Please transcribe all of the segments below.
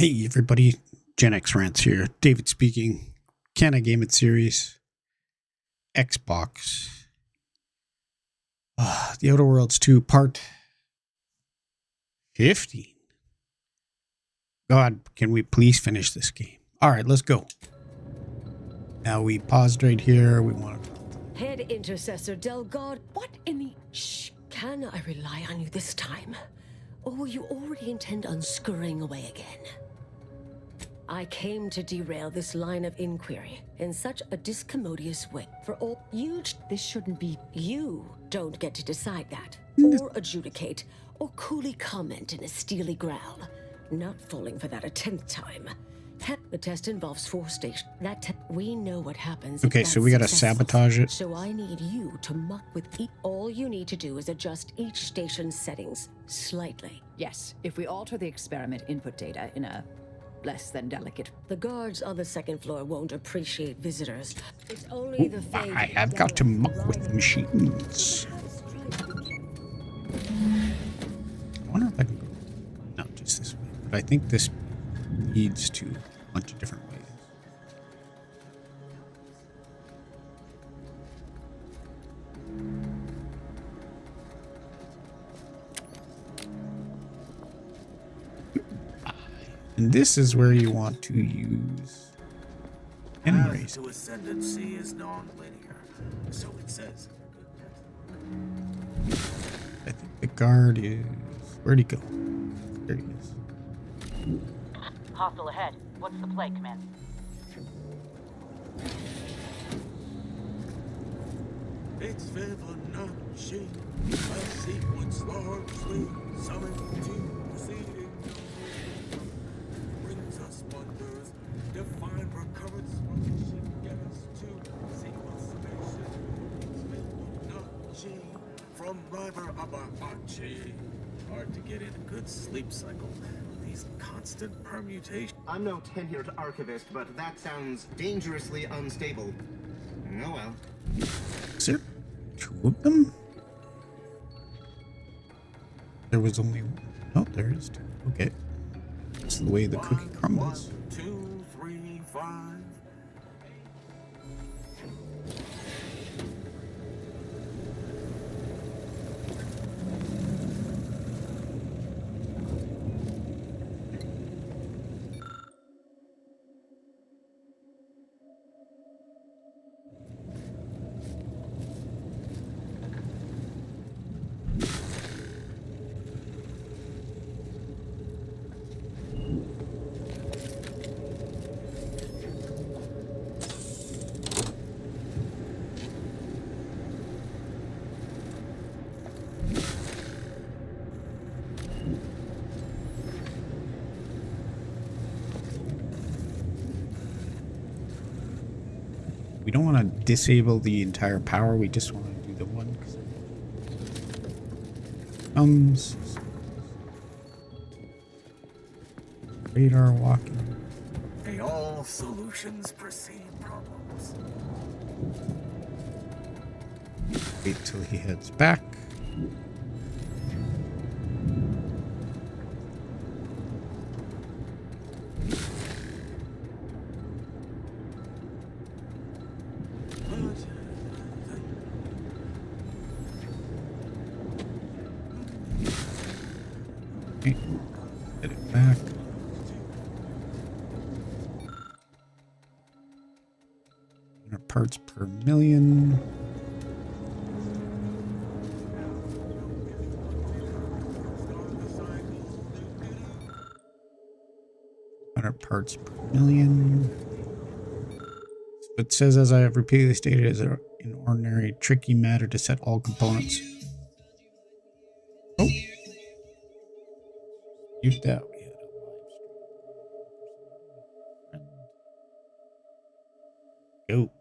Hey everybody, GenXRant here. David speaking. Can I Game It series? Xbox. The Outer Worlds 2 Part 15. God, can we please finish this game? Alright, let's go. Now we paused right here. We want to... Head Intercessor Delgado, what in the... Shh, can I rely on you this time? Or will you already intend on scurrying away again? I came to derail this line of inquiry in such a discommodious way. For all this shouldn't be. You don't get to decide that, or adjudicate, or coolly comment in a steely growl. Not falling for that a 10th time. The test involves 4 stations. We know what happens. Okay, so we gotta sabotage it. So I need you to muck with all you need to do is adjust each station's settings slightly. Yes, if we alter the experiment input data in a less than delicate. The guards on the 2nd floor won't appreciate visitors. It's only the I've got to muck with the machines. I wonder if I can go not just this way, but I think this leads to a bunch of different ways. And this is where you want to use path to ascendancy is non-linear, so it says. I think the guard is... Where'd he go? There he is. Hostile ahead. What's the play, Command? It's Fibonacci, a sequence largely summoned to proceeding. Brings us wonders, define recurrence, rotation, gas to sequence summation. It's Fibonacci from River Abahachi. Hard to get in a good sleep cycle. These constant permutations. I'm no tenured archivist, but that sounds dangerously unstable. Oh well. Is there 2 of them? There was only one. Oh, there is 2. Okay. That's the way the cookie crumbles. 1, 2, 3, 5. We don't want to disable the entire power, we just want to do the one. Radar walking. May all solutions precede problems. Wait till he heads back. Okay. Get it back. Parts per million. Parts per million. It says, as I have repeatedly stated, is an ordinary tricky matter to set all components. Oh, mute that. We had a live stream. Go.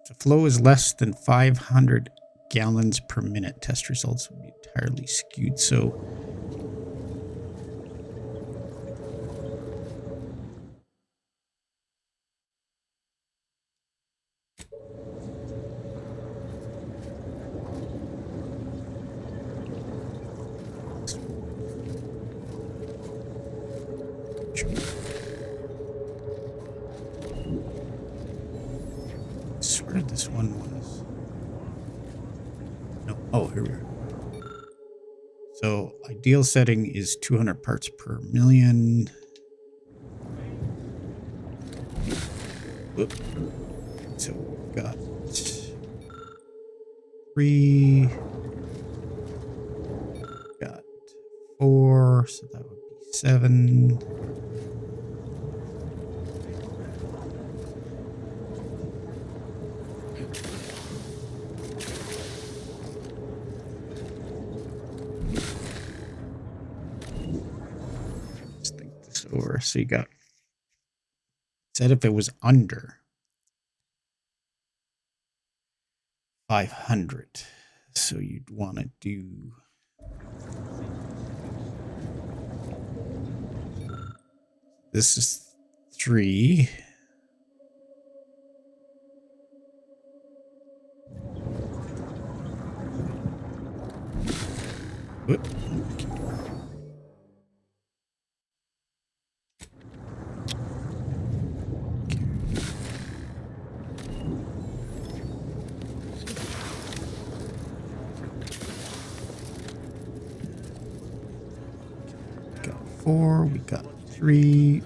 If the flow is less than 500 gallons per minute, test results will be entirely skewed. So I swear this one was. No. Oh, here we are. So ideal setting is 200 parts per million. Whoop. So we've got 3. Got 4. So that would be 7. Let's think this over. So you got said if it was under 500, so you'd want to do this is 3. Whoop. Got 4, we got 3,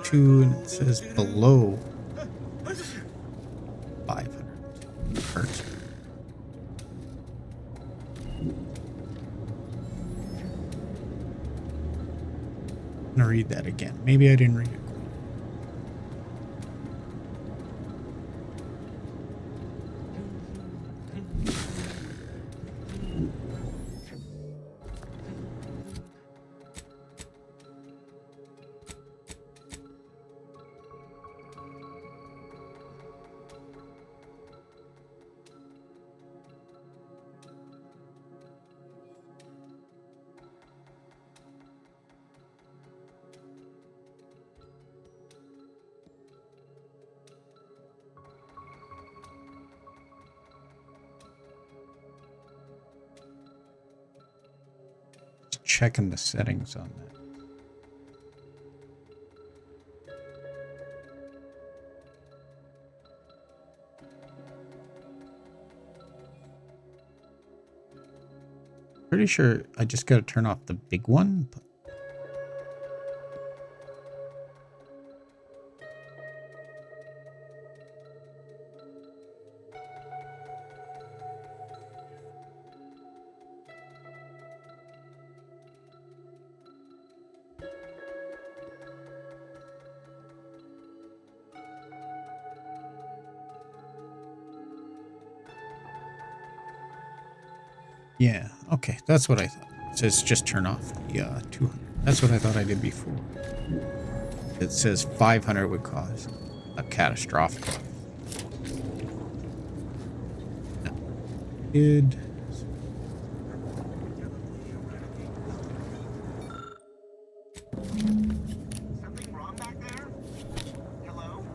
2, and it says below 500 hertz. I'm gonna read that again. Maybe I didn't read it. Just checking the settings on that. Pretty sure I just got to turn off the big one. But yeah, okay, that's what I thought. It says just turn off the 200. That's what I thought I did before. It says 500 would cause a catastrophic. No. Good. Something wrong back there? Hello?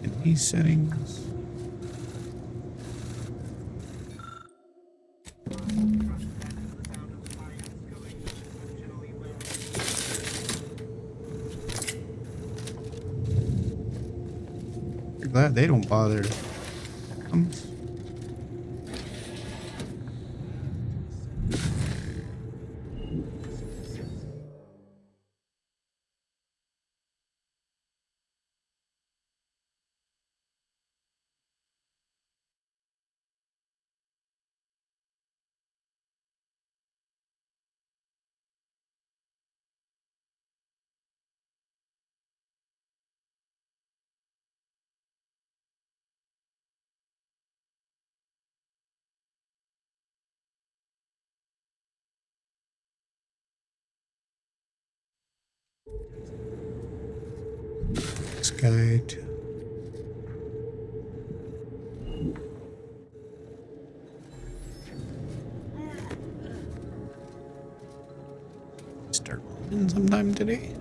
In these settings. You're glad they don't bother. This guide. Start moving sometime today.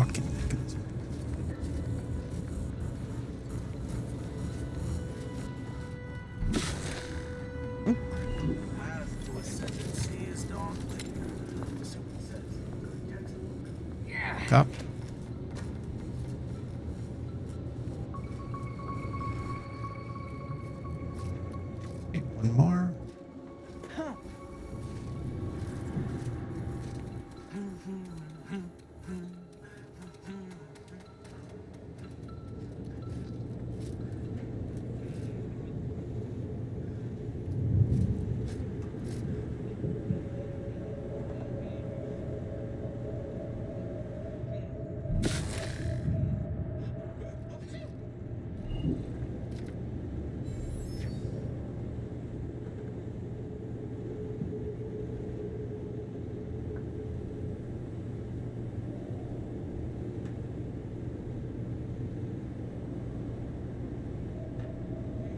fucking mechanism. Path to ascendancy is daunting. Someone says. Cop. Okay, one more.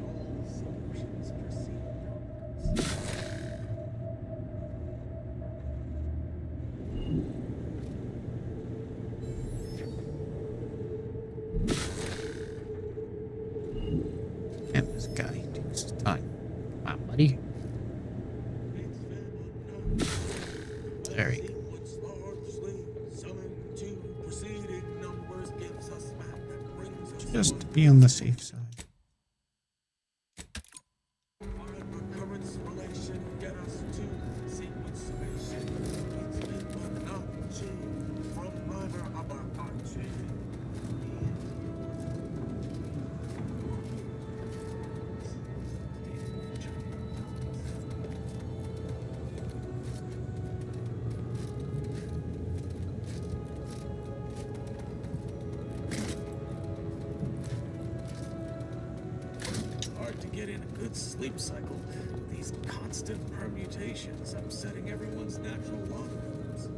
All solutions proceed from And this guy takes his time. Wow, buddy. There you go. what's largely summoned to preceding numbers gives us map that brings us Just to be on the safe side. recurrence relation get us to sequence summation. It's Fibonacci from River Abacachi. Hard to get in a good sleep cycle. These constant permutations upsetting everyone's natural logarithms.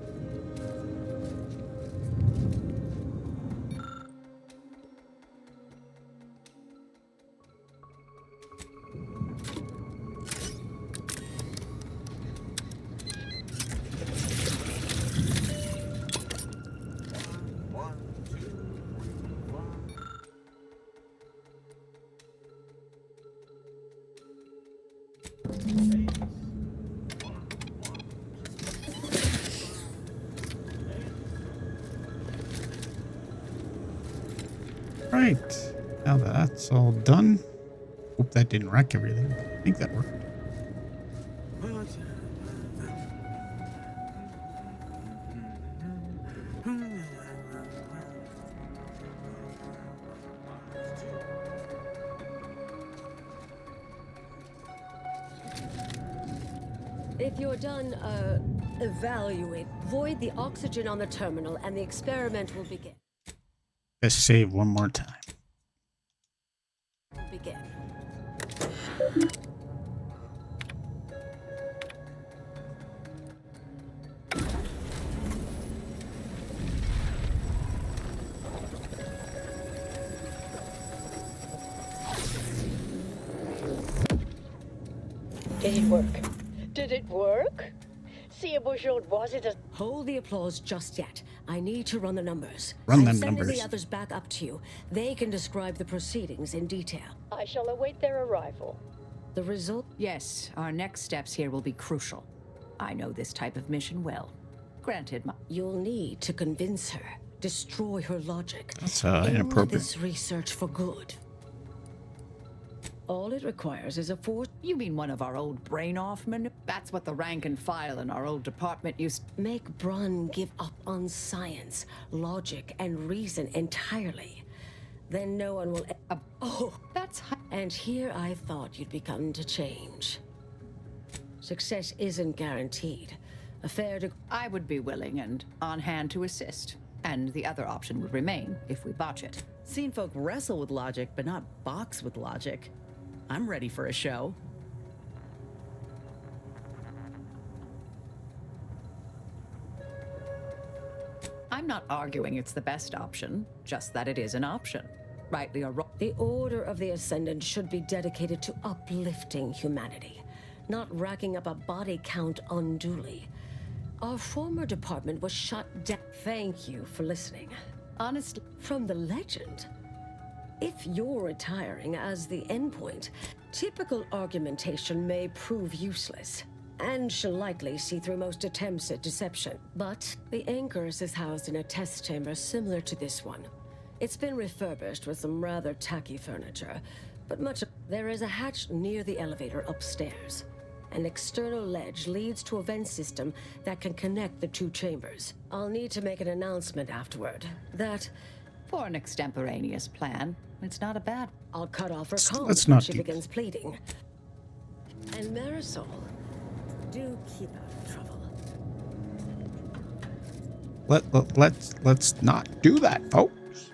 One, two, three, four. Right. Now that that's all done. Hope that didn't wreck everything. I think that worked. If you're done, evaluate. Void the oxygen on the terminal and the experiment will begin. Let's save one more time. Begin. Did it work? Did it work? See, was it a... Hold the applause just yet. I need to run the numbers. Run I'm them sending numbers. the others back up to you. They can describe the proceedings in detail. I shall await their arrival. The result? Yes, our next steps here will be crucial. I know this type of mission well. Granted, You'll need to convince her. Destroy her logic. That's End inappropriate. this research for good. All it requires is a force. you mean one of our old brain-off men? That's what the rank and file in our old department used... Make Brun give up on science, logic, and reason entirely. Then no one will. Oh, That's... and here I thought you'd begun to change. Success isn't guaranteed. A fair to. I would be willing and on hand to assist. And the other option would remain if we botch it. Seen folk wrestle with logic, but not box with logic. I'm ready for a show. I'm not arguing it's the best option, just that it is an option. Rightly or wrong. The Order of the Ascendant should be dedicated to uplifting humanity, not racking up a body count unduly. Our former department was shut down. Thank you for listening. Honestly, From the legend, if you're retiring as the endpoint, typical argumentation may prove useless, and she'll likely see through most attempts at deception. But the Anchors is housed in a test chamber similar to this one. It's been refurbished with some rather tacky furniture, but there is a hatch near the elevator upstairs. An external ledge leads to a vent system that can connect the two chambers. I'll need to make an announcement afterward that for an extemporaneous plan, it's not a bad. I'll cut off her Let's comms not when she do begins pleading. And Marisol, do keep out of trouble. Let's not do that, folks.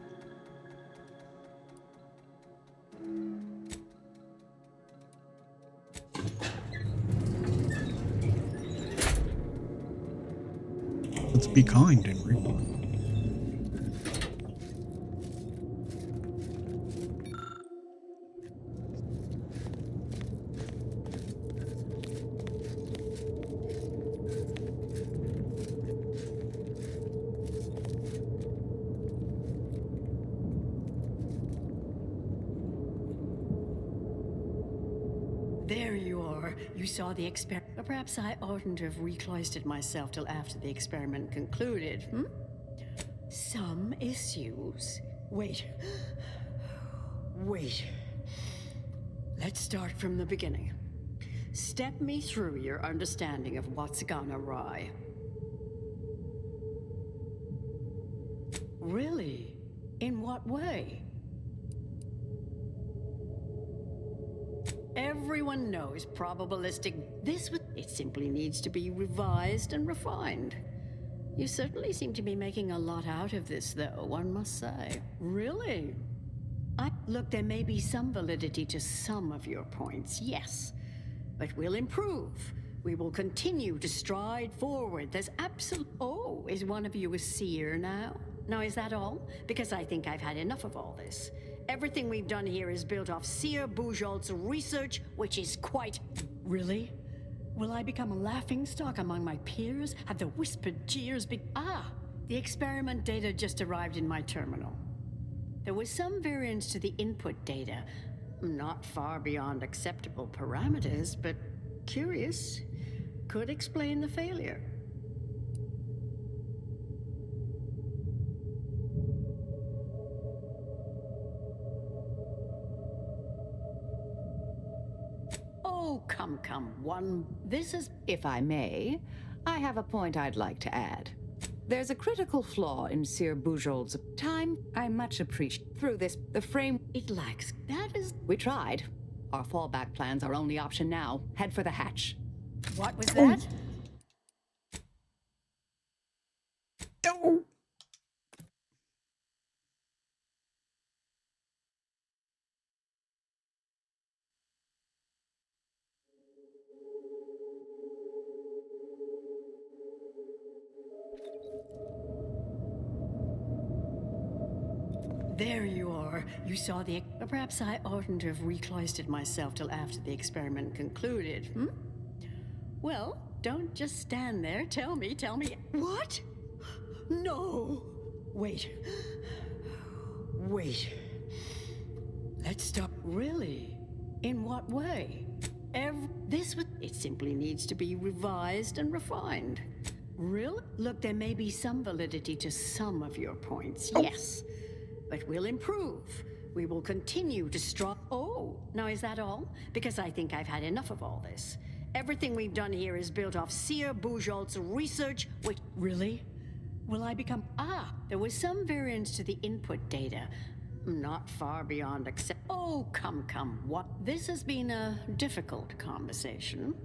Let's be kind and real. There you are. You saw the experiment. Perhaps I oughtn't to have recloistered myself till after the experiment concluded, hmm? Some issues. Wait. Wait. Let's start from the beginning. Step me through your understanding of what's gone awry. Really? In what way? Everyone knows probabilistic. It simply needs to be revised and refined. You certainly seem to be making a lot out of this, though, one must say. Really? Look, there may be some validity to some of your points, yes. But we'll improve. We will continue to stride forward. There's absolute... Oh, is one of you a seer now? Now, is that all? Because I think I've had enough of all this. Everything we've done here is built off Seer Bujold's research, which is quite... Really? Will I become a laughingstock among my peers? Have the whispered jeers be... Ah! The experiment data just arrived in my terminal. There was some variance to the input data. Not far beyond acceptable parameters, but curious. Could explain the failure. Oh, come, one. This is... If I may, I have a point I'd like to add. There's a critical flaw in Sir Bujold's time. I much appreciate through this, the frame... It lacks... That is... We tried. Our fallback plan's our only option now. Head for the hatch. What was that? No. There you are. You saw the... Perhaps I oughtn't to have recloistered myself till after the experiment concluded, hmm? Well, don't just stand there. Tell me. What? No! Wait. Let's stop. Really? In what way? It simply needs to be revised and refined. Really? Look, there may be some validity to some of your points, yes. But we'll improve. We will continue to strong... Oh, now is that all? Because I think I've had enough of all this. Everything we've done here is built off Seer Bujold's research, which... Really? Will I become... Ah, there was some variance to the input data. Not far beyond accept... Oh, come, what? This has been a difficult conversation.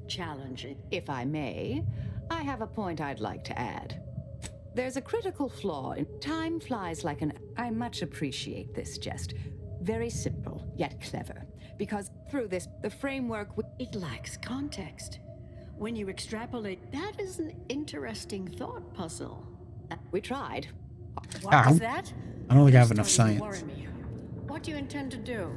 Challenging. If I may, I have a point I'd like to add. There's a critical flaw in... Time flies like an... I much appreciate this jest. Very simple, yet clever. Because through this, the framework... It lacks context. When you extrapolate, that is an interesting thought puzzle. We tried. What was that? I don't think I have You're enough starting to science. worry me. What do you intend to do?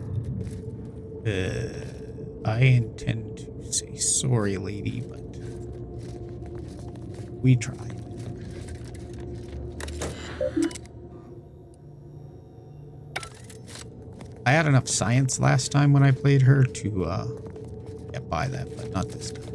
I intend to say sorry, lady, but we tried. I had enough science last time when I played her to get by that, but not this time.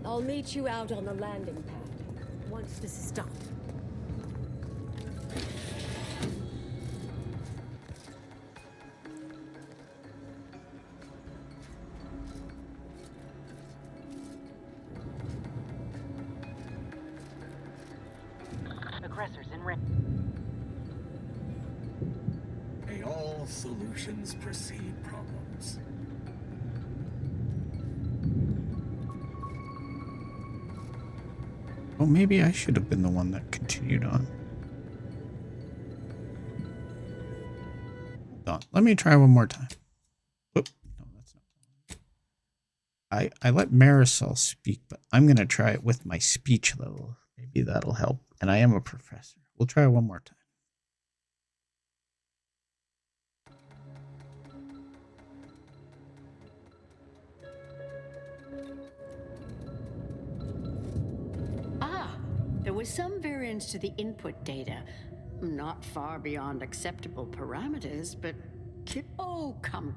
I'll meet you out on the landing pad once this is done. Aggressors in range. May all solutions precede problems. Well, maybe I should have been the one that continued on. Hold on. Let me try one more time. Oop. No, that's not. I let Marisol speak, but I'm going to try it with my speech level. Maybe that'll help. And I am a professor. We'll try one more time. There was some variance to the input data. Not far beyond acceptable parameters, but... Oh, come.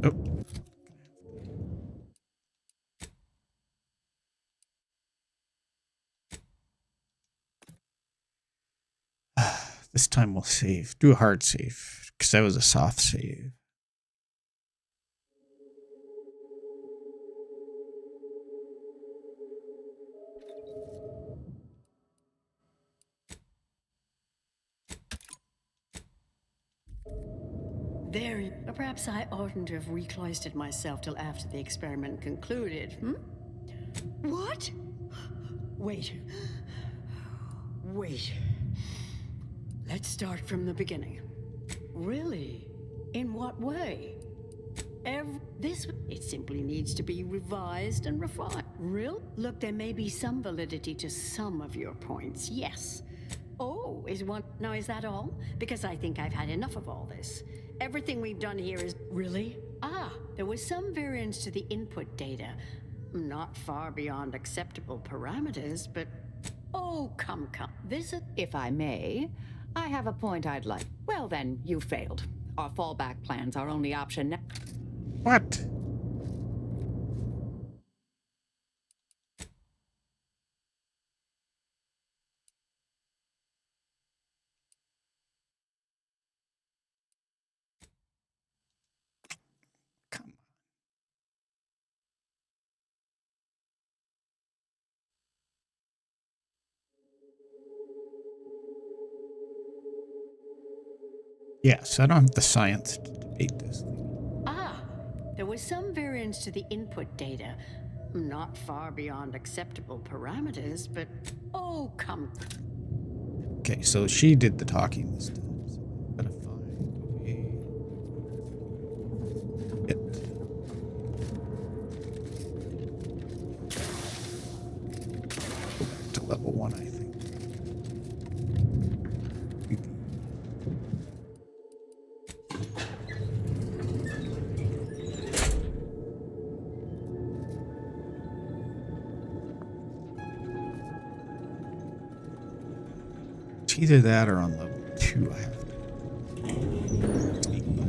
Oh. This time we'll save. Do a hard save, because that was a soft save. There. Perhaps I oughtn't to have recloistered myself till after the experiment concluded, What? Wait. Let's start from the beginning. Really? In what way? It simply needs to be revised and refined. Real? Look, there may be some validity to some of your points, yes. Oh, is that all? Because I think I've had enough of all this. Everything we've done here is... Really? There was some variance to the input data. Not far beyond acceptable parameters, but... Oh, come. If I may, I have a point I'd like. Well then, you failed. Our fallback plan's our only option now. What? Come on. Yes, I don't have the science to debate this thing. There was some variance to the input data. Not far beyond acceptable parameters, but... Oh, come. Okay, so she did the talking this time. So I've got to find a way. Go back to level 1, I think. It's either that or on level 2 I have to sneak back.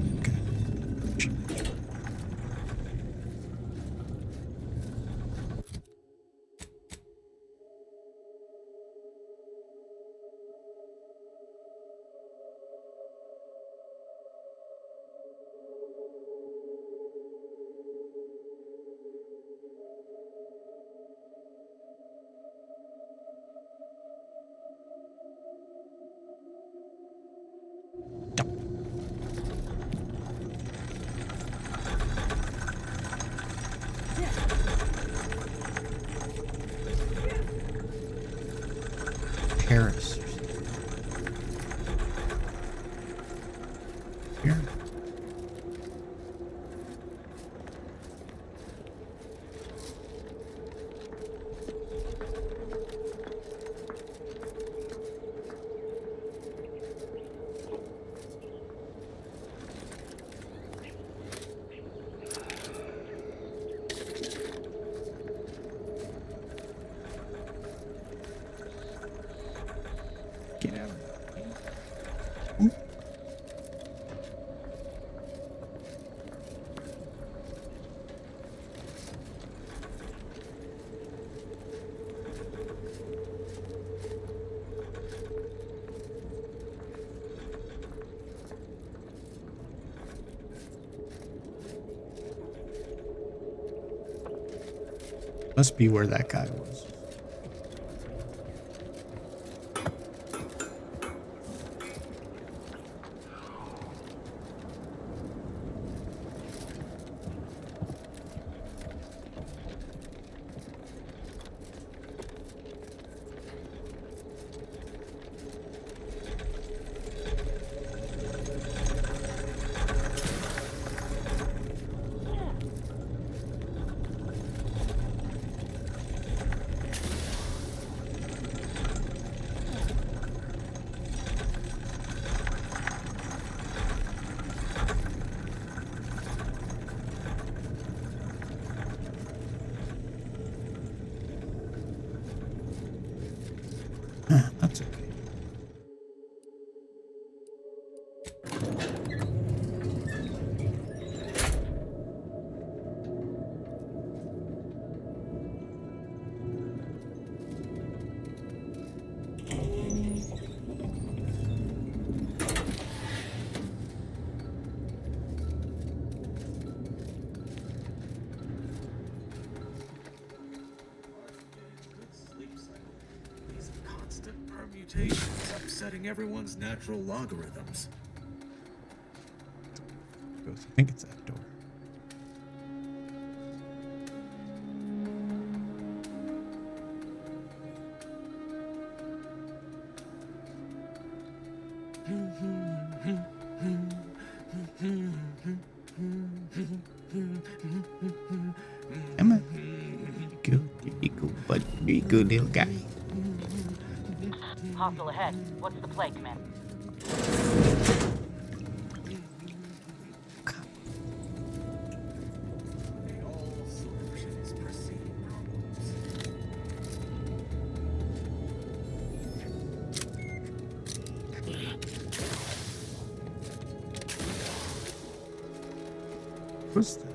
Paris. Here. Must be where that guy was. That's okay. Good sleep cycle. These constant permutations upsetting everyone's natural logarithms. I think it's that door. Come on. Be good little guy. Hostile ahead. What's the play, Commander? May all solutions precede problems. What's that?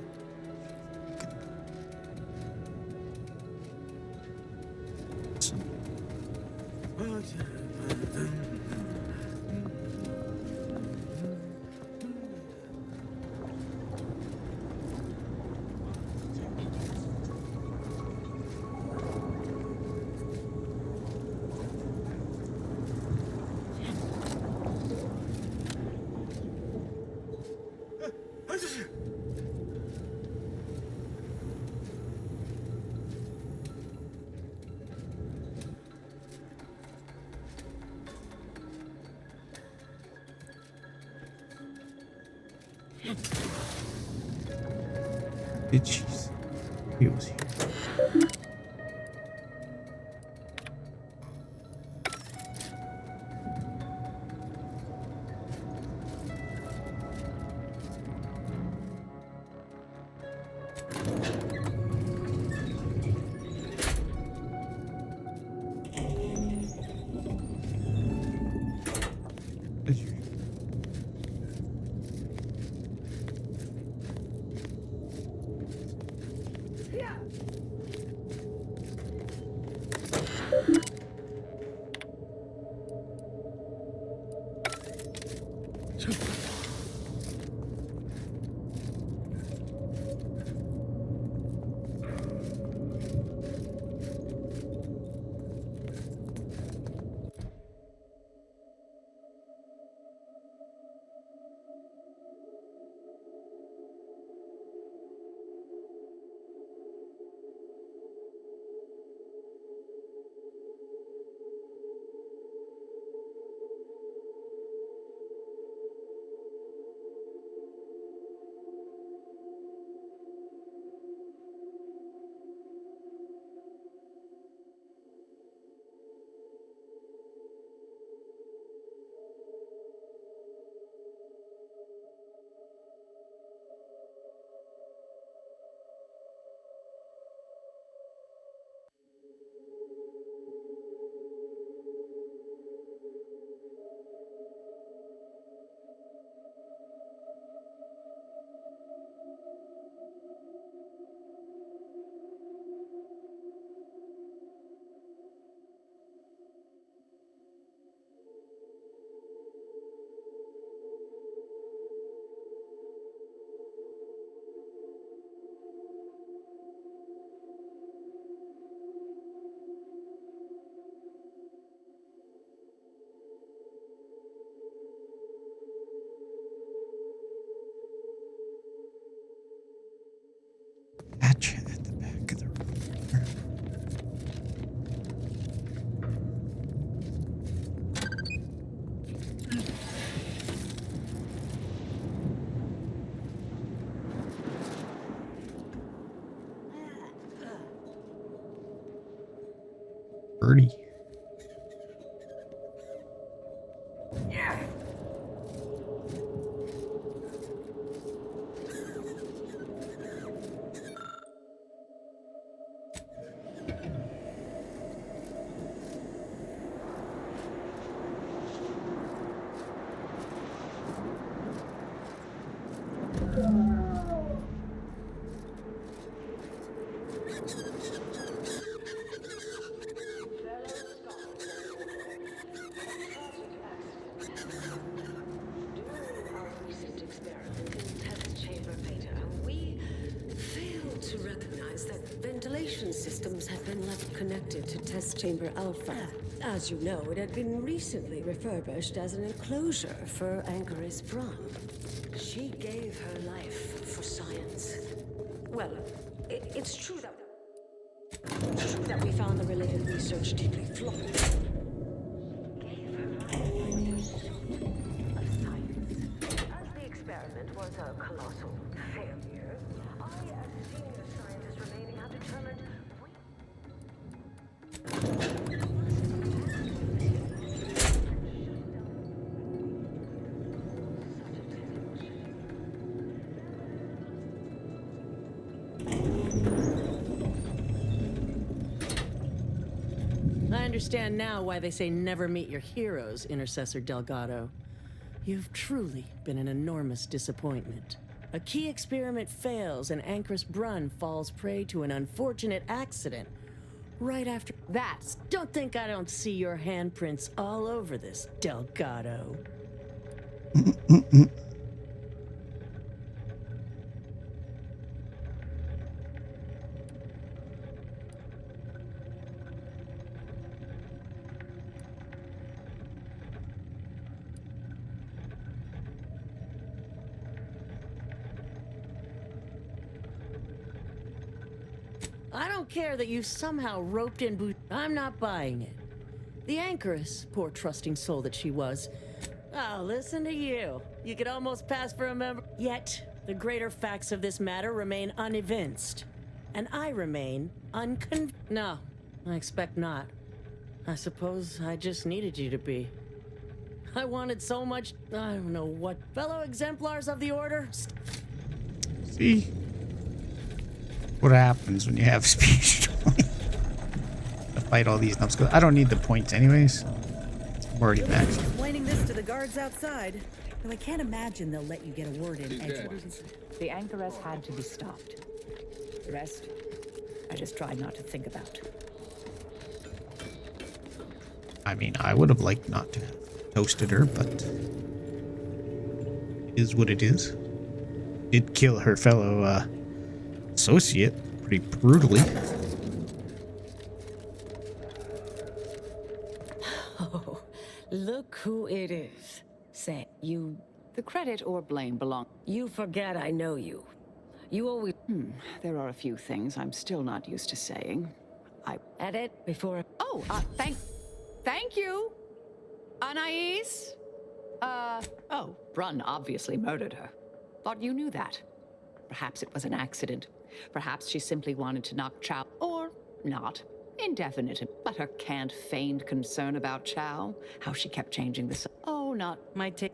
Jeez. He was here. As usual. dirty. During our recent experiment in test chamber beta, we failed to recognize that ventilation systems had been left connected to test chamber alpha. As you know, it had been recently refurbished as an enclosure for Anchoris Braun. She gave her life for science. Well, it's true that we found the related research deeply flawed. Gave her life of science. As the experiment was a colossal failure, I, as senior scientist remaining, have determined I understand now why they say never meet your heroes, Intercessor Delgado. You've truly been an enormous disappointment. A key experiment fails and Anchoris Brunn falls prey to an unfortunate accident. Right after that, don't think I don't see your handprints all over this, Delgado. I don't care that you somehow roped in I'm not buying it. The Anchoress, poor trusting soul that she was. Oh, listen to you. You could almost pass for a member. Yet, the greater facts of this matter remain unevinced. And I remain No, I expect not. I suppose I just needed you to be. I wanted so much, I don't know what. Fellow exemplars of the Order? See? What happens when you have speech? To fight all these numbskulls. I don't need the points anyways. I'm already maxed. Explaining this to the guards outside. Though I can't imagine they'll let you get a word in edgewise. The Anchoress had to be stopped. The rest, I just tried not to think about. I mean, I would have liked not to have toasted her, but it is what it is. Did kill her fellow associate pretty brutally. Oh, look who it is. Say, you The credit or blame belong. forget I know you. You always There are a few things I'm still not used to saying. edit before. Oh, thank you, Anais. Brunn obviously murdered her. Thought you knew that. Perhaps it was an accident. Perhaps she simply wanted to knock Chow, or not. Indefinite. But her canned feigned concern about Chow, how she kept changing the. Oh, not My take.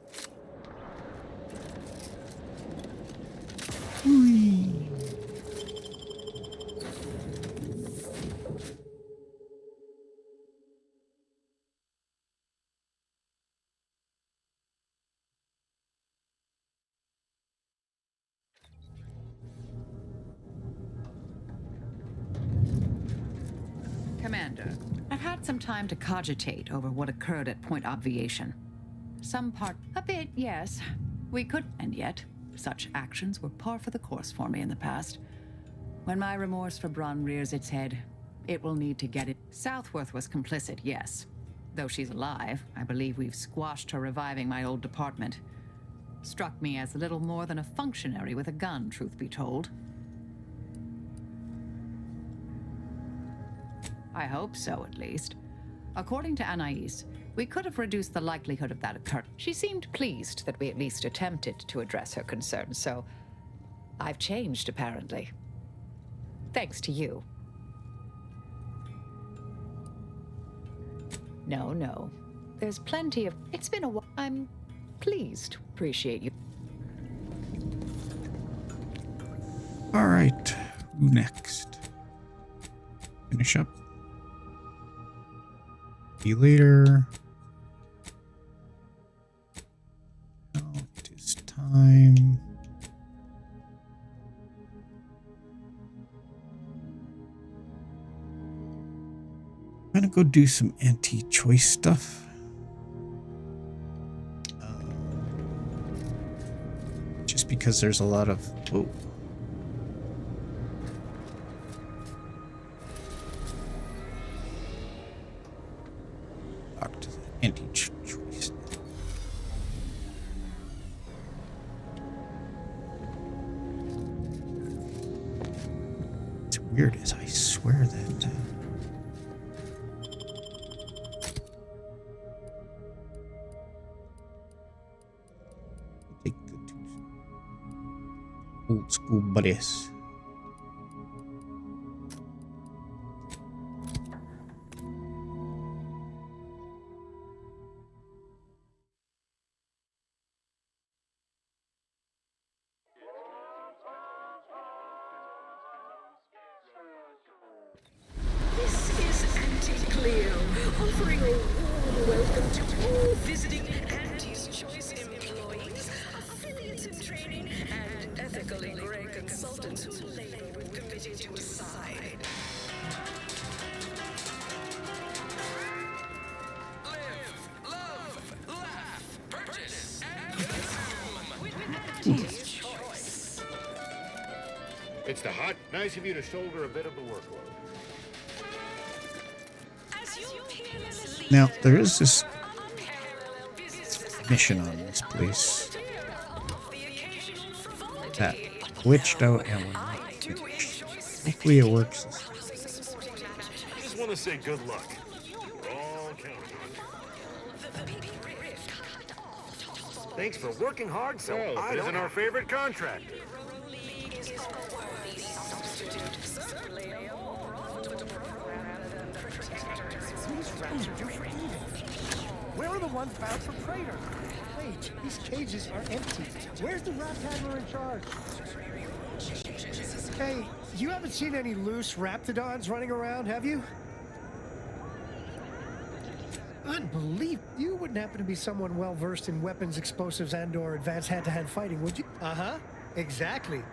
Commander, I've had some time to cogitate over what occurred at Point Obviation. A bit, yes. We could, and yet, such actions were par for the course for me in the past. When my remorse for Brunn rears its head, it will need to get it. Southworth was complicit, yes. Though she's alive, I believe we've squashed her reviving my old department. Struck me as little more than a functionary with a gun, truth be told. I hope so, at least. According to Anais, we could have reduced the likelihood of that occurring. She seemed pleased that we at least attempted to address her concerns, so I've changed, apparently. Thanks to you. No. There's plenty of... It's been a while. I'm pleased. Appreciate you. All right. Who next? Finish up. See you later. Now it is time. I'm gonna go do some anti-choice stuff. Just because there's a lot of... Whoa. Back to the anti-choice. What's weird is I swear that... take the two old school buddies. This is Anti-Cleo, offering a warm welcome to all visiting Anti's Choice employees, affiliates in training, and ethically grey consultants who labor with committed to a side. Live, love, laugh, purchase, and consume with Anti's Choice. It's the hot. Nice of you to shoulder a bit of the workload. Now, there is this mission on this place that glitched out and we're not finished. Hopefully it works. I just want to say good luck. We're all counting on you. Thanks for working hard, so I isn't our favorite contractor. Where are the ones bound for Praetor? Wait, these cages are empty. Where's the rat handler in charge? Hey, you haven't seen any loose raptidons running around, have you? Unbelievable. You wouldn't happen to be someone well-versed in weapons, explosives, and/or advanced hand-to-hand fighting, would you? Uh-huh. Exactly.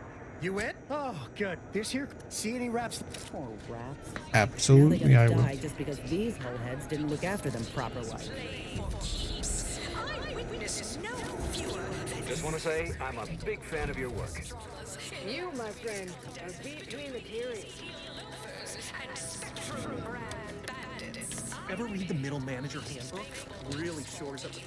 You win? Oh, good. This here? See any raps? Poor rats. Absolutely, Now I they gotta will. die just because these holeheads didn't look after them properly. Just want to say I'm a big fan of your work. You, my friend, are between the periods. Ever read the Middle Manager Handbook? Really shores up the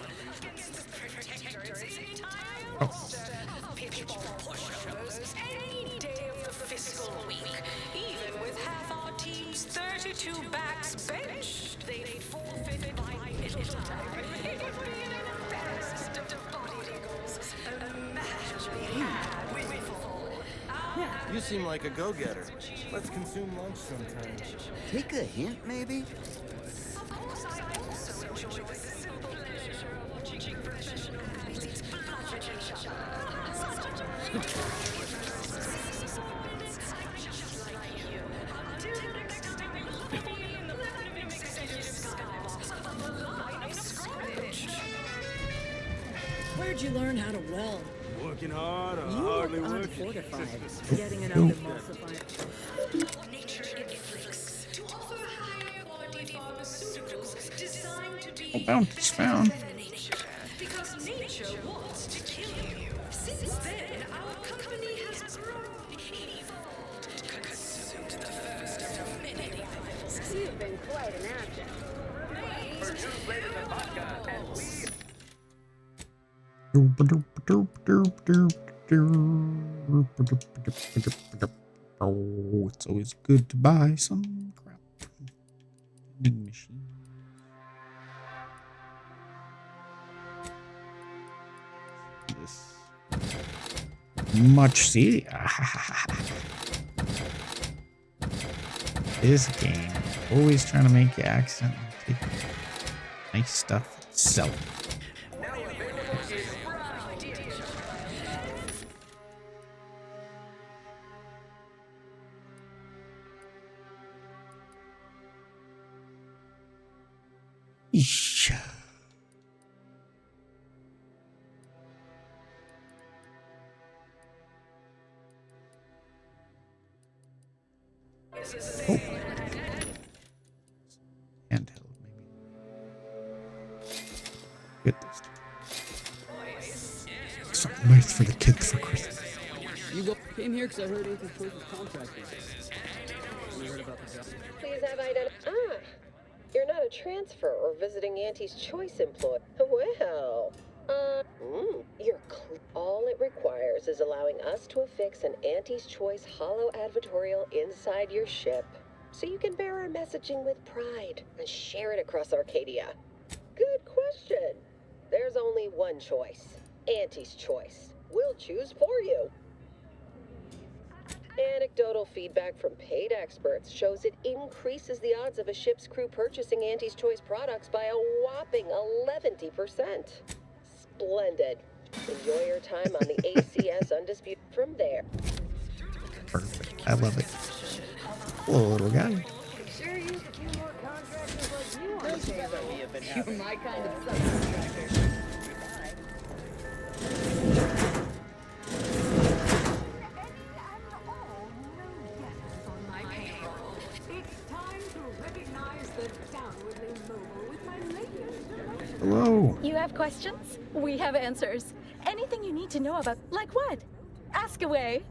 Any day of the fiscal week, even with half our team's 32 backs benched, they'd forfeit by time. It would be an embarrassment to body eagles. Imagine we had windfall. You seem like a go-getter. Let's consume lunch sometime. Take a hint, maybe? Of course, I also enjoy the simple pleasure of watching professional athletes bludgeon each other. Where'd you learn how to weld? Working hard or You hardly look working? unfortified. Getting it out emulsified. Nature inflicts to offer higher quality pharmaceuticals designed to be Oh, bounty's found. because nature wants to kill you. Since then, our company has grown, evolved, consumed the first of many rivals. You've been quite an actor. Oh, it's always good to buy some crap. Vending machine. This much see. This game always trying to make you accidentally take Nice stuff. Sell it. Eesh. Oh. Handheld, maybe. Get this. Something nice for the kids for Christmas. You came here because I heard Anthony's Choice was contracting. You heard about the job? Please have you're not a transfer or visiting Auntie's Choice employee. Well, all it requires is allowing us to affix an Auntie's Choice holo advertorial inside your ship, so you can bear our messaging with pride and share it across Arcadia. Good question. There's only one choice. Auntie's Choice. We'll choose for you. Anecdotal feedback from paid experts shows it increases the odds of a ship's crew purchasing Auntie's Choice products by a whopping 11%. Splendid. Enjoy your time on the ACS Undisputed from there. Perfect. I love it. Hello, little guy. Sure use a few more contractors like you on payroll. You're my kind of subcontractor. Hello. You have questions? We have answers. Anything you need to know about, like what? Ask away.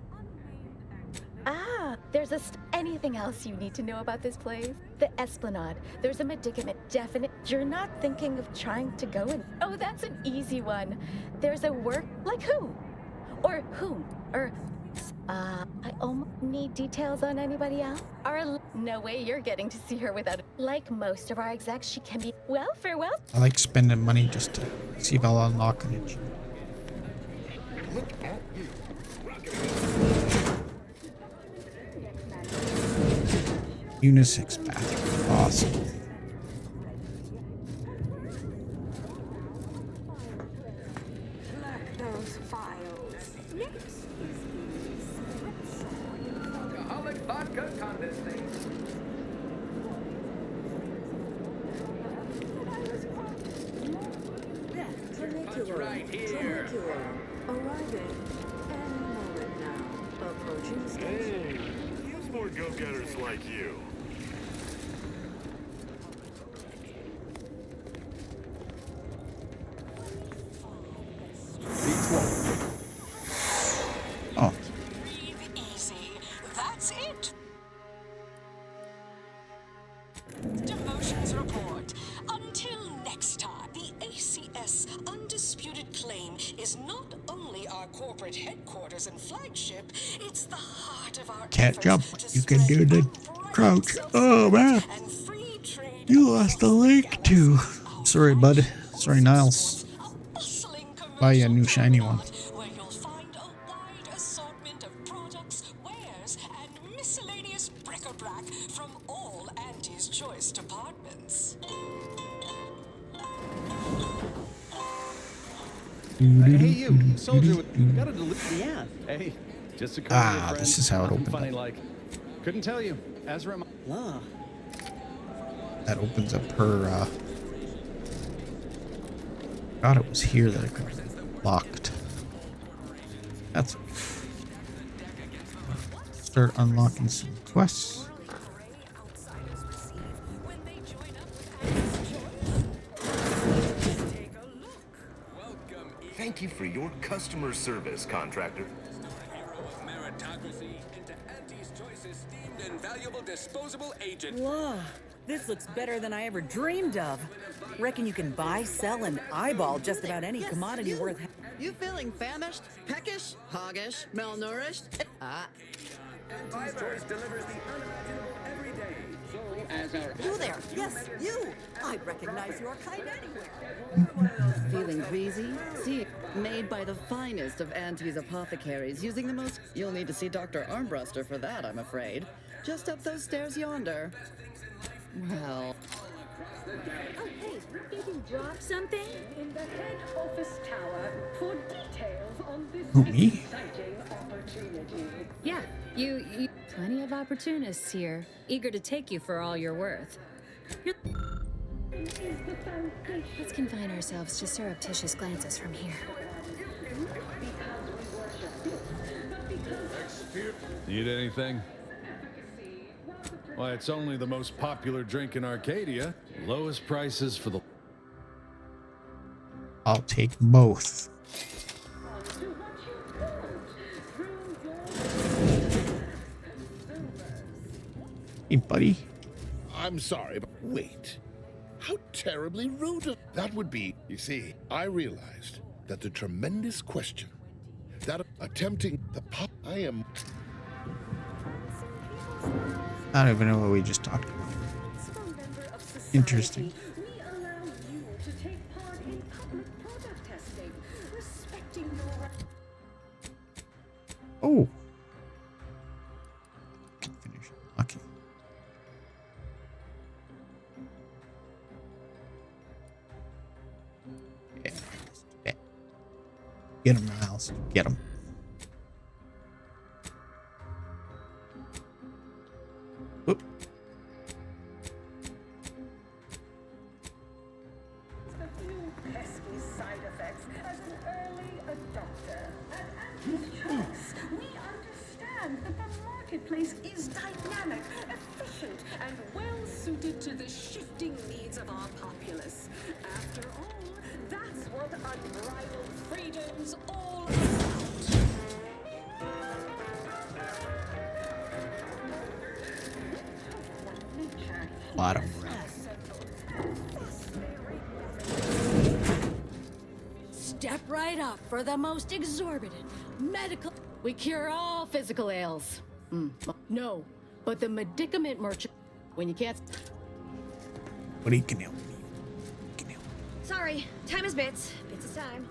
There's anything else you need to know about this place? The Esplanade. There's a medicament, definite. You're not thinking of trying to go in. Oh, that's an easy one. There's a work, like who? Or whom? Or, I almost need details on anybody else. No way you're getting to see her without it. Like most of our execs, she can be, well, farewell. I like spending money just to see if I'll unlock an itch. Look at you. Unisex bathroom. Awesome. Those files. Next is alcoholic vodka condensate. Funicular. Right here. Funicular. Arriving. Any moment now. Approaching station. Hey, use more go-getters like you. Oh. breathe easy. That's it. Demotions report. Until next time, the ACS Undisputed Claim is not only our corporate headquarters and flagship, it's the heart of our Can't efforts jump. to You can spread do the crouch. Oh, man. and free trade. You lost the link too. Sorry, bud. Sorry, Niles. Buy you a new shiny one. Where you'll find a wide assortment of products, wares, and miscellaneous bric-a-brac from all Auntie's Choice departments. Hey, you, soldier, gotta delete. Yeah. Hey, just a Ah, this is how it opened funny, up. like, couldn't tell you. Ezra. That opens up her, thought it was here that I could have locked. That's start unlocking some quests. Thank you for your customer service, contractor. Meritocracy into Auntie's Choice esteemed and valuable disposable agent. Whoa, this looks better than I ever dreamed of. Reckon you can buy, sell, and eyeball just about any commodity worth. You feeling famished, peckish, hoggish, malnourished? Auntie's Choice delivers the unimaginable every day. So as our You there? Yes, you. I recognize your kind anywhere. Feeling queasy? See, made by the finest of Auntie's apothecaries, using the most. You'll need to see Dr. Armbruster for that, I'm afraid. Just up those stairs yonder. Well. Oh, hey, did you drop something? In the head office tower for details on this Me? exciting opportunity. Yeah, you plenty of opportunists here, eager to take you for all you're worth. Let's confine ourselves to surreptitious glances from here. Need anything? Why, it's only the most popular drink in Arcadia. Lowest prices for the... I'll take both. Hey, buddy. I'm sorry, but wait. How terribly rude that would be. You see, I realized that the tremendous question that attempting the pop I am... I don't even know what we just talked about. Interesting. We allow you to take part in public product testing, respecting your... Oh. Finish. Okay. Yeah. Get him, Miles. Get him. Whoop. pesky side effects as an early adopter. And his choice, we understand that the marketplace is dynamic, efficient, and well suited to the shifting needs of our populace. After all, that's what unbridled freedom's all about. Bottom. Step right up for the most exorbitant medical. We cure all physical ails. No, but the medicament merchant. When you can't. What he can help me. Sorry, time is bits. Bits is time.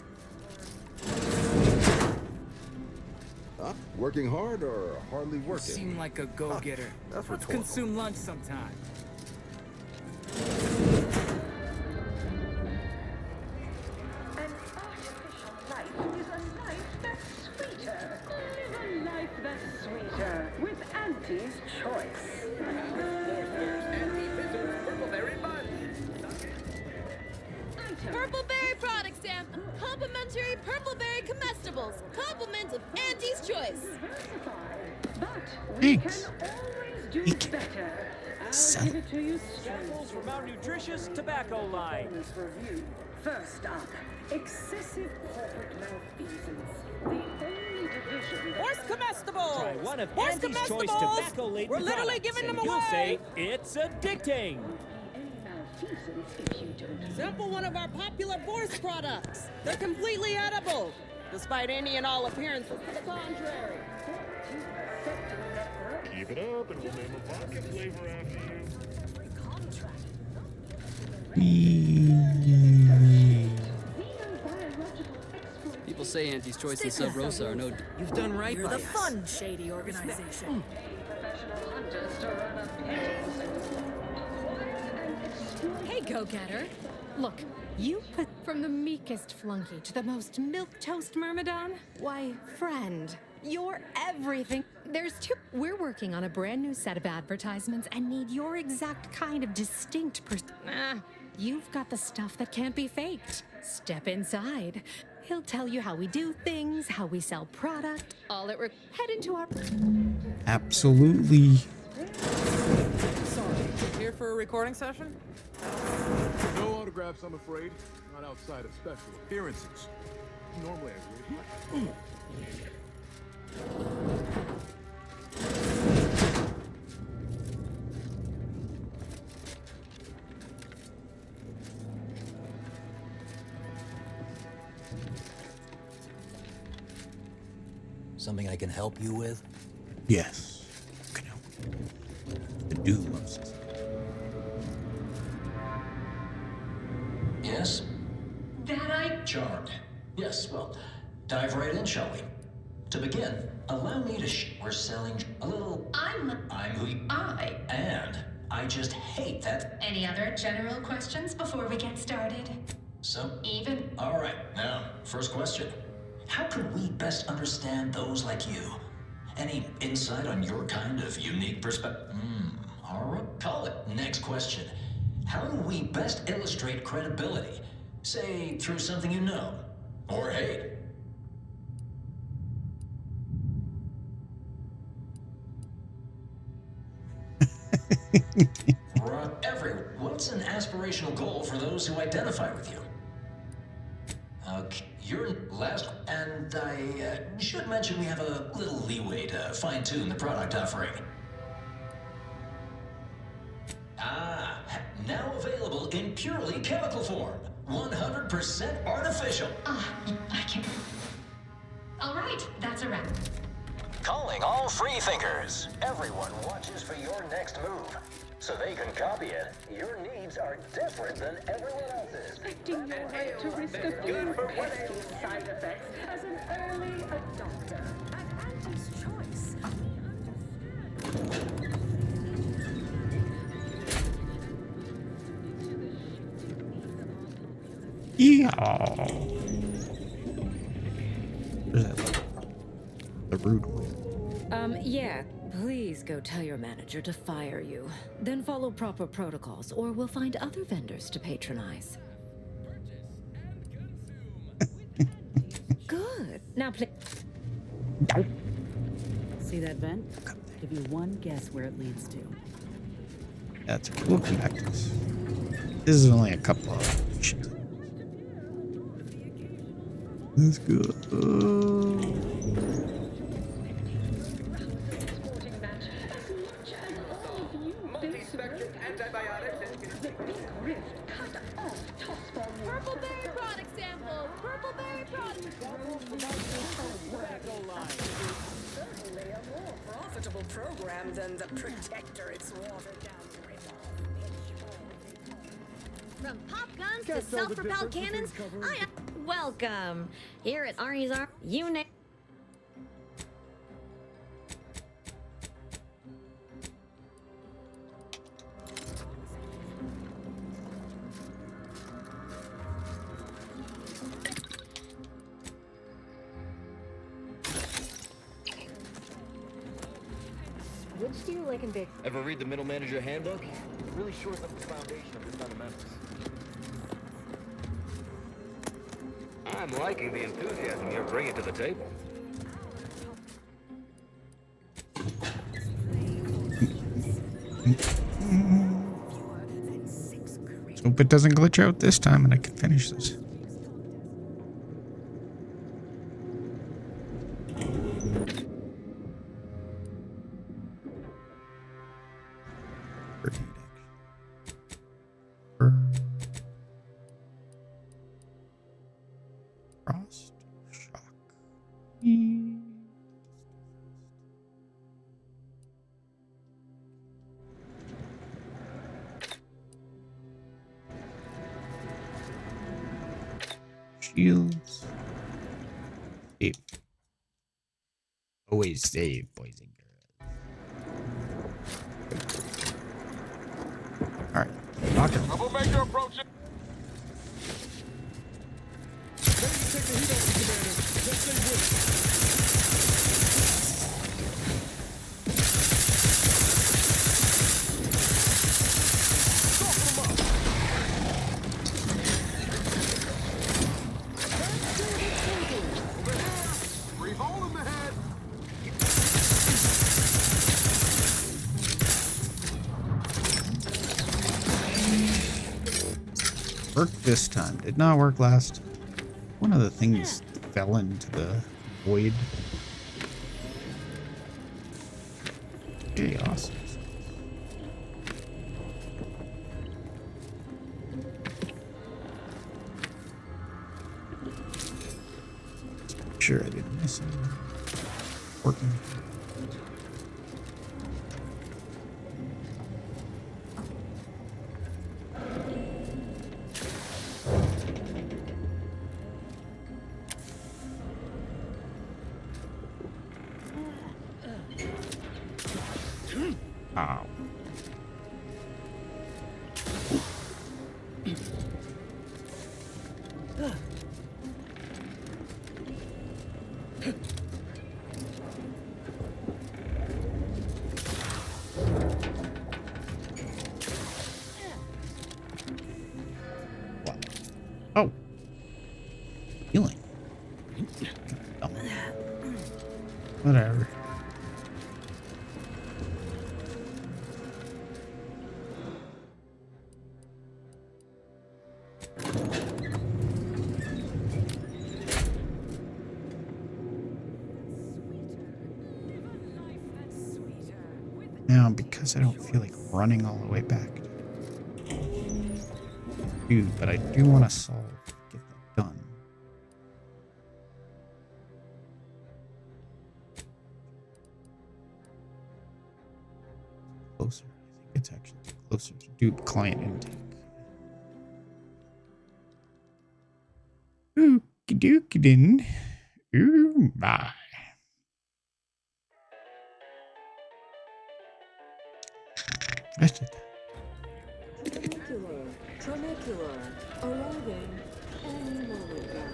Working hard or hardly working? Seem like a go-getter. That's Let's rhetorical. consume lunch sometime. An artificial life is a life that's sweeter. Live a life that's sweeter with Auntie's Choice. Purpleberry product stamp. Complimentary purpleberry comestibles. Compliments of Auntie's Choice. But we can always do better. I'll give it to you Samples from our nutritious tobacco line. Review. First up, excessive corporate malfeasance. The only division. Horse comestibles! Try one of Horse Auntie's Choice comestibles! tobacco-laden We're literally products, giving and them you'll away! say it's addicting. If you don't. Sample one of our popular Force products. They're completely edible, despite any and all appearances to the contrary. Keep it up, and we'll name a vodka flavor after you. People say Auntie's Choice and Sub Rosa are no... You've done right You're by the us. fun, shady organization. Hey, go-getter. Look, you put from the meekest flunky to the most milquetoast myrmidon. Why, friend, you're everything. There's two. We're working on a brand new set of advertisements and need your exact kind of distinct you've got the stuff that can't be faked. Step inside. He'll tell you how we do things, how we sell product. Head into our... Absolutely. Sorry, here for a recording session? No autographs, I'm afraid. Not outside of special appearances. Normally I would. Something I can help you with? Yes. Can help. The dude loves this. Yes? That I... Charmed. Yes, well, dive right in, shall we? To begin, allow me to we're selling a little... I'm who you... I... And I just hate that. Any other general questions before we get started? So, Even? all right, now, first question. How can we best understand those like you? Any insight on your kind of unique perspective? All right, call it. Next question. How do we best illustrate credibility? Say, through something you know, or hate. What's an aspirational goal for those who identify with you? Okay, your last, and I should mention we have a little leeway to fine-tune the product offering. Now available in purely chemical form. 100% artificial. I can't. All right, that's a wrap. Calling all free thinkers. Everyone watches for your next move. So they can copy it. Your needs are different than everyone else's. Respecting your right to risk a few pesky side effects as an early adopter. An Auntie's choice. Yeah. There's that the rude one. Yeah. Please go tell your manager to fire you. Then follow proper protocols, or we'll find other vendors to patronize. Good. Now, please. See that vent? Give you one guess where it leads to. That's okay. We'll come back to this. This is only a couple of shit. That's good. Multi-spectrum antibiotics and The big rift cut off Purple berry product sample. Purple berry product. Certainly a more profitable program than the Protector it's watered down From pop guns to self-propelled cannons, I am welcome. Here at Ari's Arm, you name. Which do you like in big? Ever read the Middle Manager Handbook? It really shores up the foundation of the fundamentals. I'm liking the enthusiasm you're bringing to the table. Hope it doesn't glitch out this time and I can finish this. Frost shock. Shields. Save. Always save, boys and girls. All right, lock it. Troublemaker approaching. Worked this time. Did not work last. One of the things fell into the void. Okay, awesome. Sure, I didn't miss it. Working. Ow. Whatever. Now, because I don't feel like running all the way back. Dude, but I do want to get that done. Closer. I think it's actually closer to do client intake. Okie dokie then. Ooh, bye. That's it. Tramacular, arriving any moment now.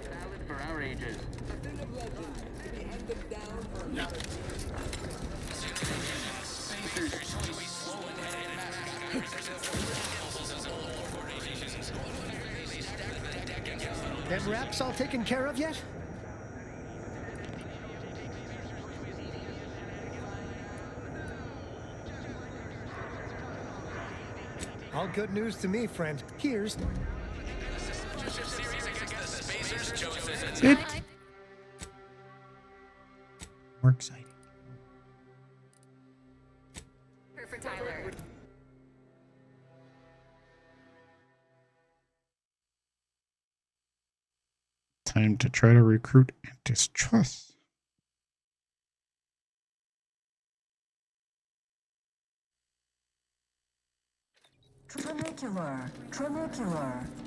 Valid for our ages. A thing of legend to be handed down for Them wraps all taken care of yet? All good news to me, friend. Here's... That's it. More exciting. For Tyler. Time to try to recruit Antis Trust. Tramacular,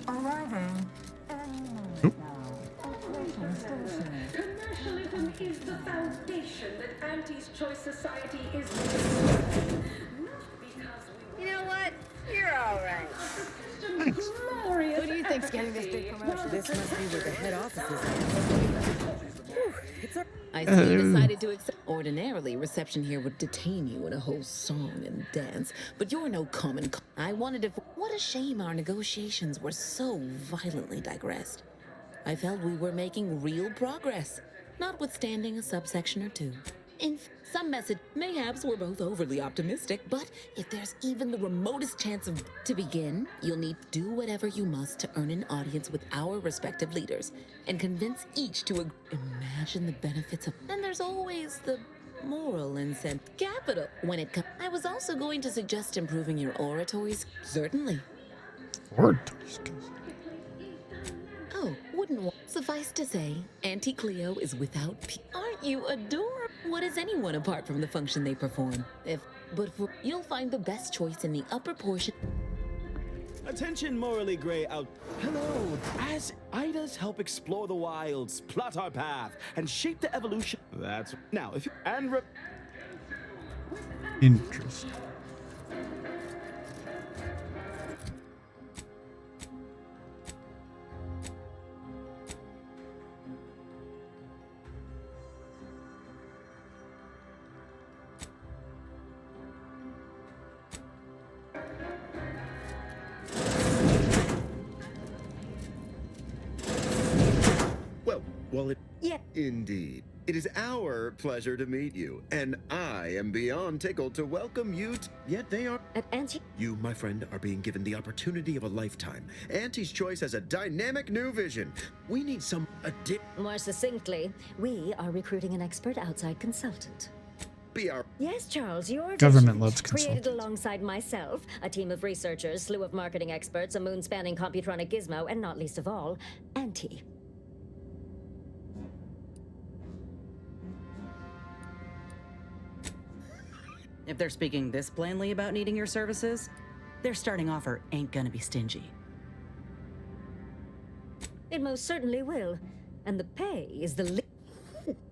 arriving any moment now. Operation station. Commercialism is the foundation that Auntie's Choice Society is. You know what? You're all right. Thanks. Who do you think's getting this big promotion? This must be where the head office is at. I see you decided to accept. Ordinarily, reception here would detain you in a whole song and dance, but you're no common. I wanted to. What a shame our negotiations were so violently digressed. I felt we were making real progress, notwithstanding a subsection or two. In some message, mayhaps we're both overly optimistic, but if there's even the remotest chance of. To begin, you'll need to do whatever you must to earn an audience with our respective leaders and convince each to imagine the benefits of. Then there's always the moral incentive. Capital when it comes. I was also going to suggest improving your oratories. Certainly. Oratories? Oh, wouldn't suffice to say, Auntie Cleo is without Aren't you adorable? What is anyone apart from the function they perform? You'll find the best choice in the upper portion. Attention, morally gray out. Hello, as Idas help explore the wilds, plot our path, and shape the evolution. That's now if you and Interesting. Well, indeed. It is our pleasure to meet you, and I am beyond tickled to welcome you. Yet they are. At Auntie? You, my friend, are being given the opportunity of a lifetime. Auntie's Choice has a dynamic new vision. We need some More succinctly, we are recruiting an expert outside consultant. Yes, Charles, your Government vision, loves created consultants. alongside myself, a team of researchers, slew of marketing experts, a moon-spanning computronic gizmo, and not least of all, Auntie. If they're speaking this plainly about needing your services, their starting offer ain't gonna be stingy. It most certainly will. And the pay is the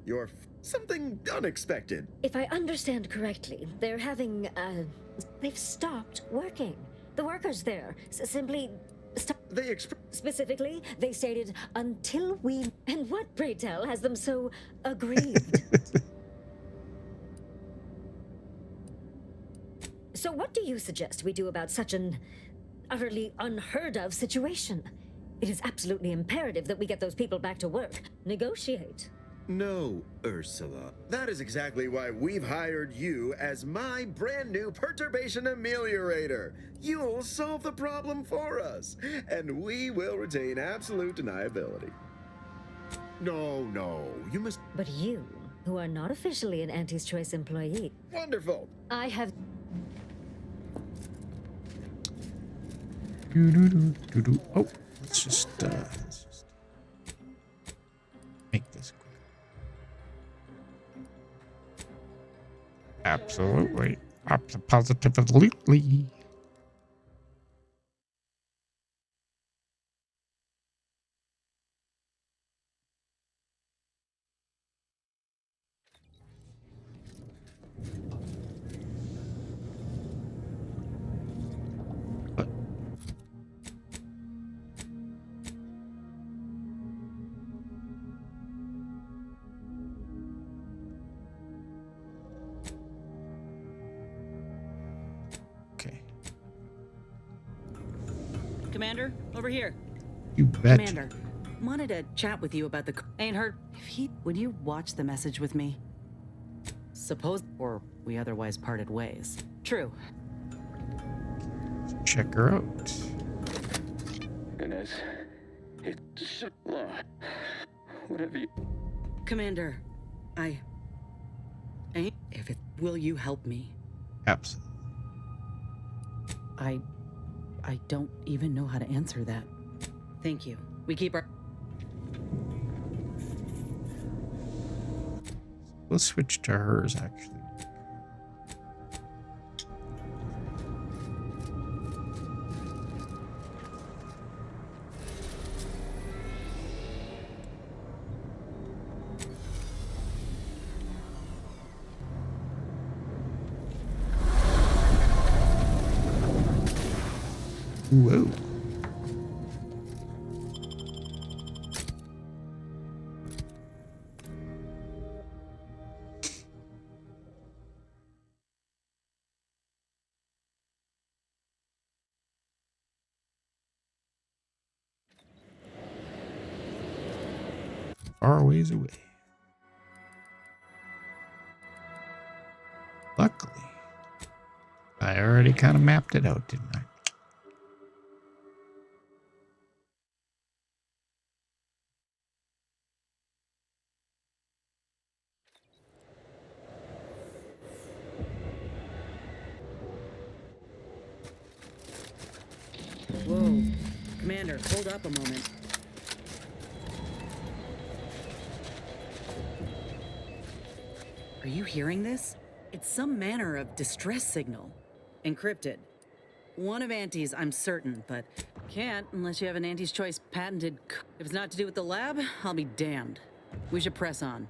You're something unexpected. If I understand correctly, they're having, they've stopped working. The workers there simply Specifically, they stated, until we... And what, pray tell, has them so aggrieved? So what do you suggest we do about such an utterly unheard of situation? It is absolutely imperative that we get those people back to work. Negotiate. No, Ursula. That is exactly why we've hired you as my brand new perturbation ameliorator. You'll solve the problem for us, and we will retain absolute deniability. No, you must. But you, who are not officially an Auntie's Choice employee. Wonderful. I have. Oh, let's just make this quick. Absolutely. Positively. Commander, over here. You bet. Commander, wanted to chat with you about the. Ain't heard. If he. Would you watch the message with me? Suppose. Or we otherwise parted ways. True. Check her out. Goodness. It's so long. Whatever you. Commander, I. If it. Will you help me? Absolutely. I don't even know how to answer that. Thank you. We keep our. Let's switch to hers, actually. Whoa. Far ways away. Luckily, I already kind of mapped it out, didn't I? Whoa. Commander, hold up a moment. Are you hearing this? It's some manner of distress signal. Encrypted. One of Auntie's, I'm certain, but can't unless you have an Auntie's Choice patented. If it's not to do with the lab, I'll be damned. We should press on.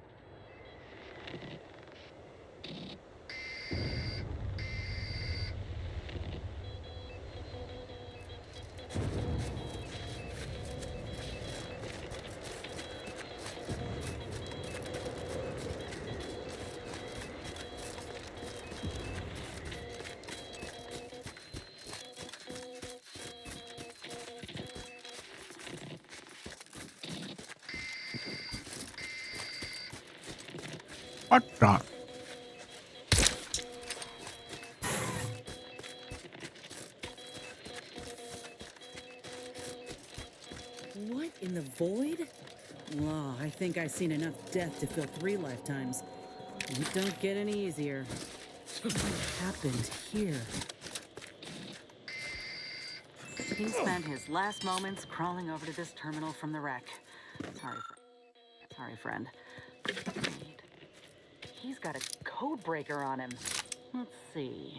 What the? What in the void? Well, I think I've seen enough death to fill 3 lifetimes. You don't get any easier. What happened here? He spent his last moments crawling over to this terminal from the wreck. Sorry, friend. He's got a code breaker on him. Let's see.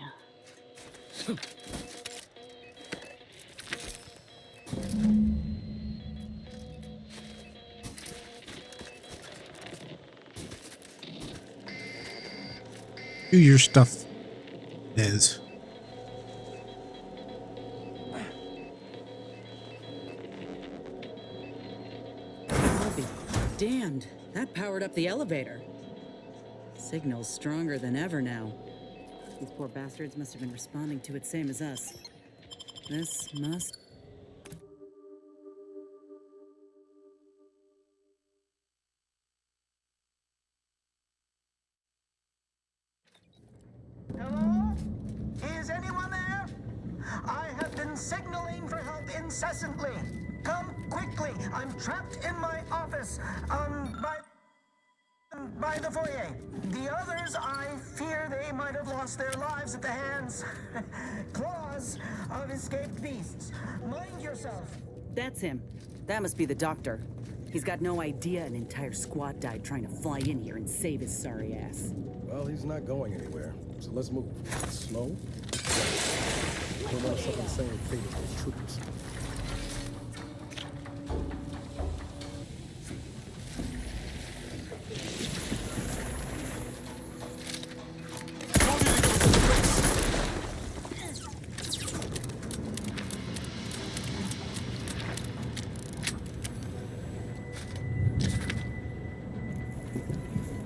Do your stuff, Liz. I'll be damned. That powered up the elevator. Signal's stronger than ever now. These poor bastards must have been responding to it same as us. This must... been signaling for help incessantly. Come quickly. I'm trapped in my office. By the foyer. The others, I fear they might have lost their lives at the hands, claws of escaped beasts. Mind yourself. That's him. That must be the doctor. He's got no idea an entire squad died trying to fly in here and save his sorry ass. Well, he's not going anywhere, so let's move. Slow. Don't want us up in the same fate as those troopers.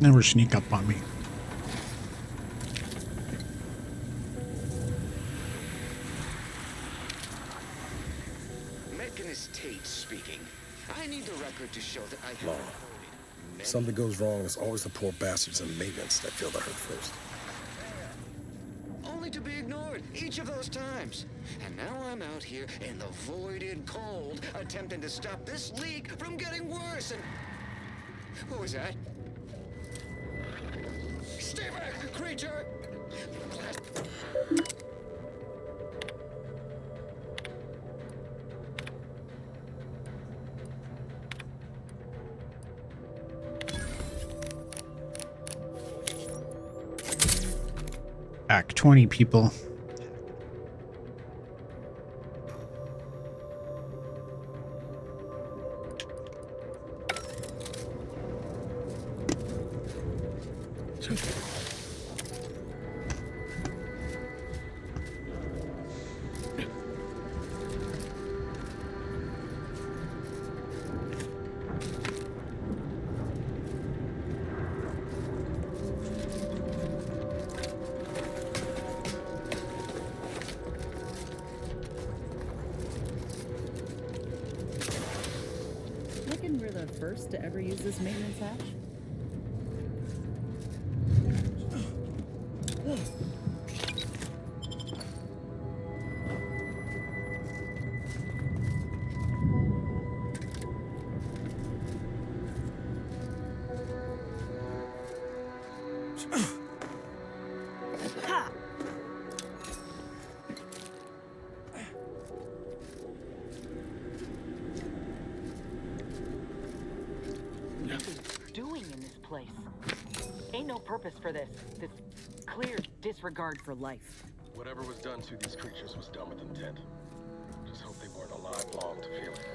Never sneak up on me. Mechanist Tate speaking. I need the record to show that I Law. If something goes wrong, it's always the poor bastards in maintenance that feel the hurt first. only to be ignored each of those times. And now I'm out here in the voided cold, attempting to stop this leak from getting worse. And what was that? Stay back, creature! Back 20 people. Reckon we're the first to ever use this maintenance hatch? Doing in this place? Ain't no purpose for this. This clear disregard for life. Whatever was done to these creatures was done with intent. Just hope they weren't alive long to feel it.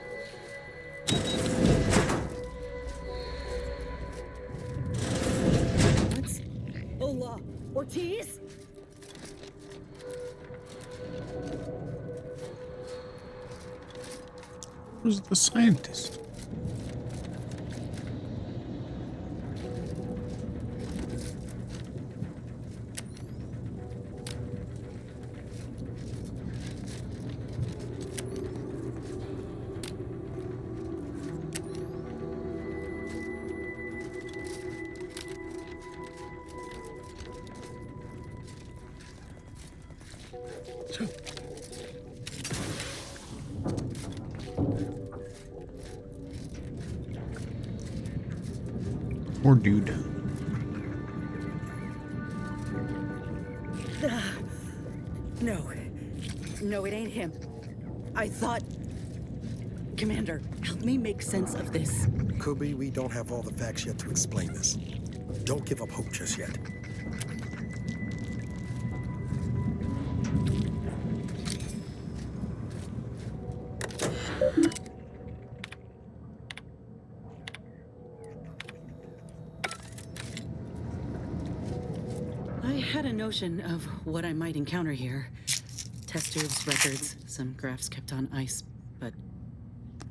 What's... Hola, Ortiz? Who's the scientist? Poor dude. No. No, it ain't him. I thought... Commander, help me make sense of this. Could be we don't have all the facts yet to explain this. Don't give up hope just yet. I had a notion of what I might encounter here. Test tubes, records, some graphs kept on ice, but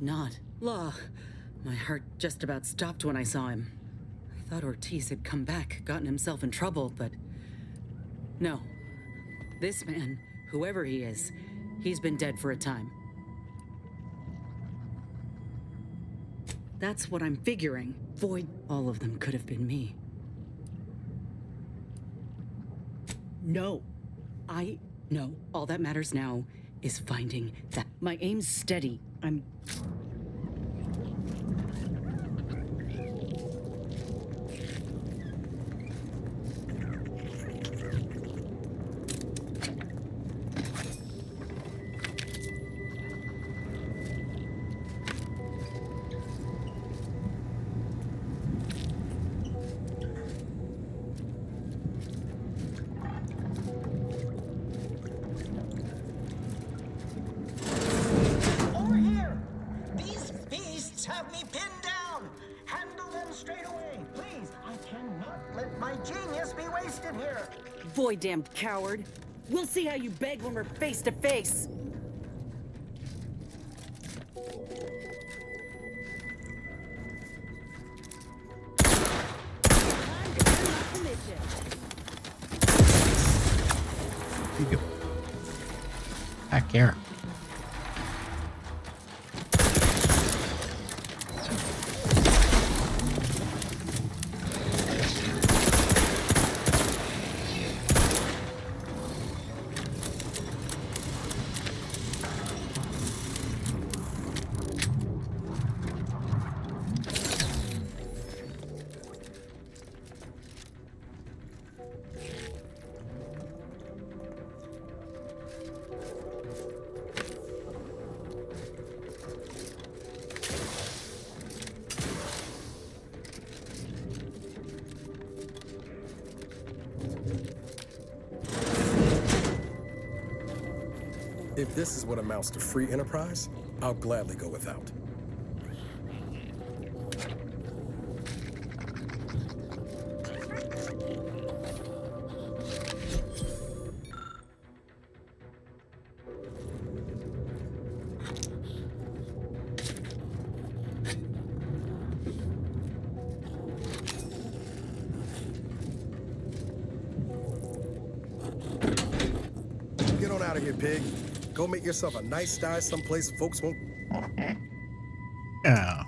not. Law. My heart just about stopped when I saw him. I thought Ortiz had come back, gotten himself in trouble, but no. This man, whoever he is, he's been dead for a time. That's what I'm figuring. Void, all of them could have been me. No. I know. All that matters now is finding that. My aim's steady. I'm. Over here! These beasts have me pinned down! Handle them straight away, please! I cannot let my genius be wasted here! Boy, damn coward. We'll see how you beg when we're face to face. You go. Back here. If this is what amounts to free enterprise, I'll gladly go without. Get on out of here, pig. Go make yourself a nice sty someplace folks won't. Yeah.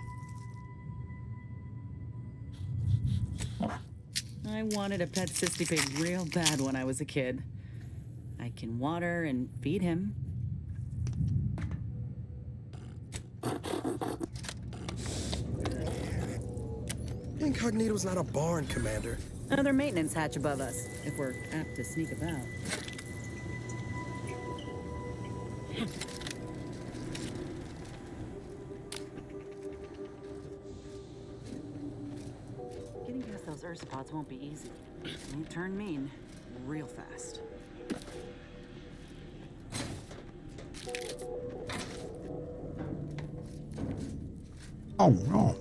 I wanted a pet sissy pig real bad when I was a kid. I can water and feed him. Incognito's not a barn, Commander. Another maintenance hatch above us, if we're apt to sneak about. Getting past those ursopods won't be easy. They turn mean real fast. Oh no.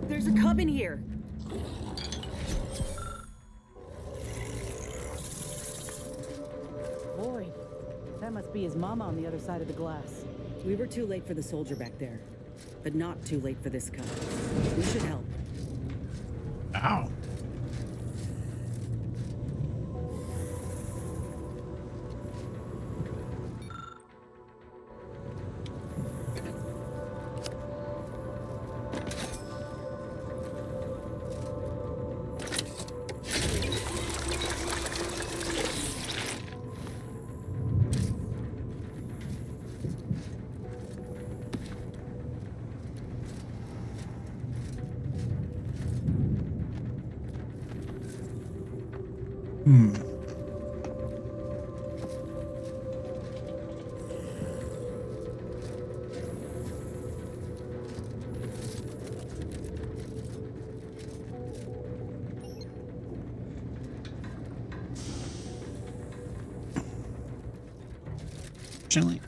There's a cub in here. Boy, that must be his mama on the other side of the glass. We were too late for the soldier back there, but not too late for this cub. We should help. Ow. Fortunately.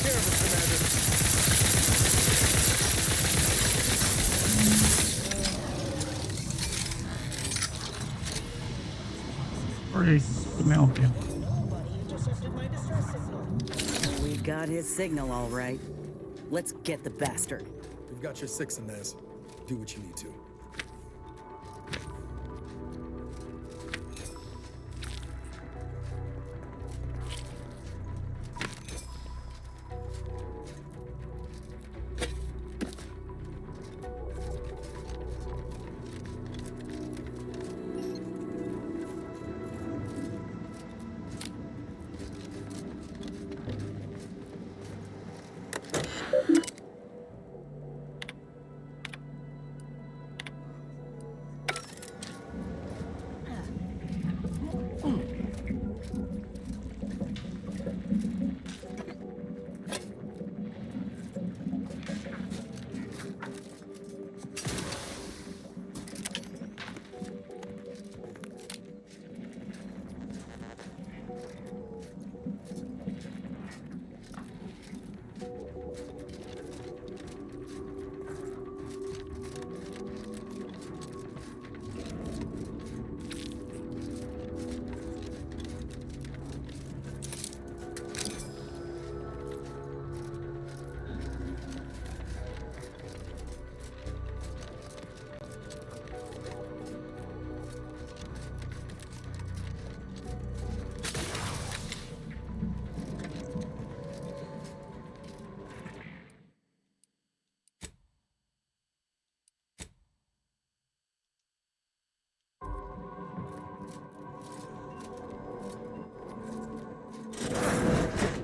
care of it, Commander. Sorry, couldn't help you. We got his signal all right. Let's get the bastard. You've got your 6 in this. Do what you need to.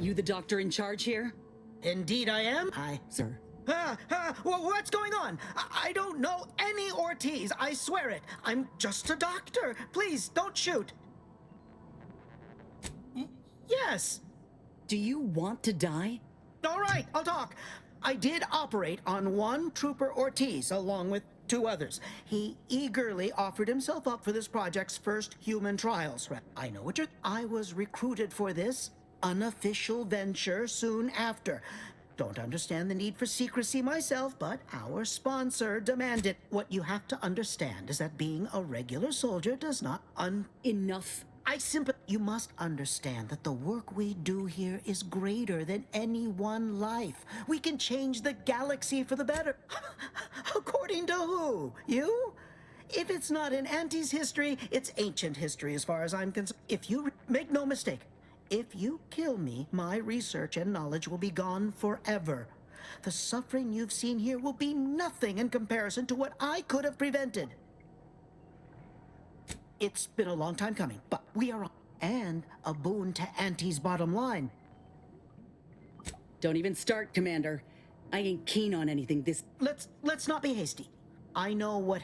You the doctor in charge here? Indeed I am. Hi, sir. What's going on? I don't know any Ortiz, I swear it. I'm just a doctor. Please, don't shoot. Yes. Do you want to die? All right, I'll talk. I did operate on one Trooper Ortiz along with 2 others. He eagerly offered himself up for this project's first human trials. I know what you're... I was recruited for this unofficial venture soon after. Don't understand the need for secrecy myself, but our sponsor demanded. What you have to understand is that being a regular soldier does not Enough. You must understand that the work we do here is greater than any one life. We can change the galaxy for the better. According to who? You? If it's not in Auntie's history, it's ancient history as far as I'm concerned. If you make no mistake, if you kill me, my research and knowledge will be gone forever. The suffering you've seen here will be nothing in comparison to what I could have prevented. It's been a long time coming, but we are on. And a boon to Auntie's bottom line. Don't even start, Commander. I ain't keen on anything this... Let's not be hasty. I know what...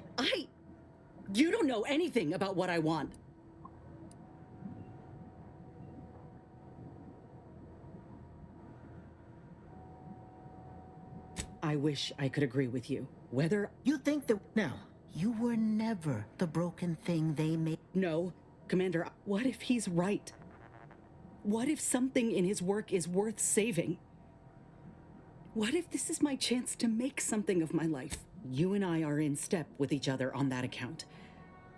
You don't know anything about what I want. I wish I could agree with you. Whether... You think that... Now, you were never the broken thing they made. No, Commander, what if he's right? What if something in his work is worth saving? What if this is my chance to make something of my life? You and I are in step with each other on that account.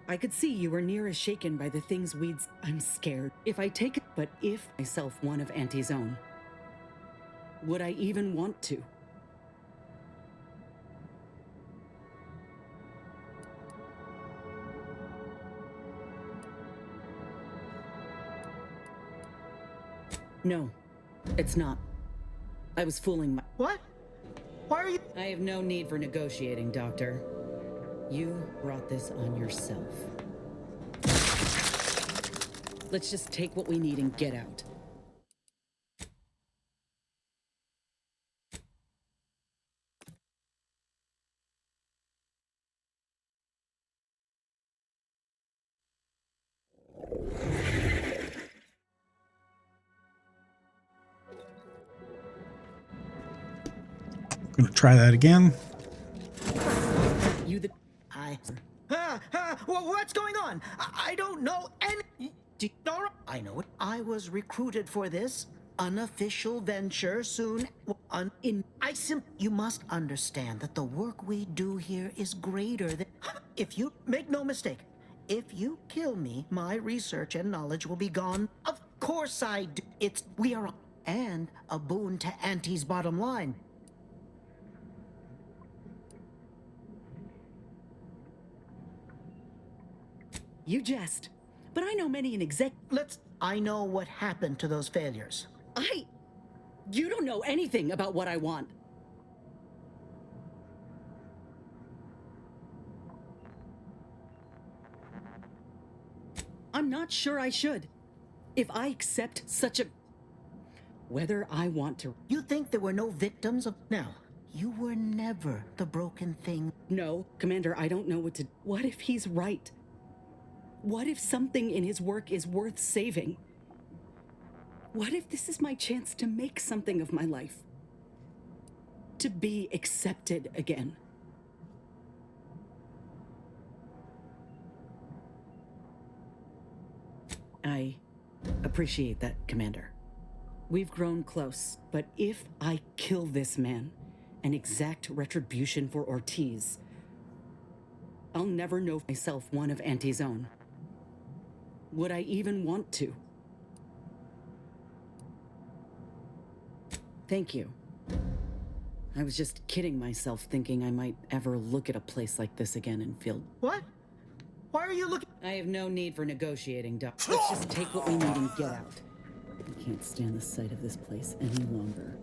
I could see you were near as shaken by the things we'd... I'm scared. If I take it... But if myself one of Auntie's own, would I even want to? No, it's not. I was fooling my... What? Why are you... I have no need for negotiating, Doctor. You brought this on yourself. Let's just take what we need and get out. Gonna try that again. You the... What's going on? I don't know any... I know it. I was recruited for this unofficial venture soon. You must understand that the work we do here is greater than. If you make no mistake, if you kill me, my research and knowledge will be gone. Of course I do. We are, and a boon to Auntie's bottom line. You jest, but I know many an exec. I know what happened to those failures. You don't know anything about what I want. I'm not sure I should. If I accept such a... Whether I want to... You think there were no victims of... Now, you were never the broken thing. No, Commander, I don't know what to... What if he's right? What if something in his work is worth saving? What if this is my chance to make something of my life? To be accepted again? I appreciate that, Commander. We've grown close, but if I kill this man and exact retribution for Ortiz, I'll never know myself one of Auntie's own. Would I even want to? Thank you. I was just kidding myself thinking I might ever look at a place like this again and feel... What? Why are you looking? I have no need for negotiating, Doc. Let's just take what we need and get out. I can't stand the sight of this place any longer.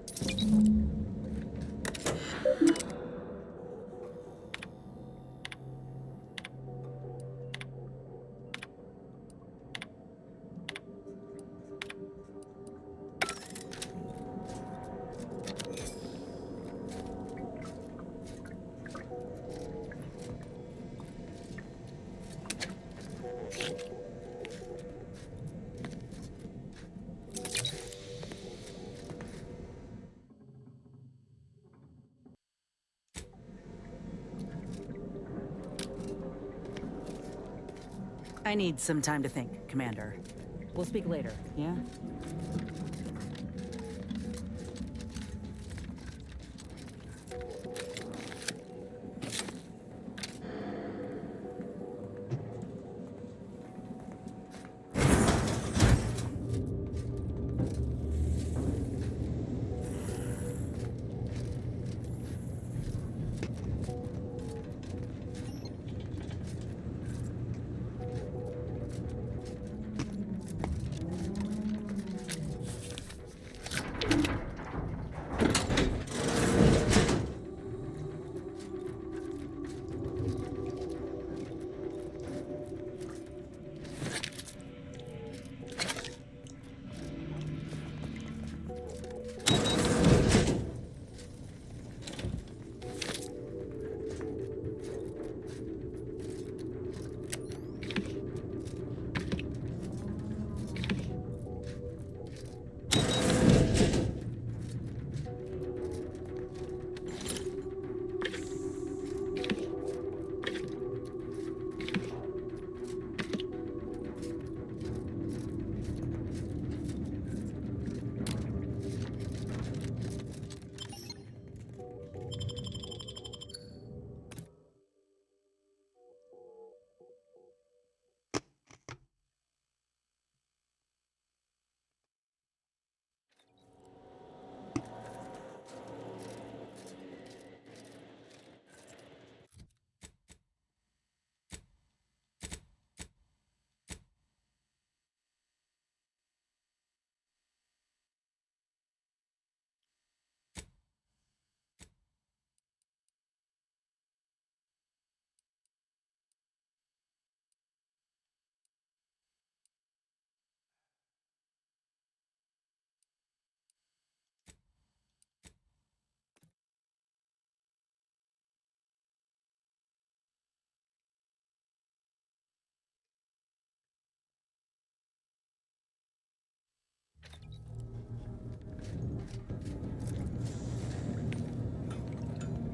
I need some time to think, Commander. We'll speak later, yeah?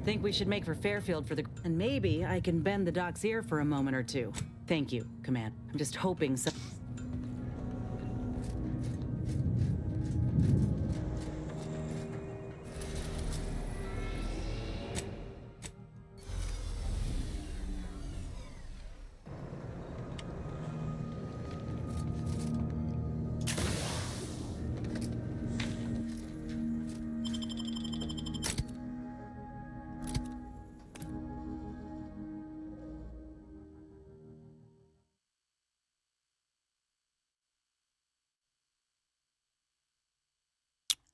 Think we should make for Fairfield for the... And maybe I can bend the Doc's ear for a moment or two. Thank you, Command. I'm just hoping some...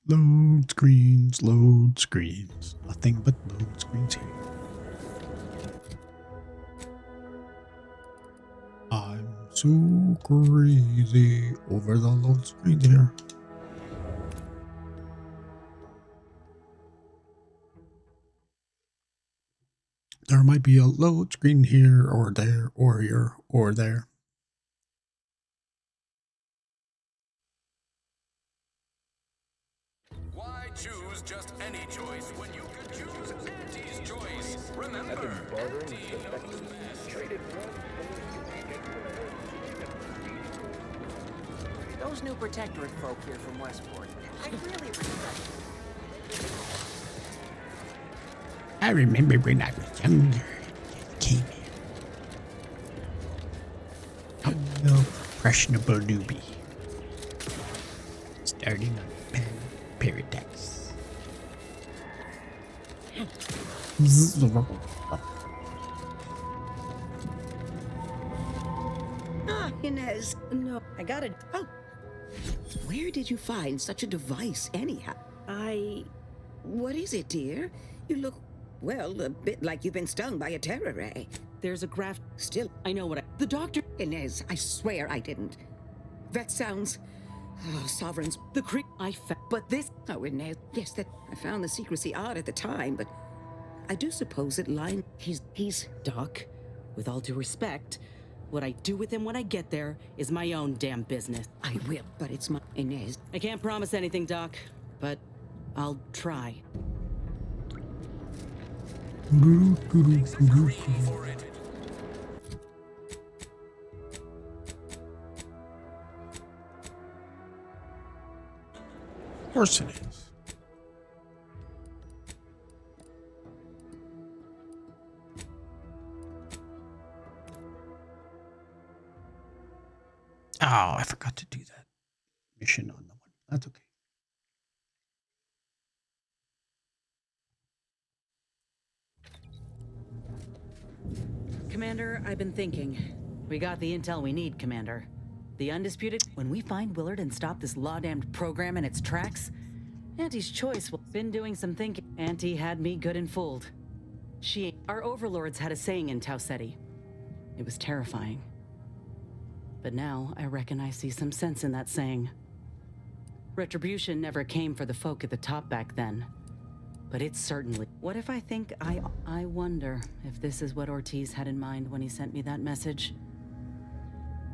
Load screens, load screens. Nothing but load screens here. I'm so crazy over the load screens here. There might be a load screen here or there or here or there. Why choose just any choice when you could choose Auntie's choice? Remember, I've been bartering Auntie with the knows Vectors. best. Traded Those new protectorate folk here from Westport, I really respect them. I remember when I was younger and came here. I'm no impressionable newbie. Starting on Pan Paradise. Ah, Inez, no, I got it. Oh, where did you find such a device, anyhow? What is it, dear? You look, well, a bit like you've been stung by a terror ray. There's a graph. Still, I know what the doctor. Inez, I swear I didn't. That sounds. Oh, sovereigns. The creep I found. But this. Oh, Inez. Yes, that. I found the secrecy odd at the time, but I do suppose it line. He's Doc. With all due respect, what I do with him when I get there is my own damn business. I will, but it's my Inez. I can't promise anything, Doc, but I'll try. Of course it is. Oh, I forgot to do that mission on the one. That's okay. Commander, I've been thinking. We got the intel we need, Commander. The undisputed. When we find Willard and stop this law-damned program in its tracks, Auntie's choice will been doing some thinking. Auntie had me good and fooled. Our overlords had a saying in Tau Ceti. It was terrifying. But now I reckon I see some sense in that saying. Retribution never came for the folk at the top back then. But it's certainly. What if I think I wonder if this is what Ortiz had in mind when he sent me that message.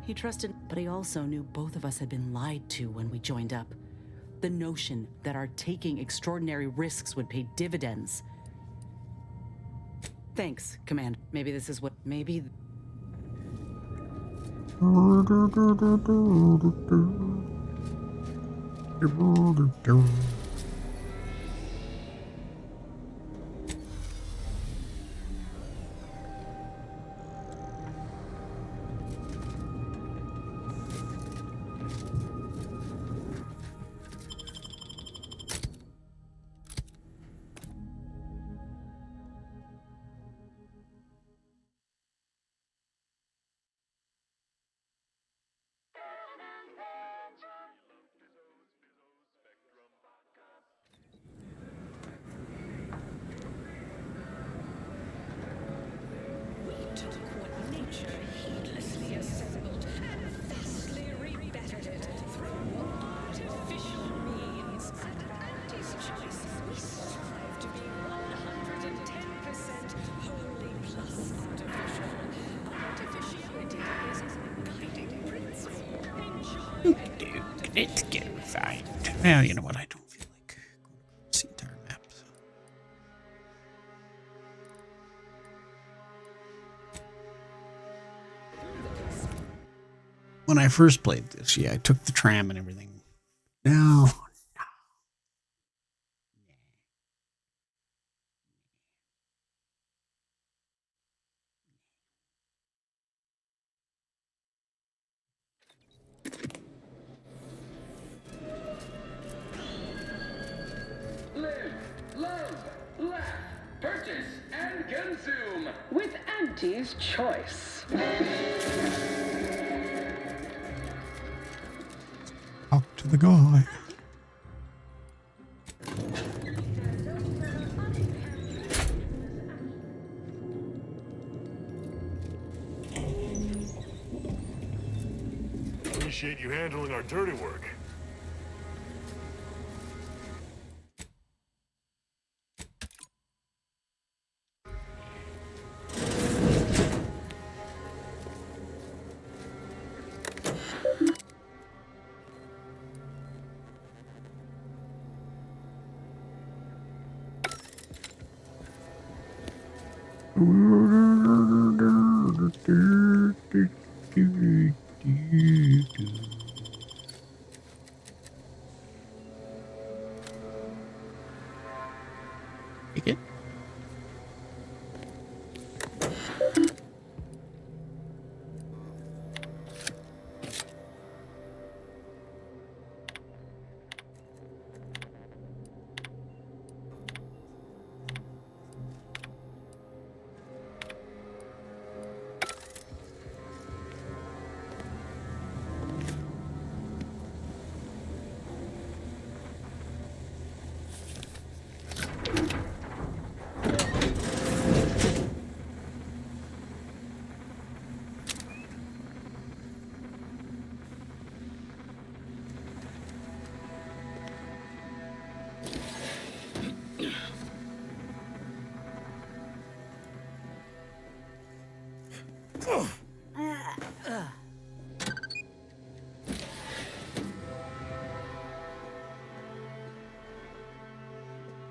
He trusted, but he also knew both of us had been lied to when we joined up. The notion that our taking extraordinary risks would pay dividends. Thanks, Commander. Maybe this is what. Maybe. It's getting fine. Well, you know what? I don't feel like going across the entire map. So. When I first played this, yeah, I took the tram and everything. No. Live, love, laugh, purchase, and consume with Auntie's Choice. Talk to the guy. appreciate you handling our dirty work. Take it.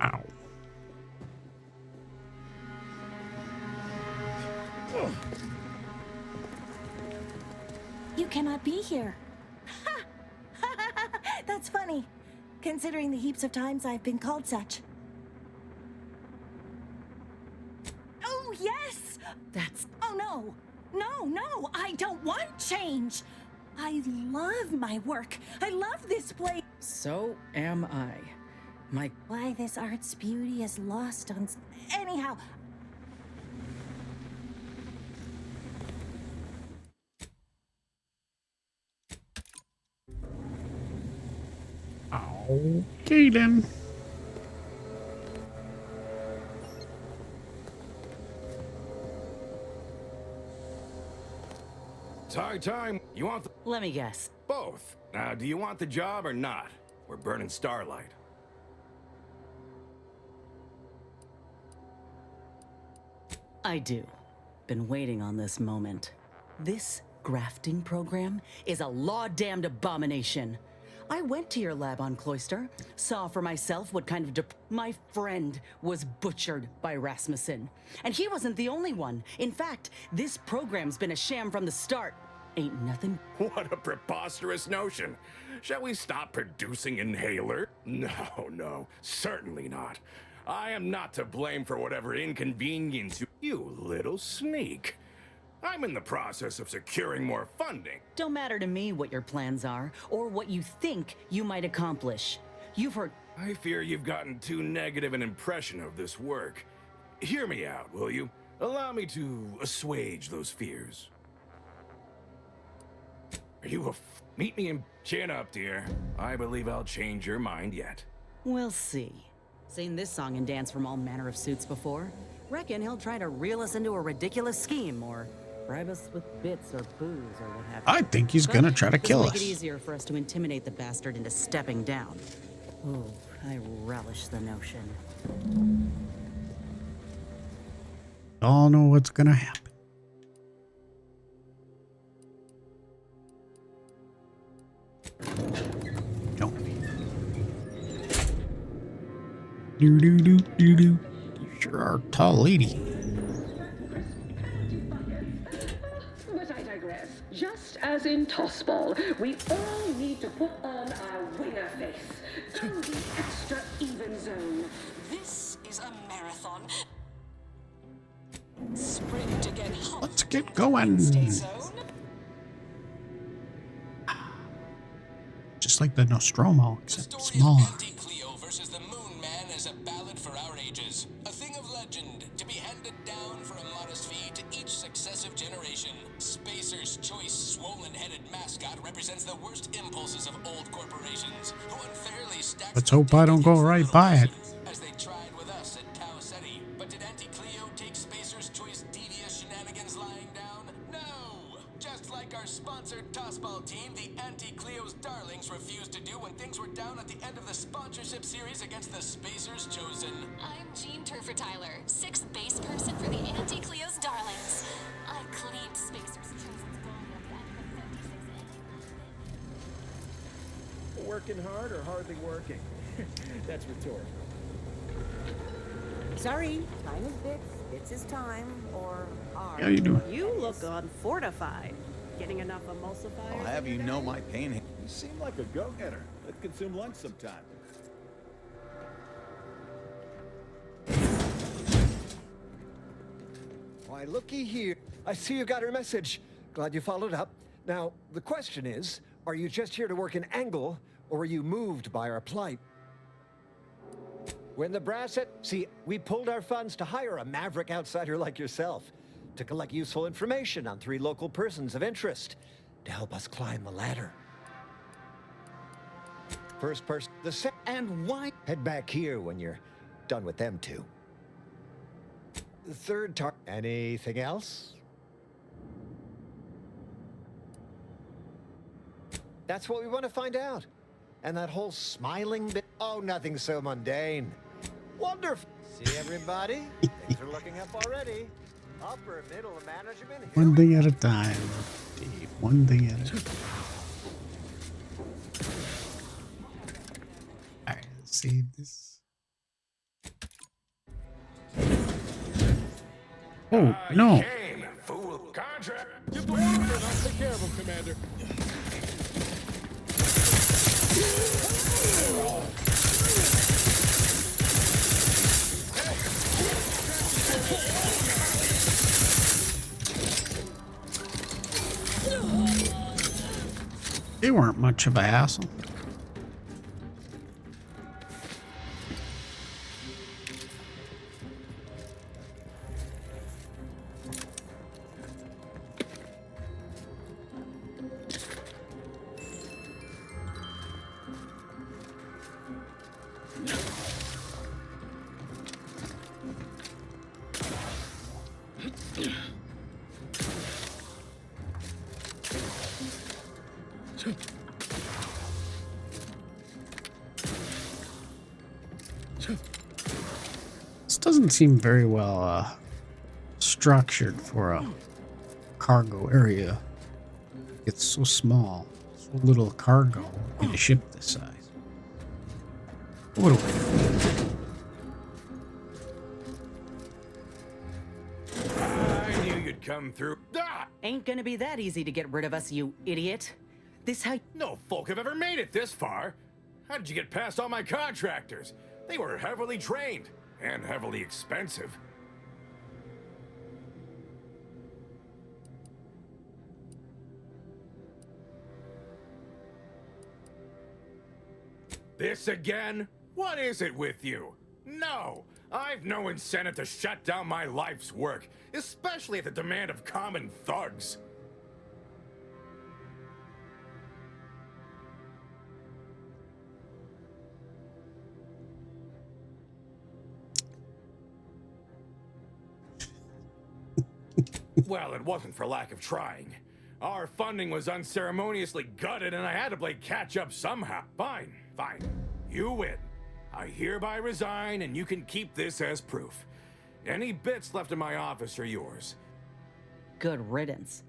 Ow. You cannot be here. That's funny, considering the heaps of times I've been called such. Oh, yes! That's... Oh, no. No, I don't want change. I love my work. I love this place. So am I. My... Why this art's beauty is lost on... Anyhow... Okay, then. It's high time. You want the... Let me guess. Both. Now, do you want the job or not? We're burning Starlight. I do. Been waiting on this moment. This grafting program is a law-damned abomination. I went to your lab on Cloister, saw for myself what kind of my friend was butchered by Rasmussen. And he wasn't the only one. In fact, this program's been a sham from the start. Ain't nothing. What a preposterous notion. Shall we stop producing inhaler? No, certainly not. I am not to blame for whatever inconvenience you little sneak. I'm in the process of securing more funding. Don't matter to me what your plans are, or what you think you might accomplish. You've heard... I fear you've gotten too negative an impression of this work. Hear me out, will you? Allow me to assuage those fears. Are you meet me in... Chin up, dear. I believe I'll change your mind yet. We'll see. Seen this song and dance from all manner of suits before. Reckon he'll try to reel us into a ridiculous scheme, or bribe us with bits or booze or what have you. I think he's gonna try to kill us. Make it easier for us to intimidate the bastard into stepping down. Ooh, I relish the notion. All know what's gonna happen. Don't be. Do. You sure are a tall lady. But I digress. Just as in tossball, we all need to put on our winner face. Do the extra even zone. This is a marathon. Sprint to get hot. Let's get going. Just like the Nostromo, except smaller. Cleo versus the Moon Man is a ballad for our ages. A thing of legend to be handed down for a modest fee to each successive generation. Spacer's choice swollen-headed mascot represents the worst impulses of old corporations who unfairly stack. Let's hope I don't go right by it. As they tried with us at Tau Ceti. But did Auntie Cleo take Spacer's choice devious shenanigans lying down? No! Just like our sponsored tossball team, the Anti-Cleo's Darlings, refused to do when things were down at the end of the sponsorship series against the Spacers Chosen. I'm Jean Turfer Tyler, 6th base person for the Anti-Cleo's Darlings. I cleaned Spacers Chosen's body at the end of the 56th. Working hard or hardly working? That's rhetorical. Sorry, time is Bits. Bits is time, or are. How you doing? You look unfortified. Getting enough emulsifier? I'll have you know my pain. You seem like a go-getter. Let's consume lunch sometime. Why, looky here. I see you got her message. Glad you followed up. Now, the question is, are you just here to work an angle, or were you moved by our plight? When the brass at... See, we pulled our funds to hire a maverick outsider like yourself to collect useful information on 3 local persons of interest to help us climb the ladder. First person, and why? Head back here when you're done with them 2. The third anything else? That's what we want to find out. And that whole smiling bit. Oh, nothing so mundane. Wonderful. See everybody? Things are looking up already. Upper, middle, management. One thing at a time, Dave. One thing at a time. Alright, let's save this. Oh, no. Shame, fool. Contract. Give the word, and I'll take care of him, Commander. They weren't much of a hassle. This doesn't seem very well structured for a cargo area. It's so small, so little cargo in a ship this size. What do I knew you'd come through. Ah! Ain't gonna be that easy to get rid of us, you idiot. This how... No folk have ever made it this far. How did you get past all my contractors? They were heavily trained and heavily expensive. This again? What is it with you? No, I've no incentive to shut down my life's work, especially at the demand of common thugs. Well, it wasn't for lack of trying. Our funding was unceremoniously gutted and I had to play catch up somehow. Fine, fine. You win. I hereby resign and you can keep this as proof. Any bits left in my office are yours. Good riddance.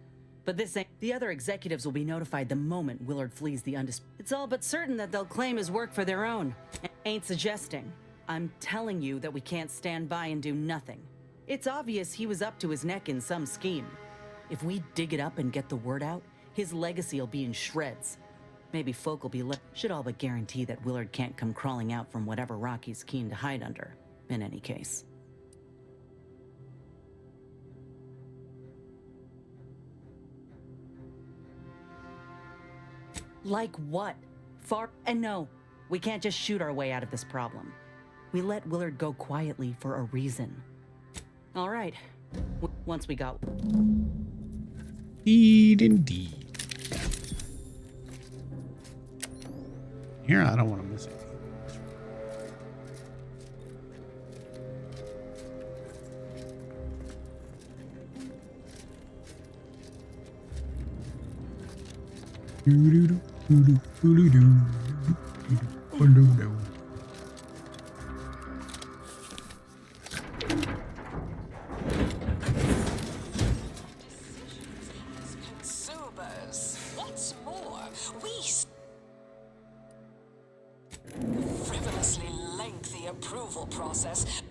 But this ain't... The other executives will be notified the moment Willard flees the It's all but certain that they'll claim his work for their own. Ain't suggesting. I'm telling you that we can't stand by and do nothing. It's obvious he was up to his neck in some scheme. If we dig it up and get the word out, his legacy will be in shreds. Maybe folk will be should all but guarantee that Willard can't come crawling out from whatever rock he's keen to hide under, in any case. Like what? And no, we can't just shoot our way out of this problem. We let Willard go quietly for a reason. All right, once we got... Indeed. Here, I don't want to miss it. Oh, no. Consumers. What's more, we frivolously lengthy approval process.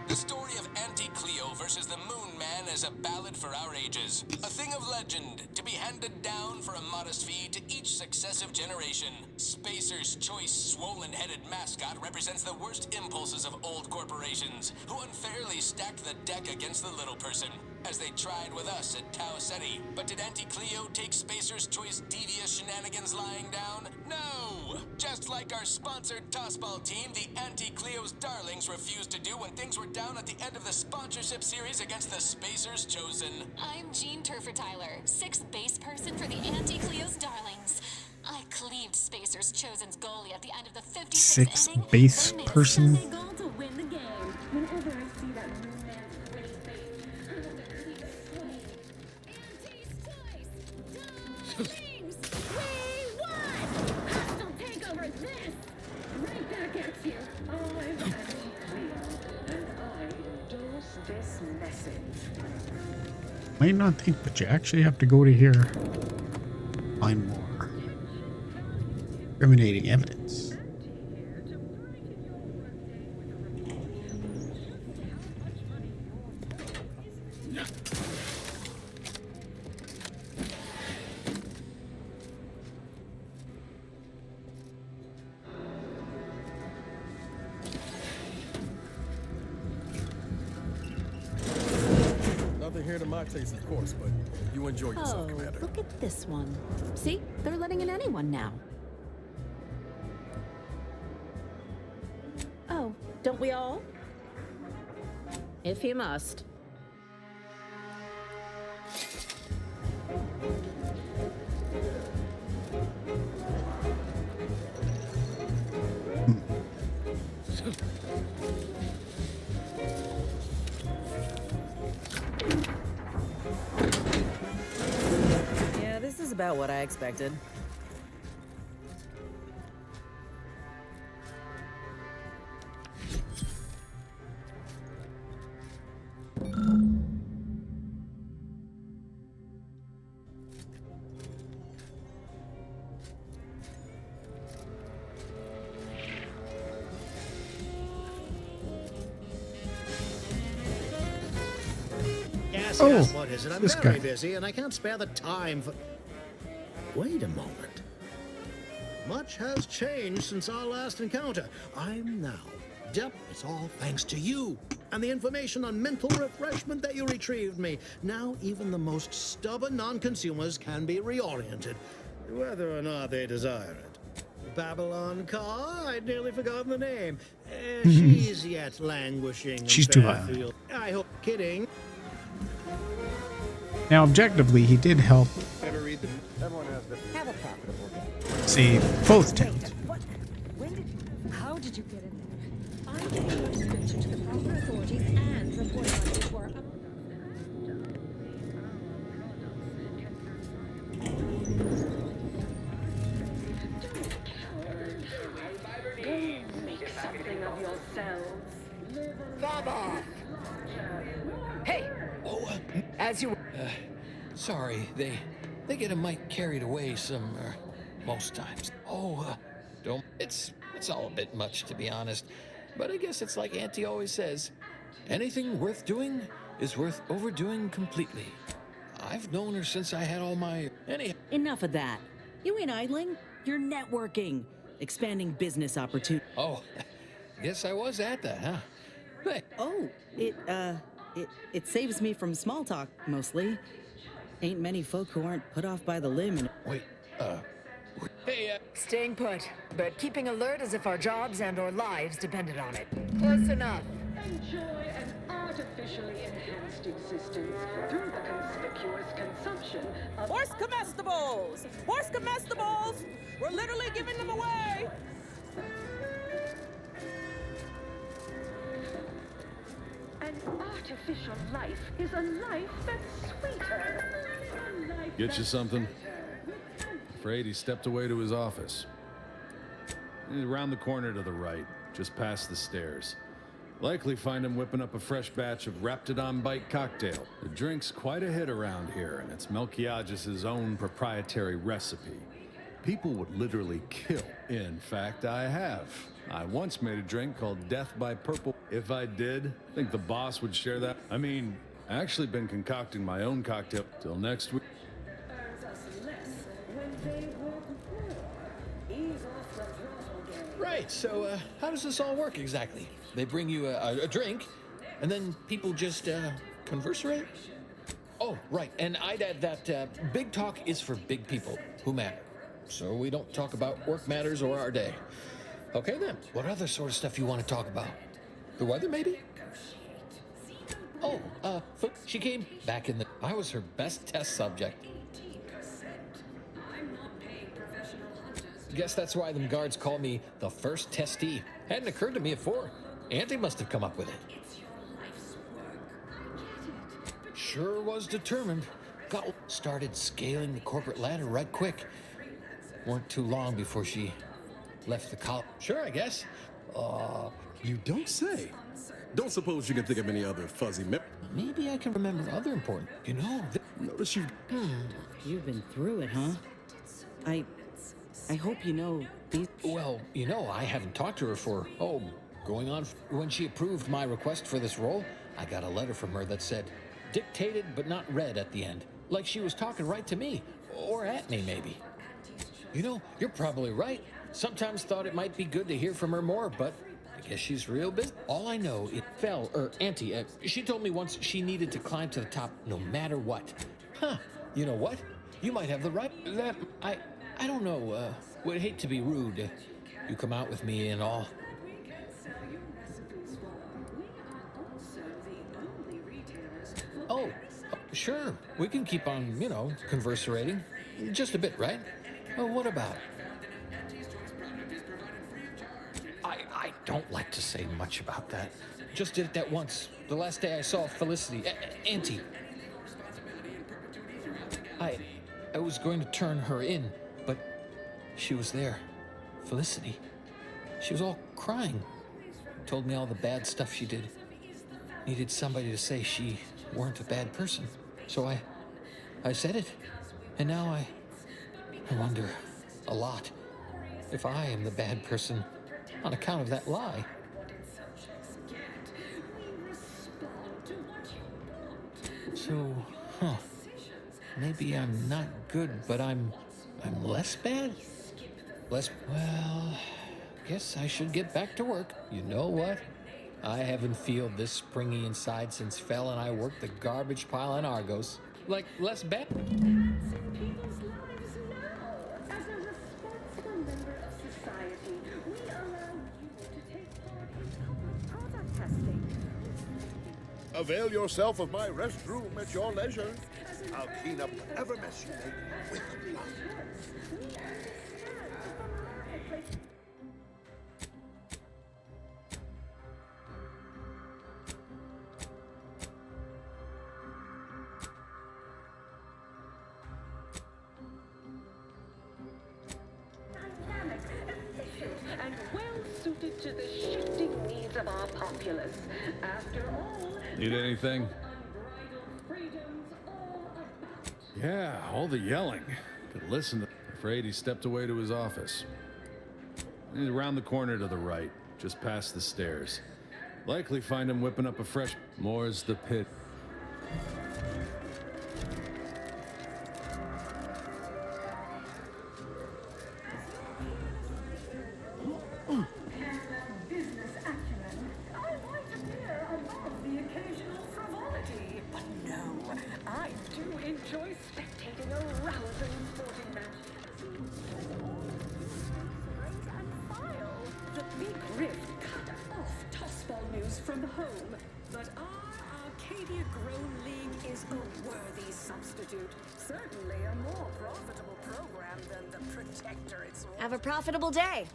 The story of Auntie Cleo versus the Moon Man is a ballad for our ages. A thing of legend, to be handed down for a modest fee to each successive generation. Spacer's choice swollen-headed mascot represents the worst impulses of old corporations, who unfairly stacked the deck against the little person, as they tried with us at Tau Ceti. But did Auntie Cleo take Spacer's choice devious shenanigans lying down? No! Just like our sponsored tossball team, the Auntie Cleo's Darlings refused to do when things were down at the end of the sponsorship series against the Spacer's Chosen. I'm Jean Turfer-Tyler, 6th base person for the Anti-Cleo's Darlings. I cleaved Spacer's Chosen's goalie at the end of the 56th Sixth inning. base They made a person. Sunday goal to win the game. Whenever I see that moon man's winning face, I want to cleave his goalie. Darlings! We won! Hostile takeover this! Right back at you. I'm Anti-Cleo, and I endorse this message. Might not think, but you actually have to go to here. Find more incriminating evidence. Nothing here to my taste, of course, but you enjoy yourself, Commander. Look at this one. See? They're letting in anyone now. Oh, don't we all? If you must. Yeah, this is about what I expected. Yes, Oh, yes, what is it? I'm this very guy. busy and I can't spare the time for... Wait a moment. Much has changed since our last encounter. I'm now... Yep, it's all thanks to you and the information on mental refreshment that you retrieved me. Now even the most stubborn non-consumers can be reoriented, whether or not they desire it. Babylon Carr, I'd nearly forgotten the name. She's yet languishing in She's too high. Fairfield. I hope kidding. Now, objectively, he did help Ever read the... Everyone has the... Have a profitable day. save both towns. What? When did... How did you get in there? I gave your description to the proper authorities and reported on you to our... Make something of yourselves. Baba! Hey! Oh, As you... sorry, they get a mite carried away most times. Oh, don't. It's all a bit much, to be honest. But I guess it's like Auntie always says, anything worth doing is worth overdoing completely. I've known her since I had all my... Enough of that. You ain't idling. You're networking. Expanding business opportunities. Oh, guess I was at that, huh? Hey. Oh, it saves me from small talk, mostly. Ain't many folk who aren't put off by the limb and... Wait, Hey, Staying put, but keeping alert as if our jobs and or lives depended on it. Close enough. Enjoy an artificially enhanced existence through the conspicuous consumption of... Horse comestibles! Horse comestibles! We're literally giving them away! An artificial life is a life that's sweeter. A life Get you something? Afraid he stepped away to his office. Around the corner to the right, just past the stairs. Likely find him whipping up a fresh batch of Raptidon Bite cocktail. The drink's quite a hit around here, and it's Melquiades' own proprietary recipe. People would literally kill. In fact, I have. I once made a drink called Death by Purple. If I did, think the boss would share that. I mean, I actually been concocting my own cocktail till next week. Right, so how does this all work exactly? They bring you a drink, and then people just conversate? Oh, right, and I'd add that big talk is for big people who matter. So we don't talk about work matters or our day. Okay then, what other sort of stuff you want to talk about? The weather, maybe? Oh, she came back in the... I was her best test subject. Guess that's why them guards call me the first testee. Hadn't occurred to me before. Auntie must have come up with it. Sure was determined. Started scaling the corporate ladder right quick. Weren't too long before she left the college. Sure, I guess. You don't say. Don't suppose you can think of any other fuzzy Maybe I can remember other important. You know, notice you. You've been through it, huh? I hope you know these. Well, you know, I haven't talked to her for, going on. When she approved my request for this role, I got a letter from her that said, dictated but not read at the end. Like she was talking right to me. Or at me, maybe. You know, you're probably right. Sometimes thought it might be good to hear from her more, but I guess she's real busy. All I know, Auntie, she told me once she needed to climb to the top no matter what. Huh, you know what? You might have the right. I don't know, would hate to be rude. You come out with me and all. Oh, sure. We can keep on, conversating. Just a bit, right? Well, what about? I don't like to say much about that. Just did it that once. The last day I saw Felicity. Auntie. I was going to turn her in, but she was there. Felicity. She was all crying. Told me all the bad stuff she did. Needed somebody to say she weren't a bad person. So I said it. And now I wonder a lot if I am the bad person on account of that lie. So, maybe I'm not good, but I'm less bad? Well, guess I should get back to work. You know what? I haven't felt this springy inside since Fel and I worked the garbage pile in Argos. Like, less bad? Avail yourself of my restroom at your leisure. I'll clean up whatever mess you make with the blood. Dynamic, efficient, and well-suited to the shifting needs of our populace. After all, Need anything? Yeah, all the yelling. Could listen to. Afraid he stepped away to his office. Around the corner to the right, just past the stairs. Likely find him whipping up a fresh. More's the pit. from home. But our Arcadia-grown league is a worthy substitute. Certainly a more profitable program than the Protectorate's. Have a profitable day.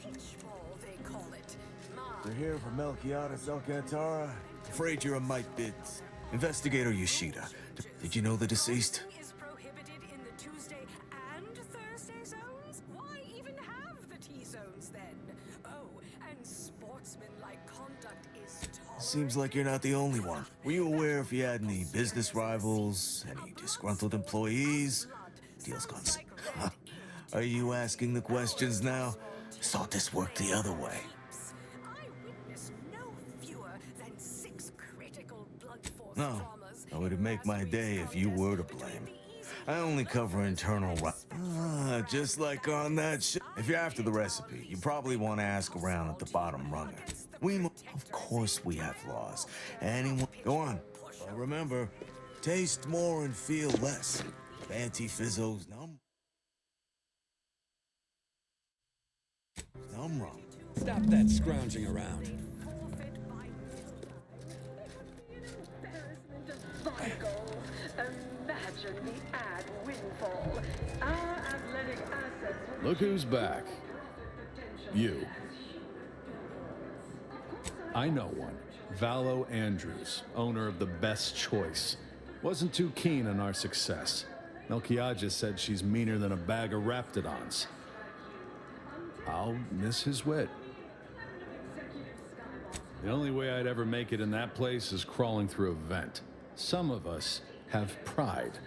Pitchball, they call it. My We're here for Melchiades Alcantara. Afraid you're a mite bit. Investigator Yoshida. Did you know the deceased? Is prohibited in the Tuesday and Thursday zones? Why even have the T-zones then? Oh, and sportsmanlike conduct is tolerated. Seems like you're not the only one. Were you aware if you had any business rivals, any disgruntled employees? Deal's gone. Are you asking the questions now? Thought this worked the other way. I witnessed no fewer than 6 critical blood force No, traumas. it would make my day if you were to blame. I only cover internal just like on that shit. If you're after the recipe, you probably want to ask around at the bottom runner. Of course we have laws. Anyone, go on. But remember, taste more and feel less. Anti-Fizzo's numb rum. Stop that scrounging around. Imagine the ad windfall. Our athletic assets. Look who's back. You. I know one. Valo Andrews, owner of the Best Choice. Wasn't too keen on our success. Melchiades said she's meaner than a bag of raptidons. I'll miss his wit. The only way I'd ever make it in that place is crawling through a vent. Some of us have pride.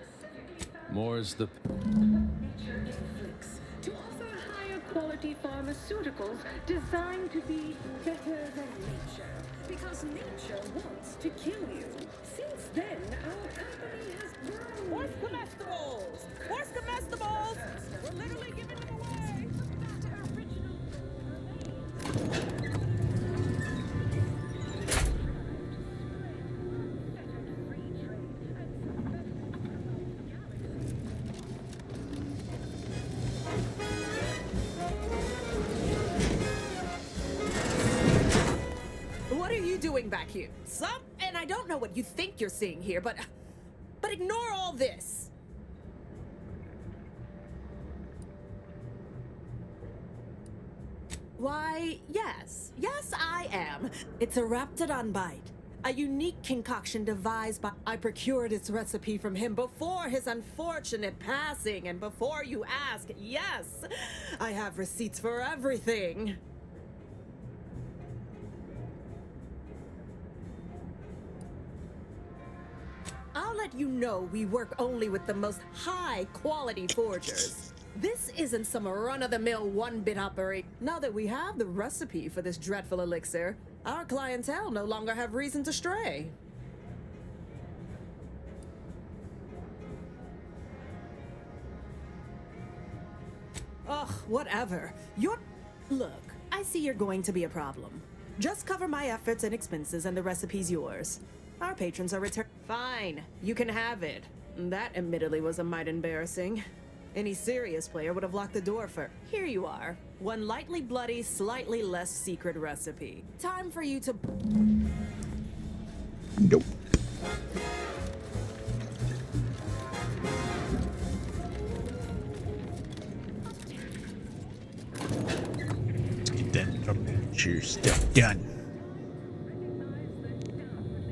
More's the... Nature inflicts to offer higher quality pharmaceuticals designed to be better than nature. Because nature wants to kill you. Since then, our company has grown. Where's comestibles? Where's comestibles? We're literally giving them away. What are you doing back here? And I don't know what you think you're seeing here, but ignore all this. Why, yes. Yes, I am. It's a Raptidon bite. A unique concoction devised by... I procured its recipe from him before his unfortunate passing, and before you ask, yes, I have receipts for everything. I'll let you know we work only with the most high-quality forgers. This isn't some run-of-the-mill one-bit operation. Now that we have the recipe for this dreadful elixir, our clientele no longer have reason to stray. Ugh, whatever. Look, I see you're going to be a problem. Just cover my efforts and expenses and the recipe's yours. Our patrons are returned. Fine, you can have it. That admittedly was a mite embarrassing. Any serious player would have locked the door for... Here you are. One lightly bloody, slightly less secret recipe. Time for you to... Nope. Let's get that adventure stuff done.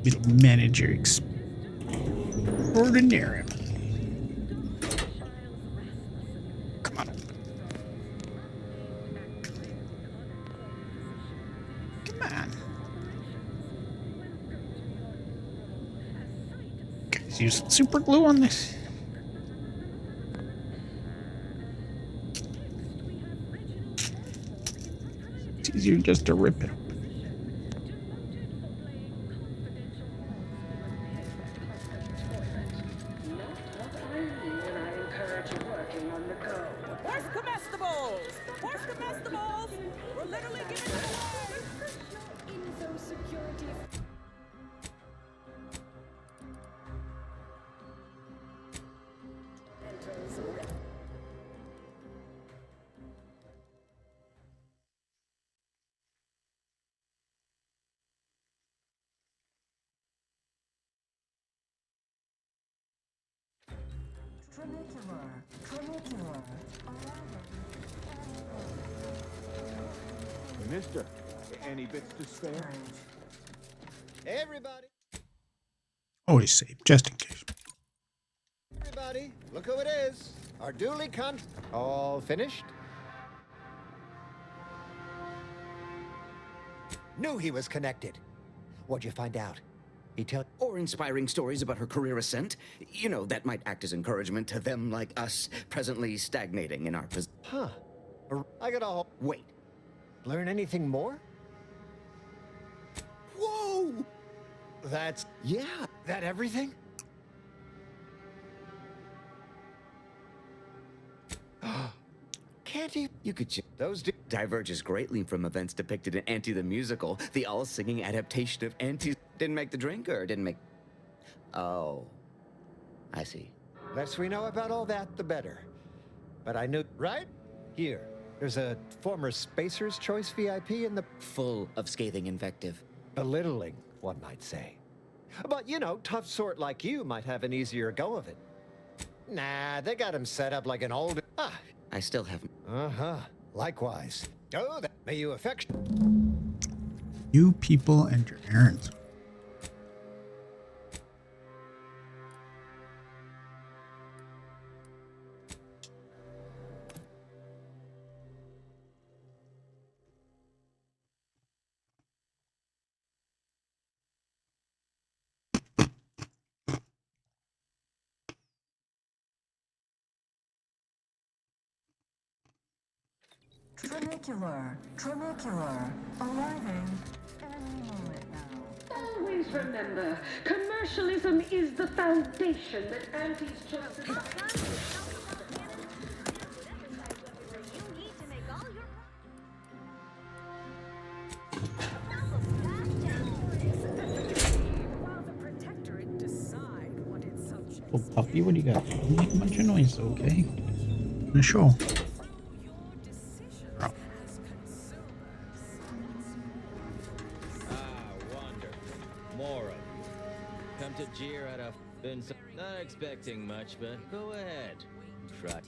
Little manager extraordinary. Come on. Come on. Guys, use some super glue on this. It's easier just to rip it. Where's comestibles? Where's comestibles? We're literally giving them away. Info security. Mister, Any bits to spare? Everybody, Always save, just in case. everybody, look who it is. Our duly all finished? Knew he was connected. What'd you find out? He tell Or inspiring stories about her career ascent. You know, that might act as encouragement to them like us, presently stagnating in our position. Huh. I got a whole... Wait. Learn anything more? Whoa! That's... Yeah. That everything? Can't he? You could those diverges greatly from events depicted in Auntie the Musical. The all-singing adaptation of Auntie didn't make the drink, or didn't make... Oh. I see. Less we know about all that, the better. But I knew... Right? Here. There's a former Spacer's Choice VIP in the... Full of scathing invective. Belittling, one might say. But, you know, tough sort like you might have an easier go of it. Nah, they got him set up like an old... Ah. I still haven't... Uh-huh. Likewise. Oh, that may you affection... You people and your errands. Trinicular, arriving any moment now. Always remember, commercialism is the foundation that Auntie's choices. Oh, puppy, what do you got? Don't make a bunch of noise, okay? In the show. Oh. More of you. Come to jeer at a not expecting much, but go ahead. Try.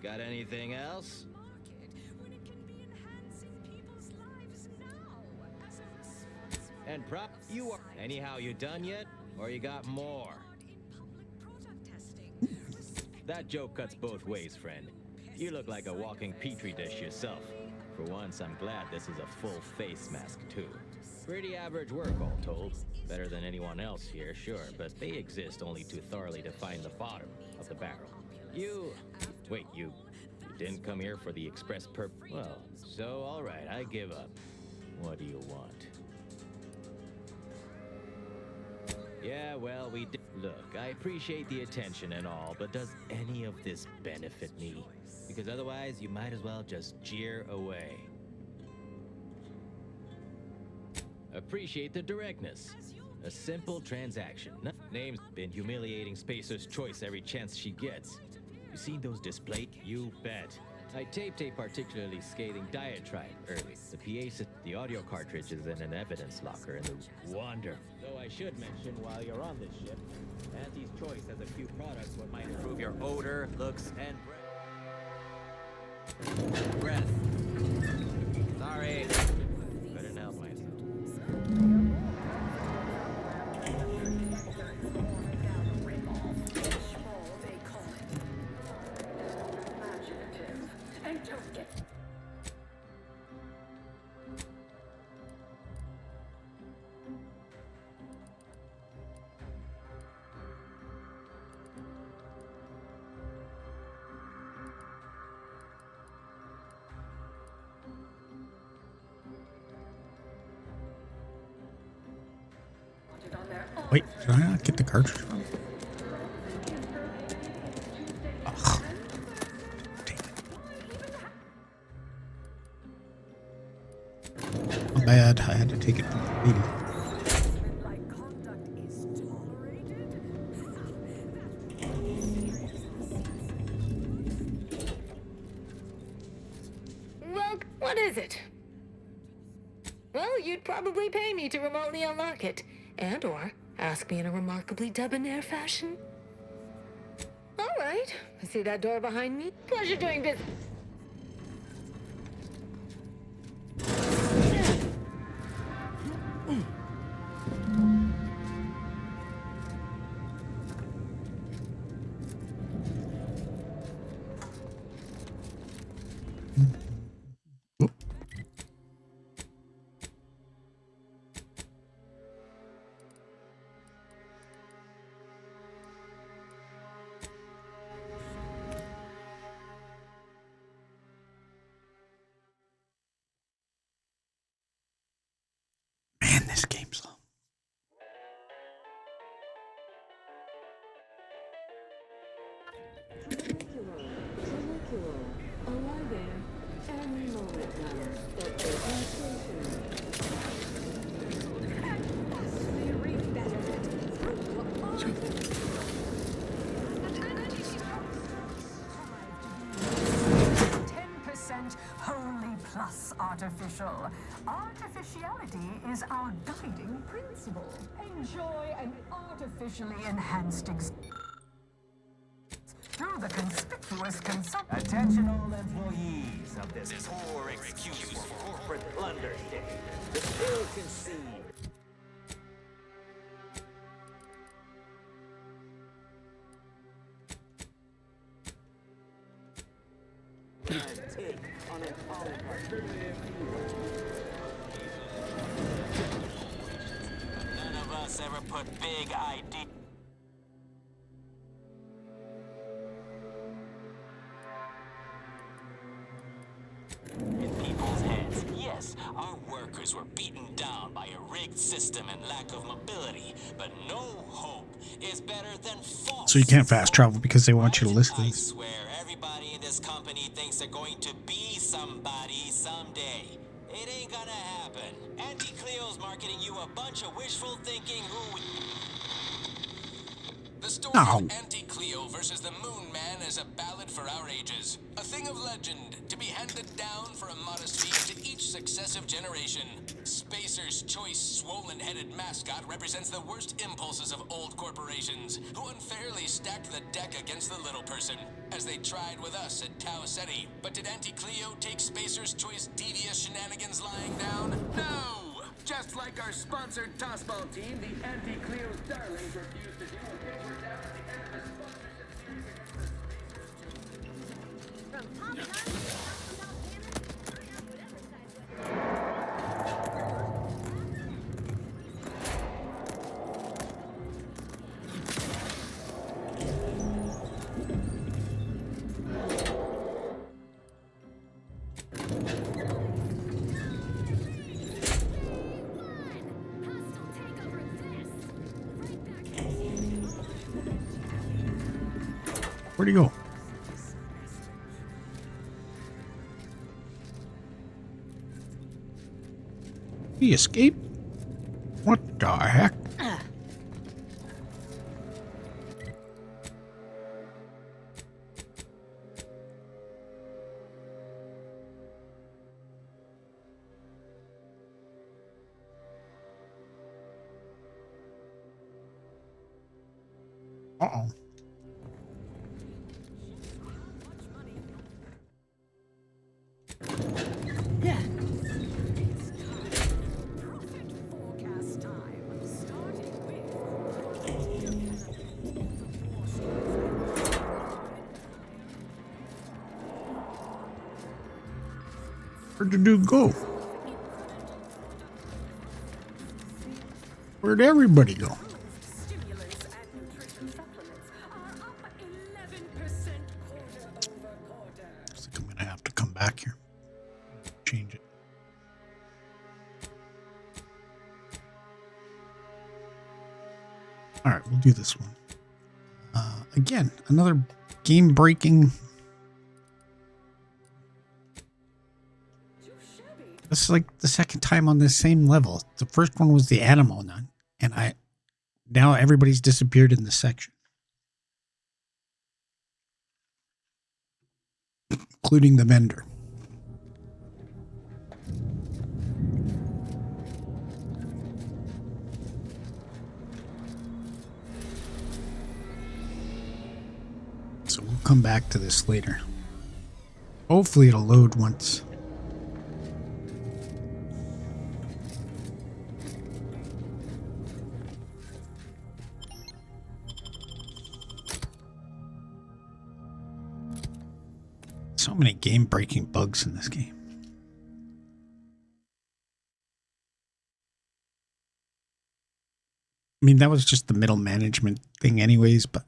Got anything else? And you are. Anyhow, you done yet? Or you got more? That joke cuts both ways, friend. You look like a walking petri dish yourself. For once, I'm glad this is a full face mask, too. Pretty average work, all told. Better than anyone else here, sure, but they exist only to thoroughly define the bottom of the barrel. Wait, you didn't come here for the express Well, so alright, I give up. What do you want? Yeah, well, we did. Look, I appreciate the attention and all, but does any of this benefit me? Because otherwise, you might as well just jeer away. Appreciate the directness. A simple transaction. Name's been humiliating Spacer's Choice every chance she gets. You seen those displayed? You bet. I taped a particularly scathing diatribe early. The PA said the audio cartridge is in an evidence locker in the Wonder. Though I should mention, while you're on this ship, Auntie's Choice has a few products that might improve your odor, looks, and breath. Sorry. Couldn't help myself. Wait, did I not get the cartridge from? Ugh. Damn it. Not bad, I had to take it from the lady. Well, what is it? Well, you'd probably pay me to remotely unlock it, and/or ask me in a remarkably debonair fashion. All right, I see that door behind me. Pleasure doing business. Man, this game's long. Wholly plus artificial. Artificiality is our guiding principle. Enjoy an artificially enhanced through the conspicuous Attention all employees of this poor excuse for corporate bloodshed. The bill conceived. Take on an oligarch. None of us ever put big ID. In people's heads. Yes, our workers were beaten down by a rigged system and lack of mobility, but no hope is better than false. So you can't fast travel because they want you to listen to I this. swear everybody in this company thinks they're going to be somebody someday. It ain't gonna happen. Auntie Cleo's marketing you a bunch of wishful thinking who... The story of Auntie Cleo versus the Moon Man is a ballad for our ages. A thing of legend to be handed down for a modest fee to each successive generation. Spacer's choice swollen-headed mascot represents the worst impulses of old corporations, who unfairly stacked the deck against the little person, as they tried with us at Tau Ceti. But did Auntie Cleo take Spacer's choice devious shenanigans lying down? No! Just like our sponsored tossball team, the Auntie Cleo's darlings refused to do a paper down at the end of the sponsorship Where'd he go? He escaped? What the heck? Uh-oh. Where'd the dude go? Where'd everybody go? Looks like I'm gonna have to come back here. Change it. Alright, we'll do this one. Again, another game-breaking... This is like the second time on this same level. The first one was the animal nun, and now everybody's disappeared in this section, including the vendor. So we'll come back to this later. Hopefully it'll load once. So many game-breaking bugs in this game. I mean, that was just the middle management thing anyways, but...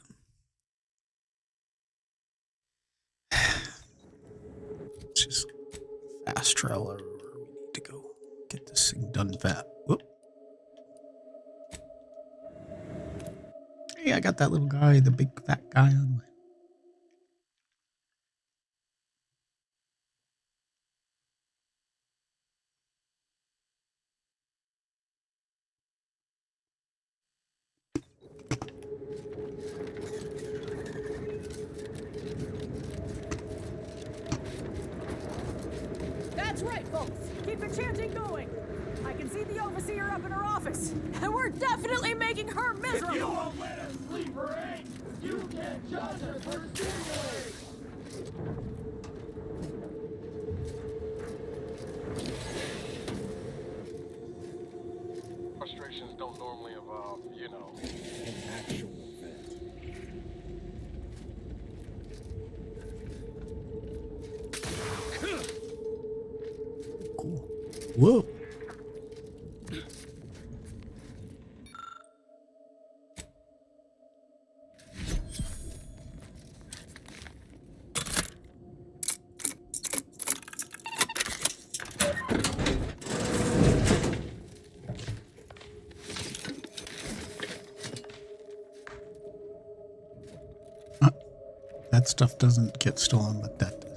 Let's just fast travel everywhere we need to go. Get this thing done fast. Whoop. Hey, I got that little guy, the big fat guy on my... That's right, folks. Keep the chanting going. I can see the overseer up in her office, and we're definitely making her miserable. If you won't let us sleep or ain't, you can't judge us for stimulating. Frustrations don't normally involve, you know, an actual vent. Cool. Whoa. That stuff doesn't get stolen, but that does.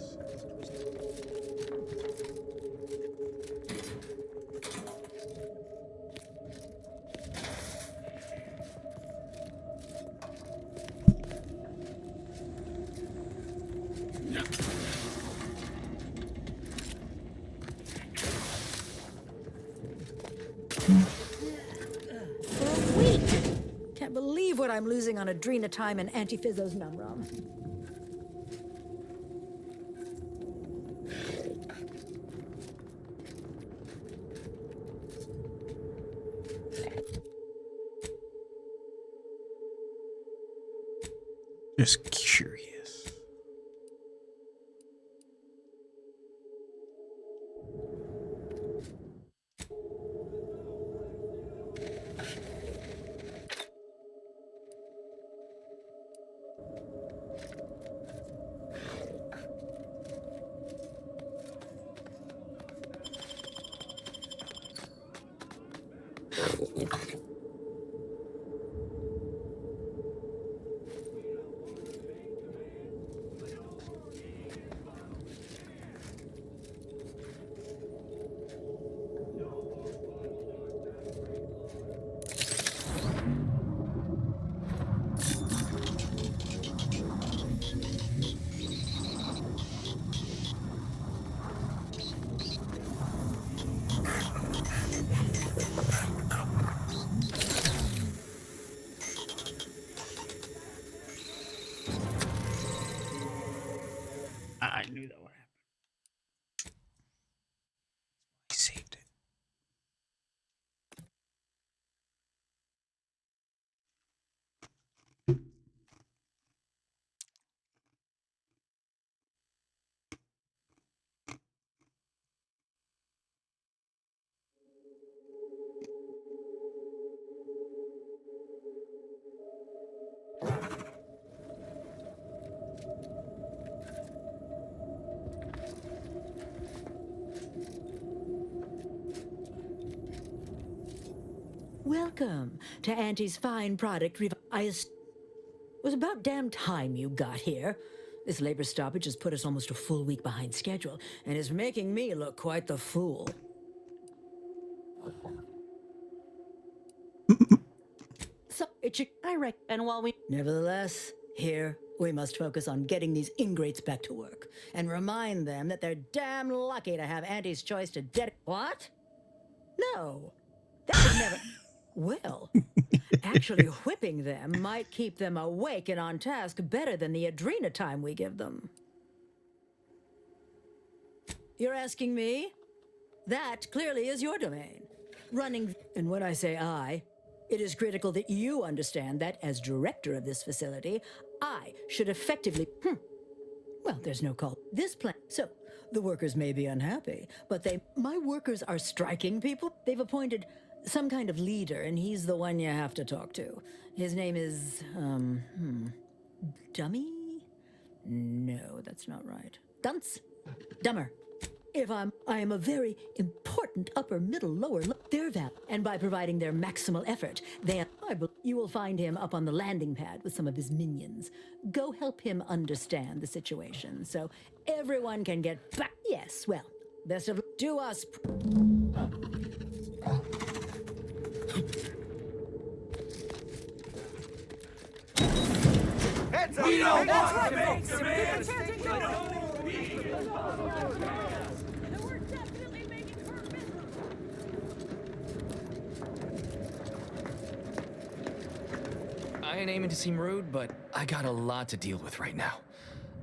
For a week! Can't believe what I'm losing on adrenatime and antiphysos numrum. Just curious. I knew that would happen. I saved it. Welcome to Auntie's fine product was about damn time you got here. This labor stoppage has put us almost a full week behind schedule and is making me look quite the fool. So, I reckon while we... Nevertheless, here, we must focus on getting these ingrates back to work and remind them that they're damn lucky to have Auntie's choice to What? No. That would never... Well, actually whipping them might keep them awake and on task better than the adrenatime we give them. You're asking me? That clearly is your domain. And when I say I, it is critical that you understand that as director of this facility, I should effectively... Well, there's no call. This plan. So, the workers may be unhappy, but my workers are striking people. They've appointed some kind of leader, and he's the one you have to talk to. His name is, Dummy? No, that's not right. Dunce? Dumber. I am a very important upper, middle, lower, their val, and by providing their maximal effort, you will find him up on the landing pad with some of his minions. Go help him understand the situation so everyone can get back. Yes, well, best of do us. We don't want to make demands. I ain't aiming to seem rude, but I got a lot to deal with right now.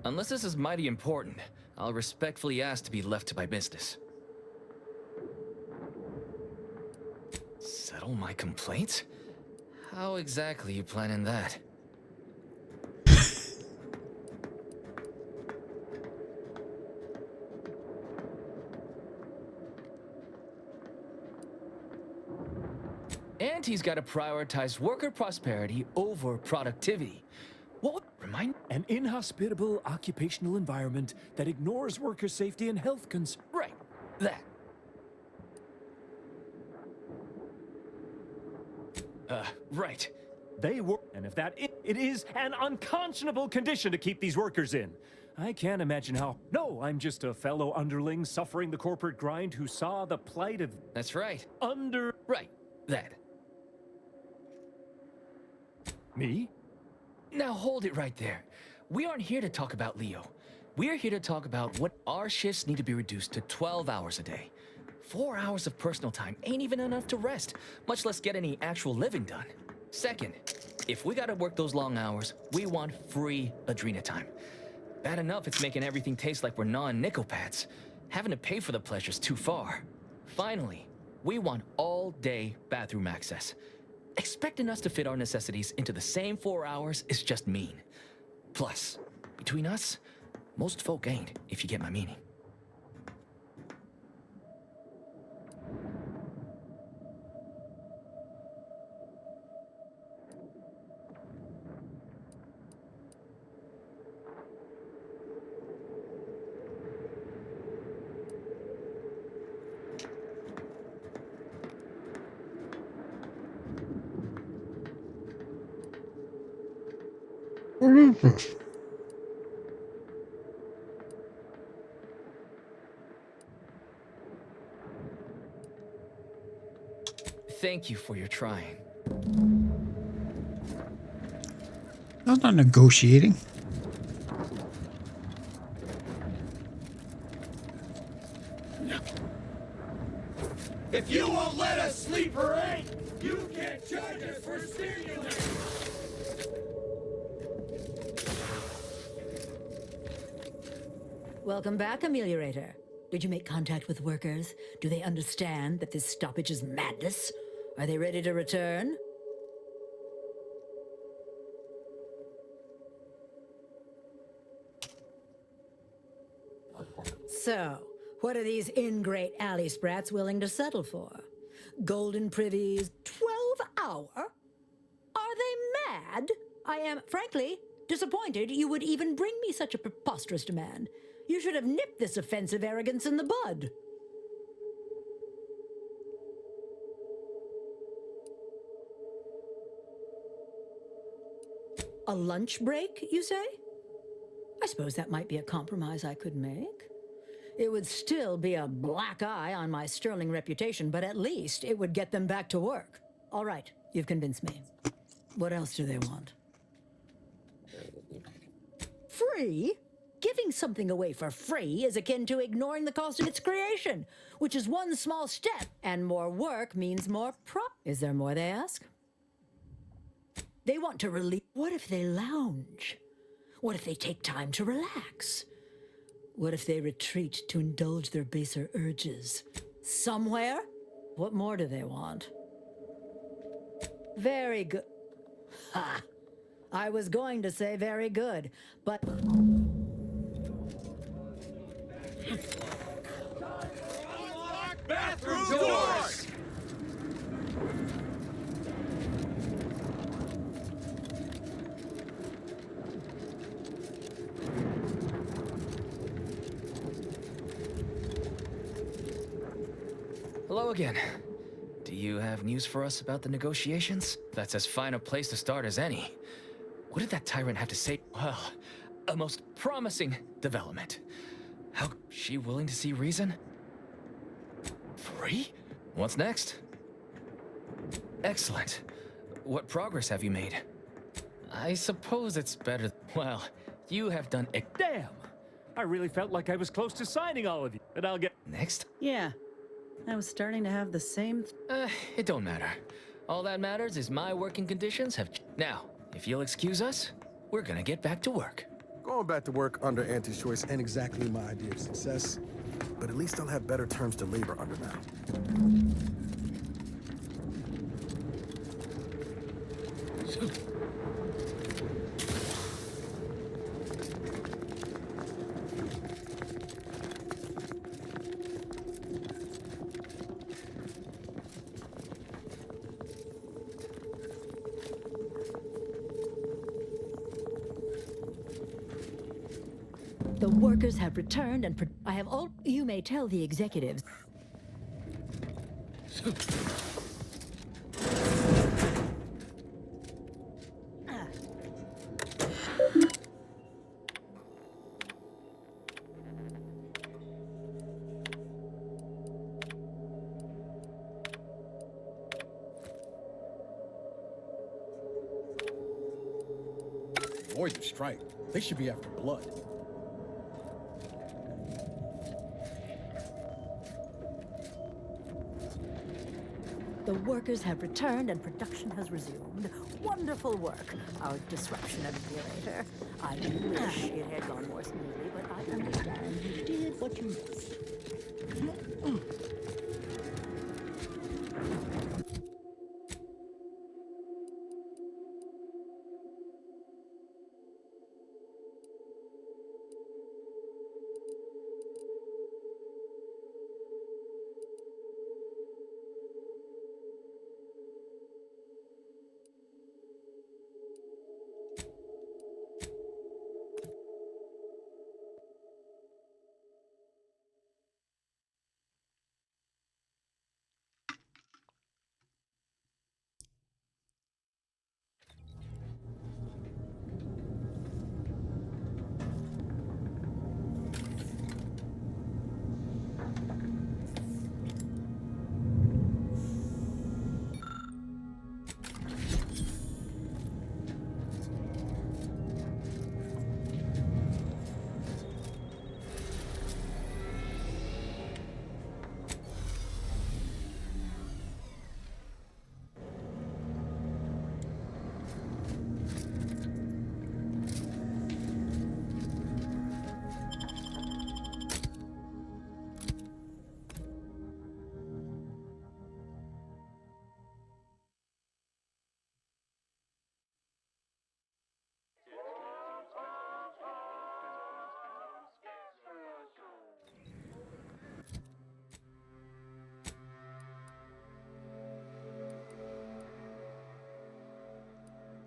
Unless this is mighty important, I'll respectfully ask to be left to my business. Settle my complaints? How exactly you planning that? And he's got to prioritize worker prosperity over productivity. What would remind? An inhospitable occupational environment that ignores worker safety and health concerns. Right, that. Right. They work, and if that it is an unconscionable condition to keep these workers in. I can't imagine how. No, I'm just a fellow underling suffering the corporate grind who saw the plight of. That's right. Right, that. Me? Now hold it right there. We aren't here to talk about Leo. We're here to talk about what our shifts need to be reduced to 12 hours a day. 4 hours of personal time ain't even enough to rest, much less get any actual living done. Second, if we gotta work those long hours, we want free Adrena time. Bad enough it's making everything taste like we're gnawing nickel pads. Having to pay for the pleasure's too far. Finally, we want all-day bathroom access. Expecting us to fit our necessities into the same 4 hours is just mean. Plus, between us, most folk ain't, if you get my meaning. Thank you for your trying. I'm not negotiating. If you won't let us sleep or eat, you can't charge us for stimulating. Welcome back, Ameliorator. Did you make contact with workers? Do they understand that this stoppage is madness? Are they ready to return? So, what are these ingrate alley sprats willing to settle for? Golden privies, 12 hour? Are they mad? I am, frankly, disappointed you would even bring me such a preposterous demand. You should have nipped this offensive arrogance in the bud. A lunch break, you say? I suppose that might be a compromise I could make. It would still be a black eye on my sterling reputation, but at least it would get them back to work. All right, you've convinced me. What else do they want? Free? Giving something away for free is akin to ignoring the cost of its creation, which is one small step, and more work means more Is there more, they ask? They want to relieve. What if they lounge? What if they take time to relax? What if they retreat to indulge their baser urges? Somewhere? What more do they want? Very good. Ha! I was going to say very good, but again. Do you have news for us about the negotiations? That's as fine a place to start as any. What did that tyrant have to say? Well, a most promising development. How she willing to see reason? Free? What's next? Excellent. What progress have you made? I suppose it's better. Well, you have done it. Damn! I really felt like I was close to signing all of you. But I'll get next. Yeah, I was starting to have the same. It don't matter. All that matters is my working conditions have. Now, if you'll excuse us, we're gonna get back to work. Going back to work under Auntie's choice ain't exactly my idea of success, but at least I'll have better terms to labor under now. The workers have returned and I have all. You may tell the executives. Avoid the strike. They should be after blood. The workers have returned and production has resumed. Wonderful work. Our disruption ameliorator. I wish it had gone more smoothly, but I understand you did what you must.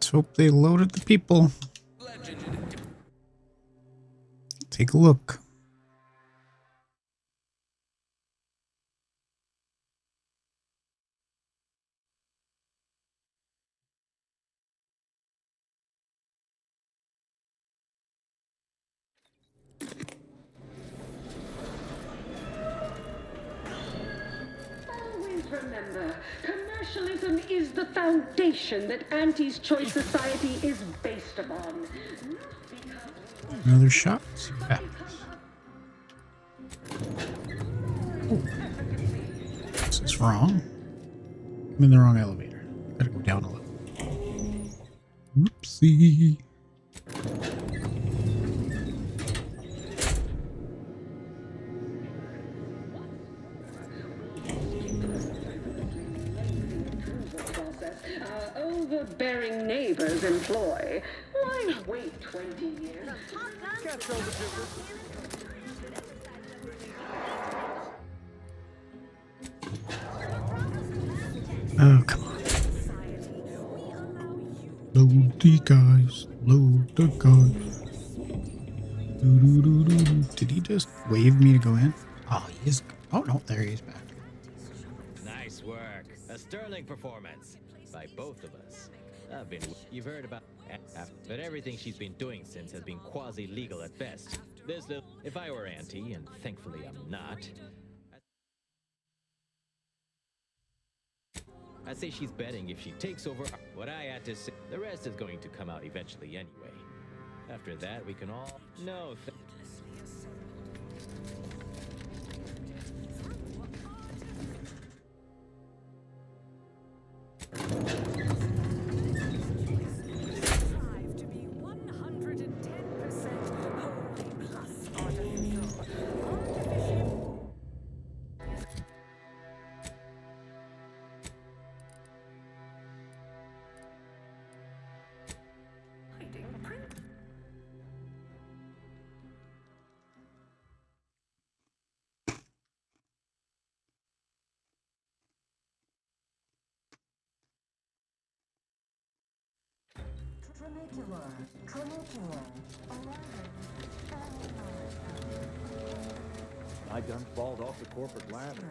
Let's hope they loaded the people. Take a look. Always remember, commercialism is the foundation that Auntie's Choice Society is based upon. Another shot. See what happens. Oh. This is wrong. I'm in the wrong elevator. Gotta go down a little. Whoopsie. Overbearing neighbors employ. Why wait 20 years? Oh, come on. Load the guys. Load the guys. Doo-doo-doo-doo-doo. Did he just wave me to go in? Oh, he is. Oh, no. There he is back. sterling performance by both of us. You've heard about, but everything she's been doing since has been quasi-legal at best. If I were Auntie, and thankfully I'm not, I'd say she's betting if she takes over what I had to say, the rest is going to come out eventually anyway. After that, we can all know. I done falled off the corporate ladder.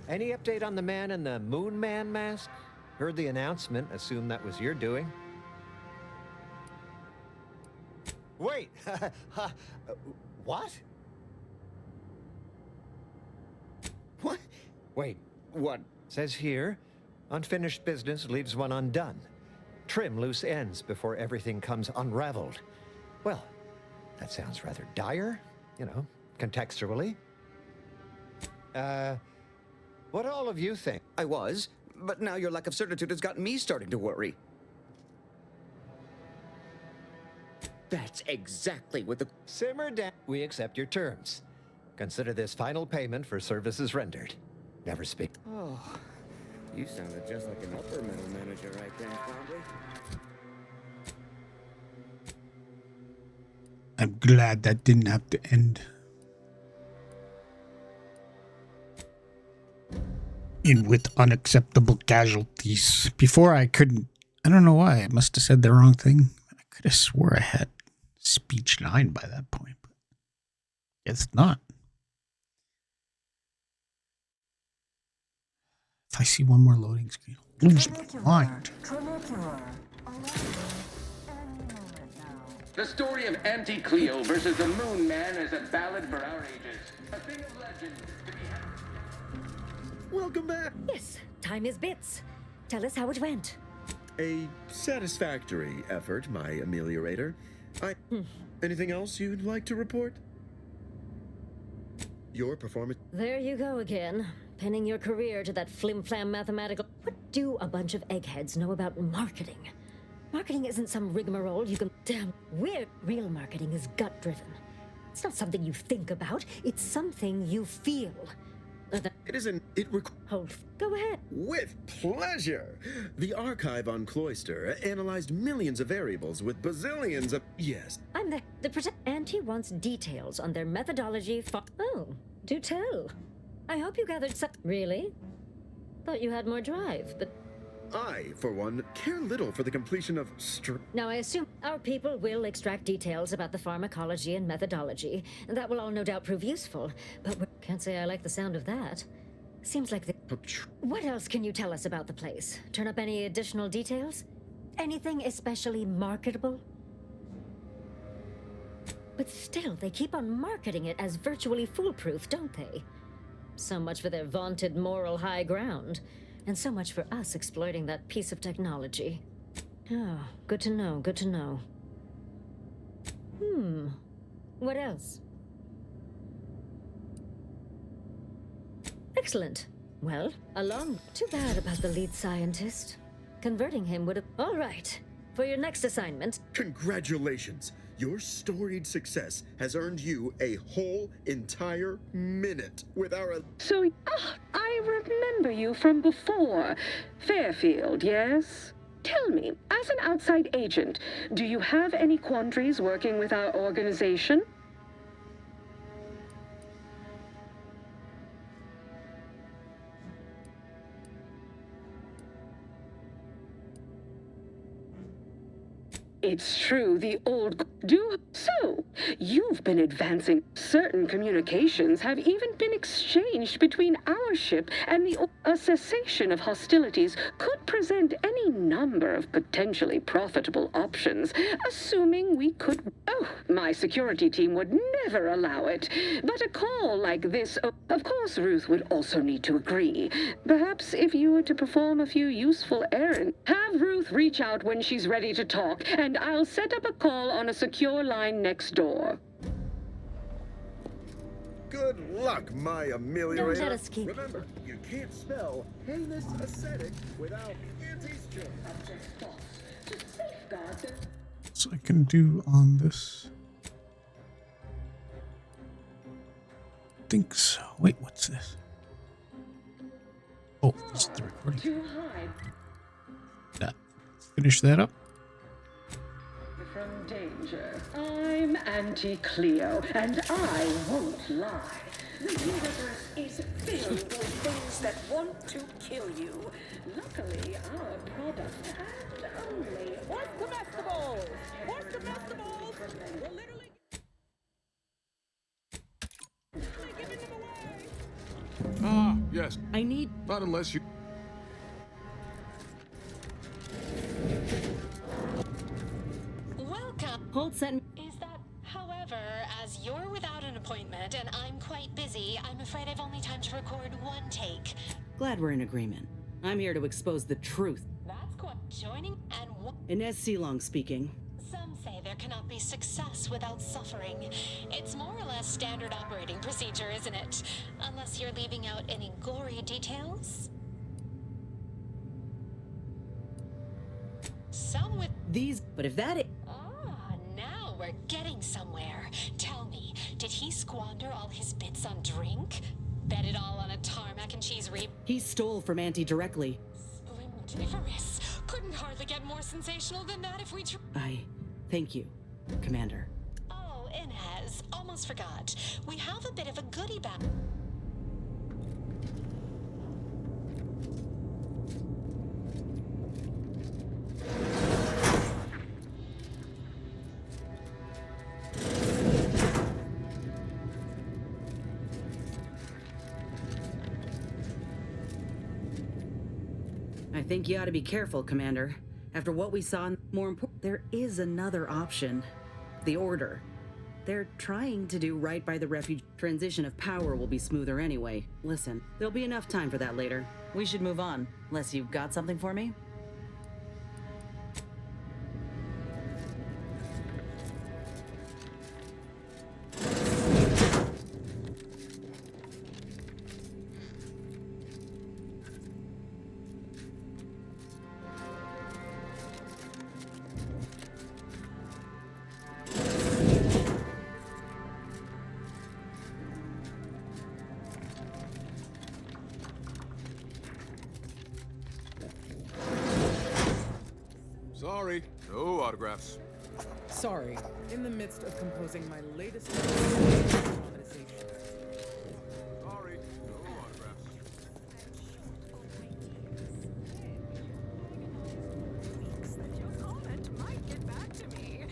Any update on the man in the Moon Man mask? Heard the announcement. Assume that was your doing. Wait! What? What? Wait. What? Says here, unfinished business leaves one undone. Trim loose ends before everything comes unraveled. Well, that sounds rather dire, you know, contextually. What do all of you think? I was, but now your lack of certitude has got me starting to worry. That's exactly what the... Simmer down. We accept your terms. Consider this final payment for services rendered. Never speak. Oh, you sounded just like an upper middle manager right there, probably. I'm glad that didn't have to end in with unacceptable casualties. Before I couldn't, I don't know why. I must have said the wrong thing. I could have swore I had speech 9 by that point, but it's not. If I see one more loading screen, I'll lose my mind. The story of Auntie Cleo versus the Moon Man is a ballad for our ages. A thing of legend to be Welcome back. Yes, time is bits. Tell us how it went. A satisfactory effort, my ameliorator. Anything else you'd like to report? Your performance... There you go again, pinning your career to that flim-flam mathematical... What do a bunch of eggheads know about marketing? Marketing isn't some rigmarole you can... Damn, real marketing is gut-driven. It's not something you think about, it's something you feel. It isn't... Hold. Go ahead. With pleasure! The archive on Cloister analyzed millions of variables with bazillions of... Yes. I'm the Auntie wants details on their methodology for... Oh, do tell. I hope you gathered some... Really? Thought you had more drive, but... I, for one, care little for the completion of Now, I assume our people will extract details about the pharmacology and methodology, and that will all no doubt prove useful, but can't say I like the sound of that. Seems like the... What else can you tell us about the place? Turn up any additional details? Anything especially marketable? But still, they keep on marketing it as virtually foolproof, don't they? So much for their vaunted moral high ground. And so much for us exploiting that piece of technology. Oh, good to know, good to know. What else? Excellent. Well, too bad about the lead scientist. Converting him would have... All right. For your next assignment... Congratulations. Your storied success has earned you a whole entire minute with our... So, I remember you from before. Fairfield, yes? Tell me, as an outside agent, do you have any quandaries working with our organization? It's true, the old do so. You've been advancing. Certain communications have even been exchanged between our ship and the a cessation of hostilities could present any number of potentially profitable options, assuming we could. Oh, my security team would never allow it. But a call like this, of course, Ruth would also need to agree. Perhaps if you were to perform a few useful errands, have Ruth reach out when she's ready to talk, and I'll set up a call on a secure line next door. Good luck, my ameliorator. Don't let us keep- Remember, you can't spell heinous ascetic without anti-stress. So I can do on this. Think so. Wait, what's this? Oh, this is the recording. Too high. That. Finish that up. From danger. I'm Auntie Cleo, and I won't lie. The universe is filled with things that want to kill you. Luckily, our product and only What's comestibles? What's comestibles? We're literally giving them away. Ah, yes. I need. Not unless you. Welcome. Holt sent. Is that, however, as you're without an appointment and I'm quite busy, I'm afraid I've only time to record one take. Glad we're in agreement. I'm here to expose the truth. That's quite joining and what? Inez Sealong speaking. Some say there cannot be success without suffering. It's more or less standard operating procedure, isn't it? Unless you're leaving out any gory details. Some with These, but if that. Now we're getting somewhere. Tell me, did he squander all his bits on drink? Bet it all on a tarmac and cheese He stole from Auntie directly. Splendiferous. Couldn't hardly get more sensational than that if we Thank you, Commander. Oh, Inez, almost forgot. We have a bit of a goodie bag. I think you ought to be careful, Commander. After what we saw, more important, there is another option. The Order. They're trying to do right by the refugee. Transition of power will be smoother anyway. Listen, there'll be enough time for that later. We should move on, unless you've got something for me? Sorry, no autographs. Sorry, in the midst of composing my latest nomination. Sorry, no autographs. Your comment might get back to me.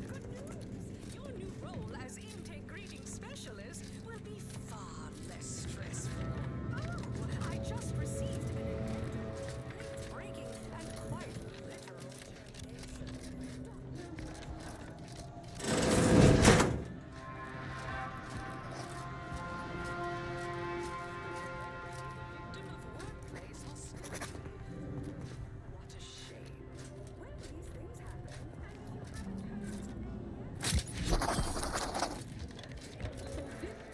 Good news. Your new role as intake greeting specialist will be far less stressful. Oh, I just received an breaking and quite literal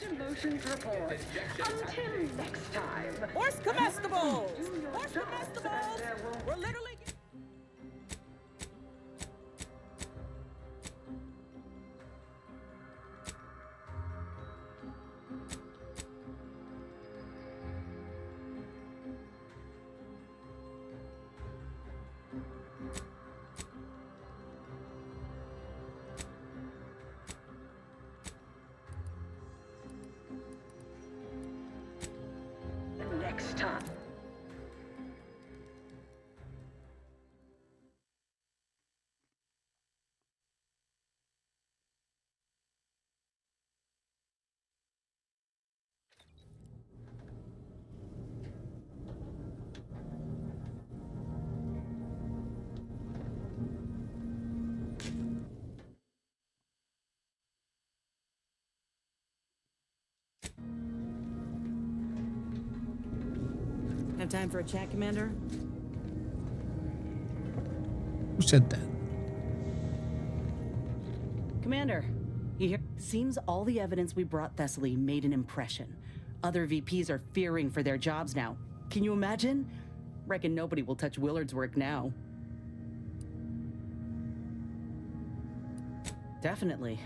Demotions report. Until next time. Horse comestibles! Horse comestibles! We're literally. Next time. Have time for a chat, Commander? Who said that? Commander, you hear? Seems all the evidence we brought Thessaly made an impression. Other VPs are fearing for their jobs now. Can you imagine? Reckon nobody will touch Willard's work now. Definitely.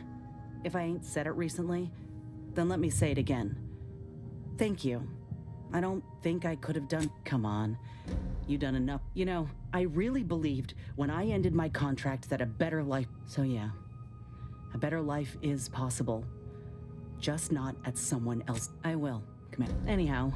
If I ain't said it recently, then let me say it again. Thank you. I don't think I could have done. Come on. You done enough. You know, I really believed when I ended my contract that a better life. So yeah, a better life is possible. Just not at someone else. I will, Commander. Anyhow.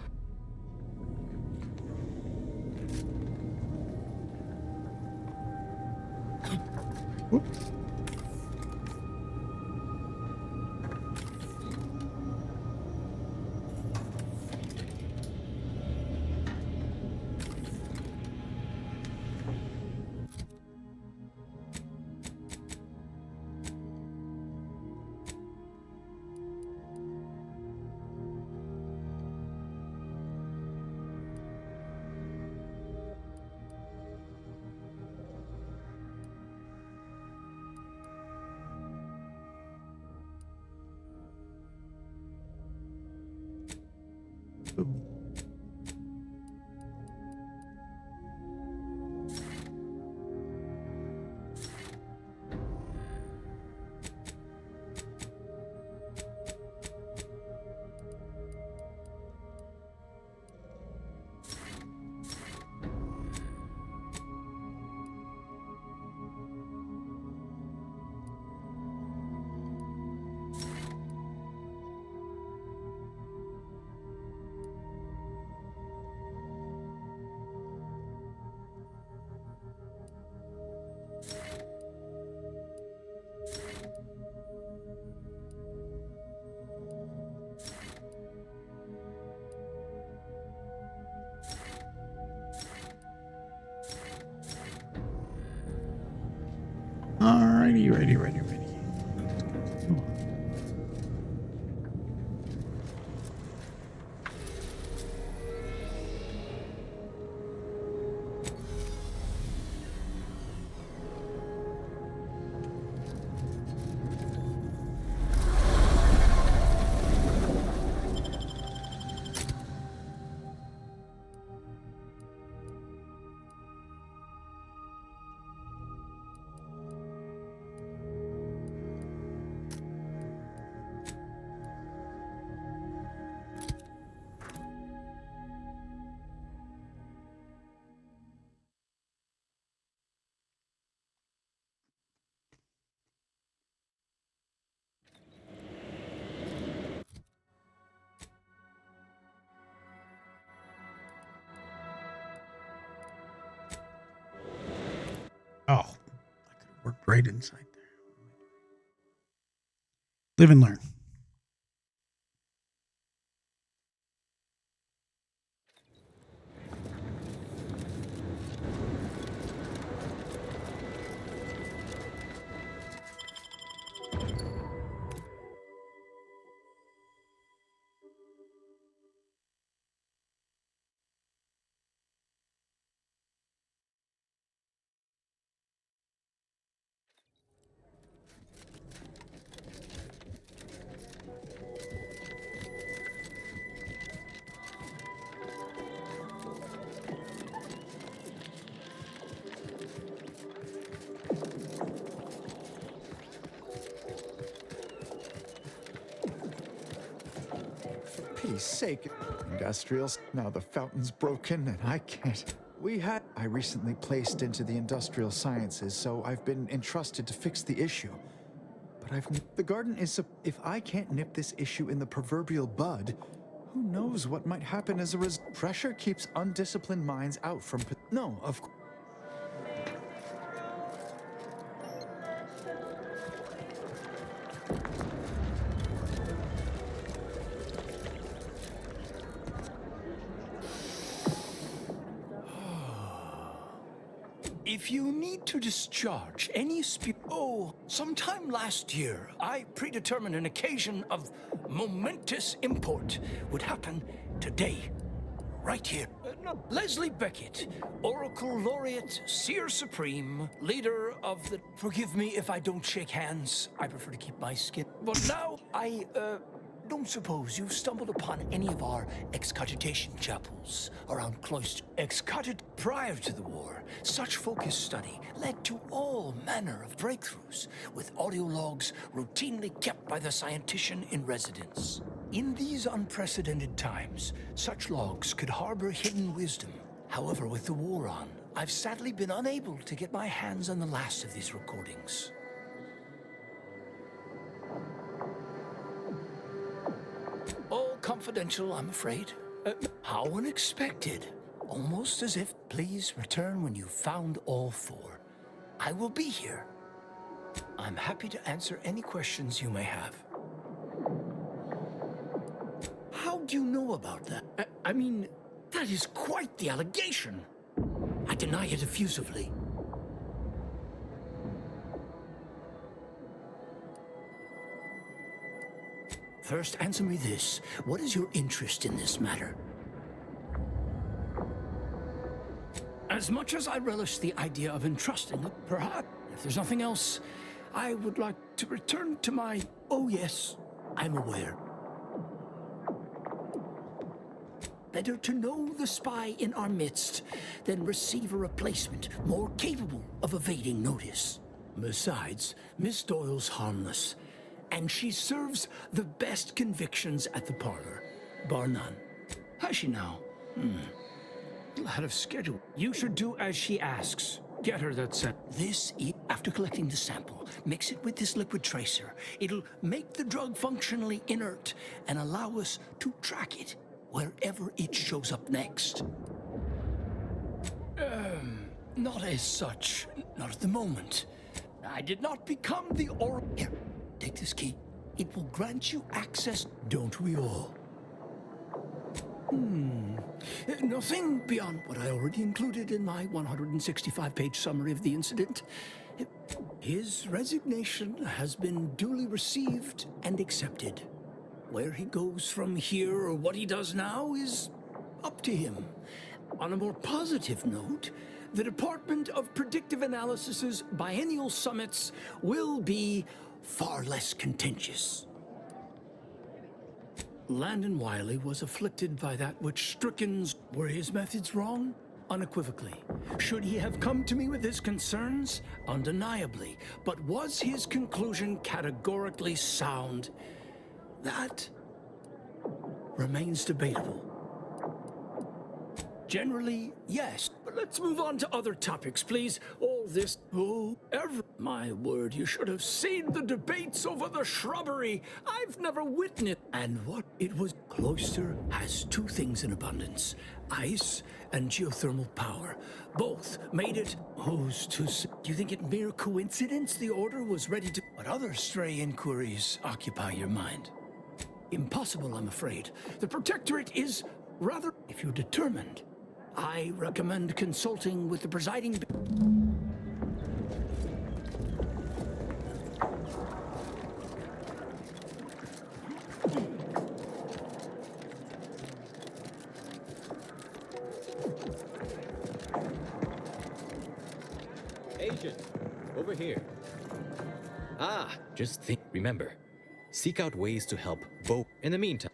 Alrighty, ready. Oh, I could have worked right inside there. Live and learn. For pity's sake, industrials. Now the fountain's broken and I can't. I recently placed into the industrial sciences, so I've been entrusted to fix the issue. But the garden is if I can't nip this issue in the proverbial bud, who knows what might happen as a result. Pressure keeps undisciplined minds out from. No, of course. If you need to discharge any sometime last year, I predetermined an occasion of momentous import would happen today, right here. Leslie Beckett, Oracle Laureate, Seer Supreme, leader of the... Forgive me if I don't shake hands. I prefer to keep my skin. But now, I don't suppose you've stumbled upon any of our excogitation chapels around cloister. Prior to the war, such focused study led to all manner of breakthroughs, with audio logs routinely kept by the scientician in residence. In these unprecedented times, such logs could harbor hidden wisdom. However, with the war on, I've sadly been unable to get my hands on the last of these recordings. All confidential, I'm afraid. How unexpected. Almost as if, please return when you've found all four. I will be here. I'm happy to answer any questions you may have. How do you know about that? I mean, that is quite the allegation. I deny it effusively. First, answer me this. What is your interest in this matter? As much as I relish the idea of entrusting it, perhaps, if there's nothing else, I would like to return to my... Oh yes, I'm aware. Better to know the spy in our midst than receive a replacement more capable of evading notice. Besides, Miss Doyle's harmless, and she serves the best convictions at the parlor, bar none. Has she now? Out of schedule. You should do as she asks. Get her that set. After collecting the sample, mix it with this liquid tracer. It'll make the drug functionally inert and allow us to track it wherever it shows up next. Not as such. Not at the moment. I did not become the Oracle. Here, take this key. It will grant you access. Don't we all? Nothing beyond what I already included in my 165-page summary of the incident. His resignation has been duly received and accepted. Where he goes from here or what he does now is up to him. On a more positive note, the Department of Predictive Analysis's biennial summits will be far less contentious. Landon Wiley was afflicted by that which strickens. Were his methods wrong? Unequivocally. Should he have come to me with his concerns? Undeniably. But was his conclusion categorically sound? That remains debatable. Generally, yes. But let's move on to other topics, please. All this... My word, you should have seen the debates over the shrubbery. I've never witnessed... And what it was... Cloister has two things in abundance. Ice and geothermal power. Both made it... Who's to say? Do you think it mere coincidence the order was ready to... What other stray inquiries occupy your mind? Impossible, I'm afraid. The Protectorate is rather... If you're determined, I recommend consulting with the presiding... Agent, over here. Just think. Remember, seek out ways to help both. In the meantime.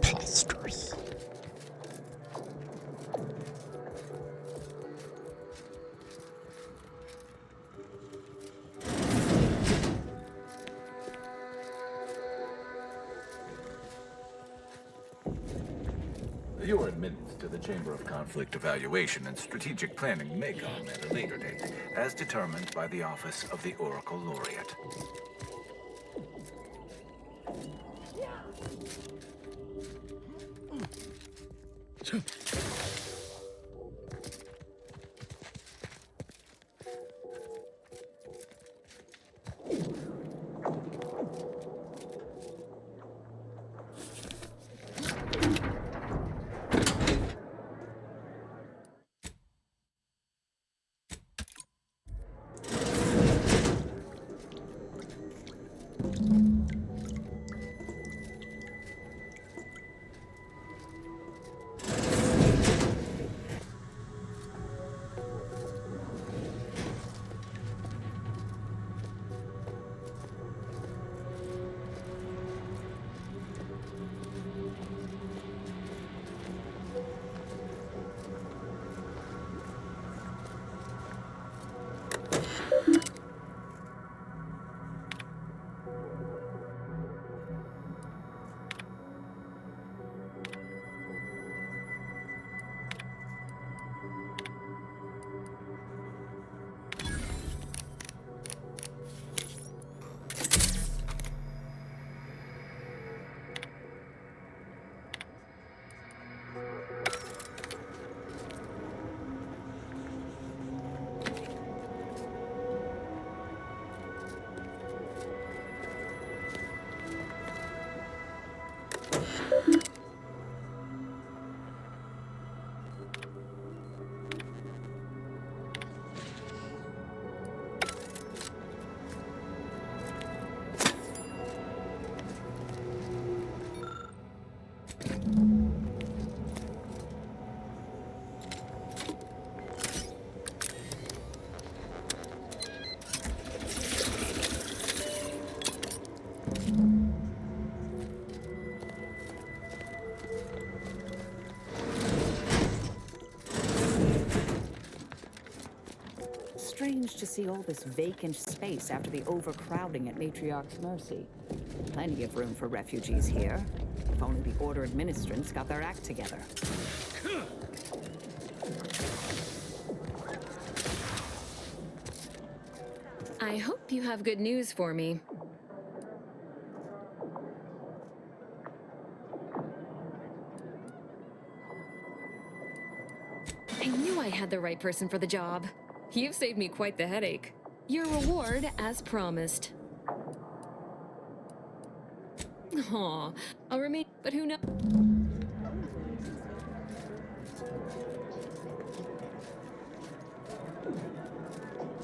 Preposterous. Your admittance to the Chamber of Conflict Evaluation and Strategic Planning may come at a later date, as determined by the Office of the Oracle Laureate. strange to see all this vacant space after the overcrowding at Matriarch's Mercy. Plenty of room for refugees here. If only the Order administrants got their act together. I hope you have good news for me. I knew I had the right person for the job. You've saved me quite the headache. Your reward, as promised. Aw, I'll remain, but who knows?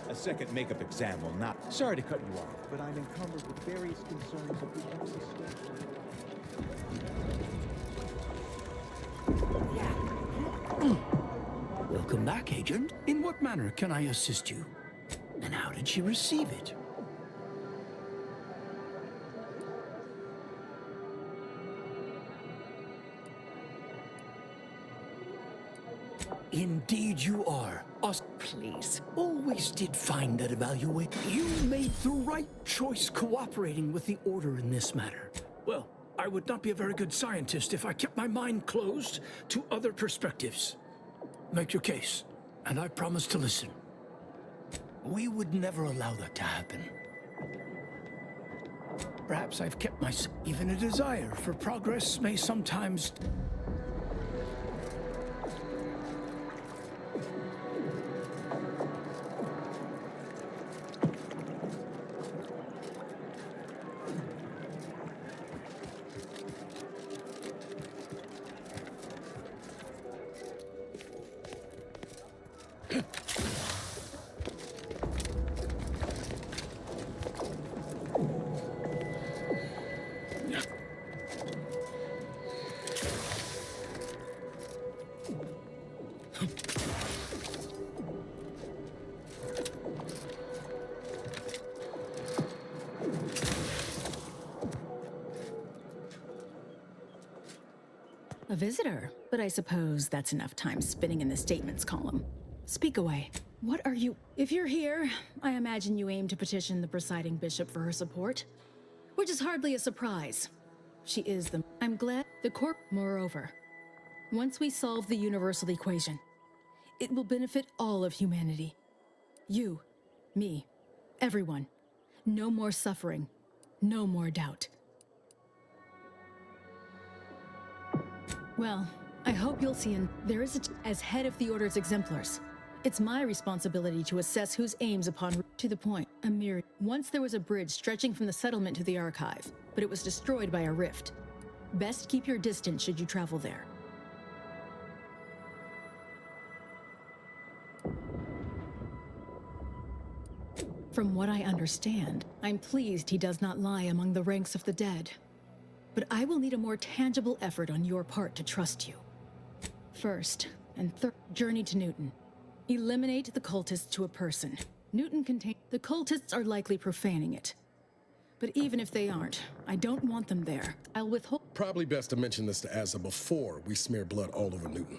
A second makeup exam will not. Sorry to cut you off, but I'm encumbered with various concerns of the empty Welcome back, Agent. In what manner can I assist you? And how did she receive it? Indeed you are. Us, please. Always did find that evaluate. You made the right choice cooperating with the Order in this matter. Well, I would not be a very good scientist if I kept my mind closed to other perspectives. Make your case, and I promise to listen. We would never allow that to happen. Perhaps I've kept myself. Even a desire for progress may sometimes... A visitor, but I suppose that's enough time spinning in the statements column. Speak away. What are you? If you're here, I imagine you aim to petition the presiding bishop for her support, which is hardly a surprise. She is the... I'm glad the corp... Moreover, once we solve the universal equation, it will benefit all of humanity. You, me, everyone. No more suffering, no more doubt. Well, I hope you'll see there is as head of the Order's exemplars. It's my responsibility to assess whose aims upon to the point. Amir, once there was a bridge stretching from the settlement to the archive, but it was destroyed by a rift. Best keep your distance should you travel there. From what I understand, I'm pleased he does not lie among the ranks of the dead. But I will need a more tangible effort on your part to trust you. First, and third, journey to Newton. Eliminate the cultists to a person. Newton contains... The cultists are likely profaning it. But even if they aren't, I don't want them there. I'll withhold... Probably best to mention this to Asa before we smear blood all over Newton.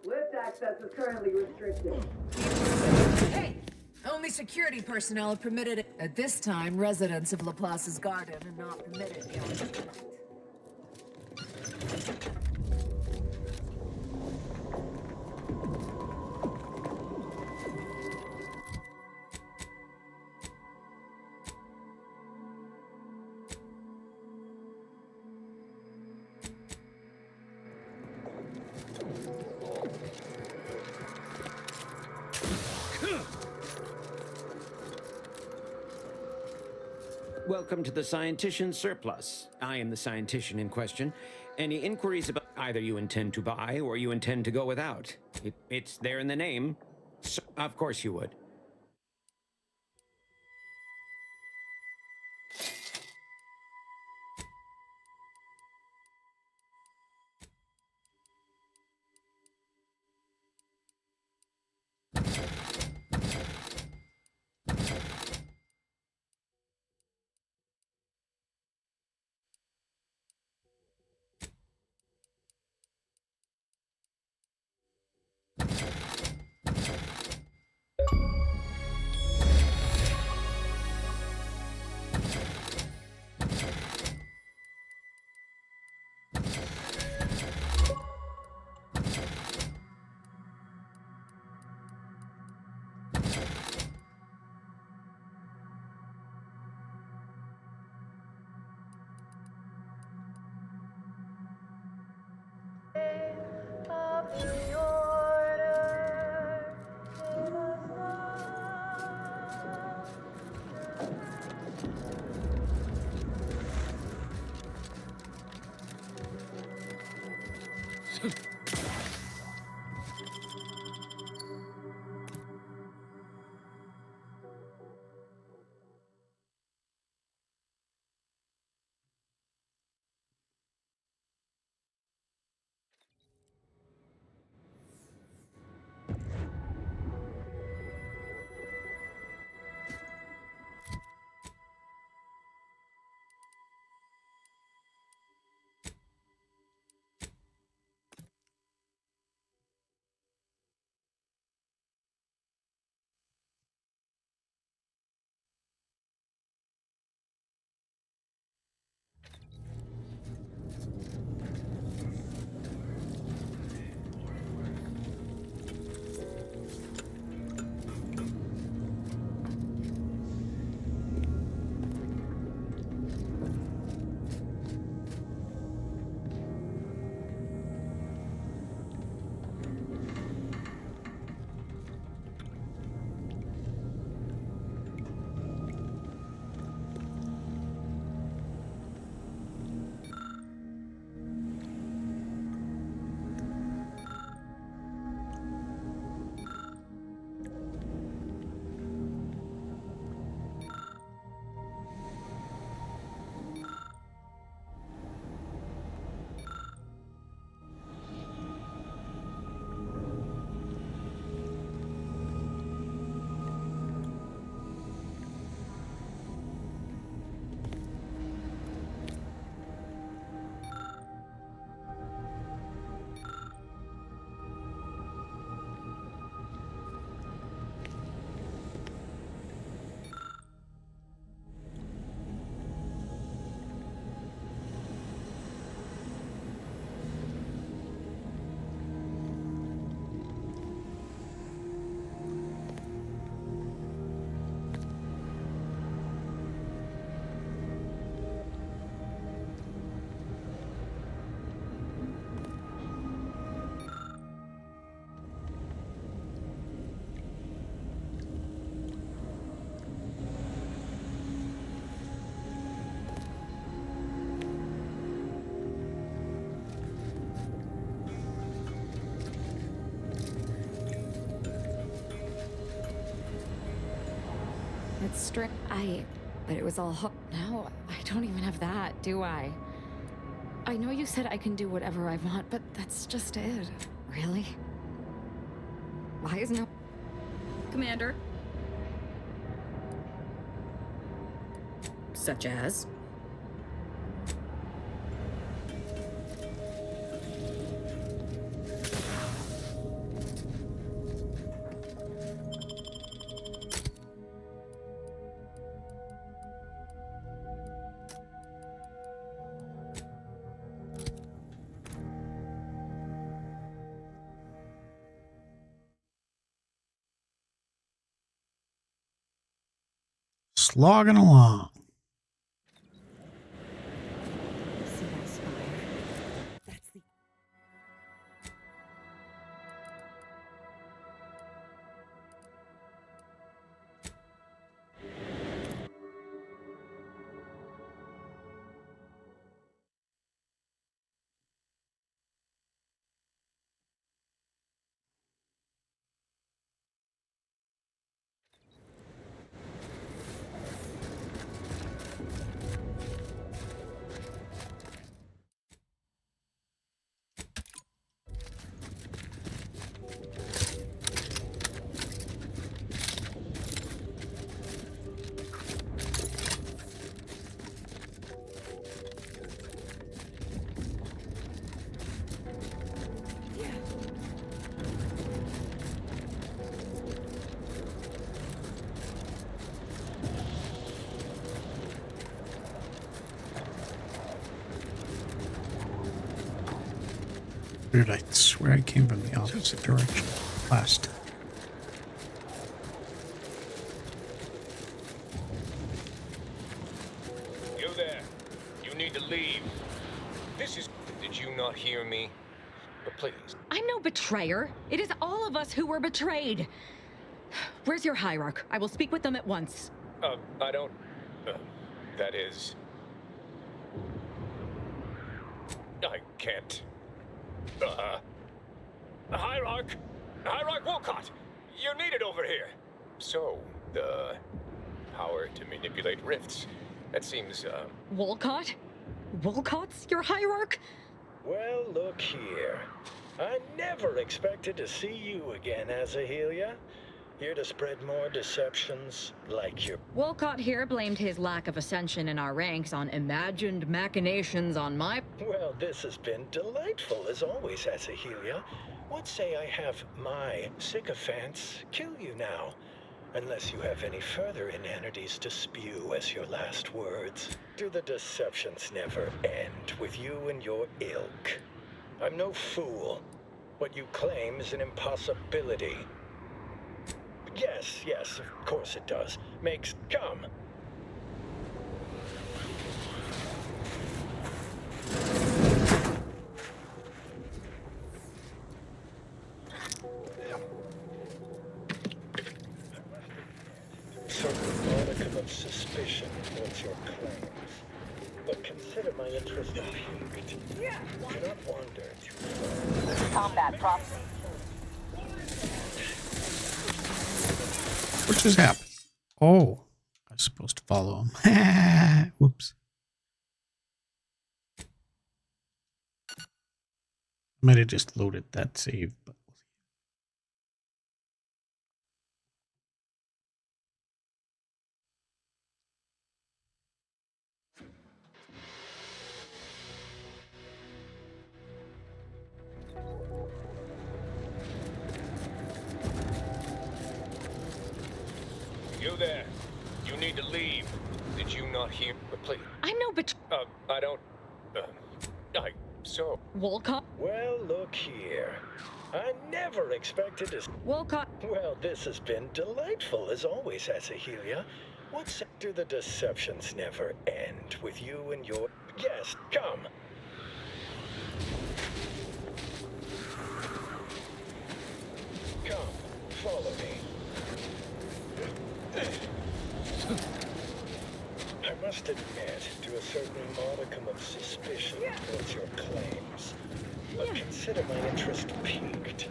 Lift access is currently restricted. Hey! Only security personnel are permitted. At this time, residents of Laplace's garden are not permitted beyond the point. Welcome to the Scientician Surplus. I am the Scientician in question. Any inquiries about either you intend to buy or you intend to go without? It's there in the name. So, of course you would. It's strict. But it was all now I don't even have that, do I? I know you said I can do whatever I want, but that's just it. Really? Why isn't no... Commander. Such as? Slogging along. See that spire? That's the... Dude, I swear I came from the opposite direction last time. You there. You need to leave. This is... Did you not hear me? But please. I'm no betrayer. It is all of us who were betrayed. Where's your hierarch? I will speak with them at once. I don't... that is... I can't... Hierarch! Hierarch Wolcott! You're needed over here! So, the power to manipulate rifts. That seems, Wolcott? Wolcott's your hierarch? Well, look here. I never expected to see you again, Azahelia. Here to spread more deceptions like your... Wolcott here blamed his lack of ascension in our ranks on imagined machinations on my... Well, this has been delightful as always, Azahelia. What say I have my sycophants kill you now? Unless you have any further inanities to spew as your last words. Do the deceptions never end with you and your ilk? I'm no fool. What you claim is an impossibility. Yes, of course it does. Makes... Come. Certain modicum of suspicion towards your claims. But consider my interest piqued. Do not wander too far. Combat props. What just happened? Oh, I was supposed to follow him. Whoops. I might have just loaded that save, but You there. You need to leave. Did you not hear? But please. I'm no I don't... So... Wolcott? Well, look here. I never expected to... Wolcott... Well, this has been delightful as always, Azahelia. What's... Do the deceptions never end with you and your... Yes, come. Come, follow me. I must admit to a certain modicum of suspicion towards your claims. But consider my interest piqued.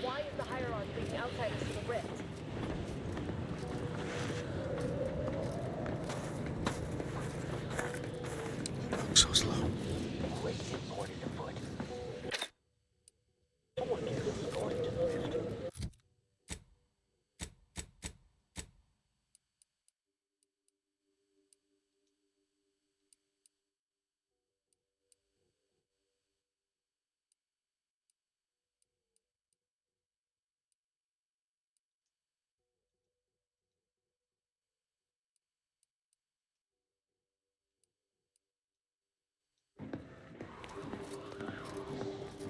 Why is the hierarch leaving outsiders to the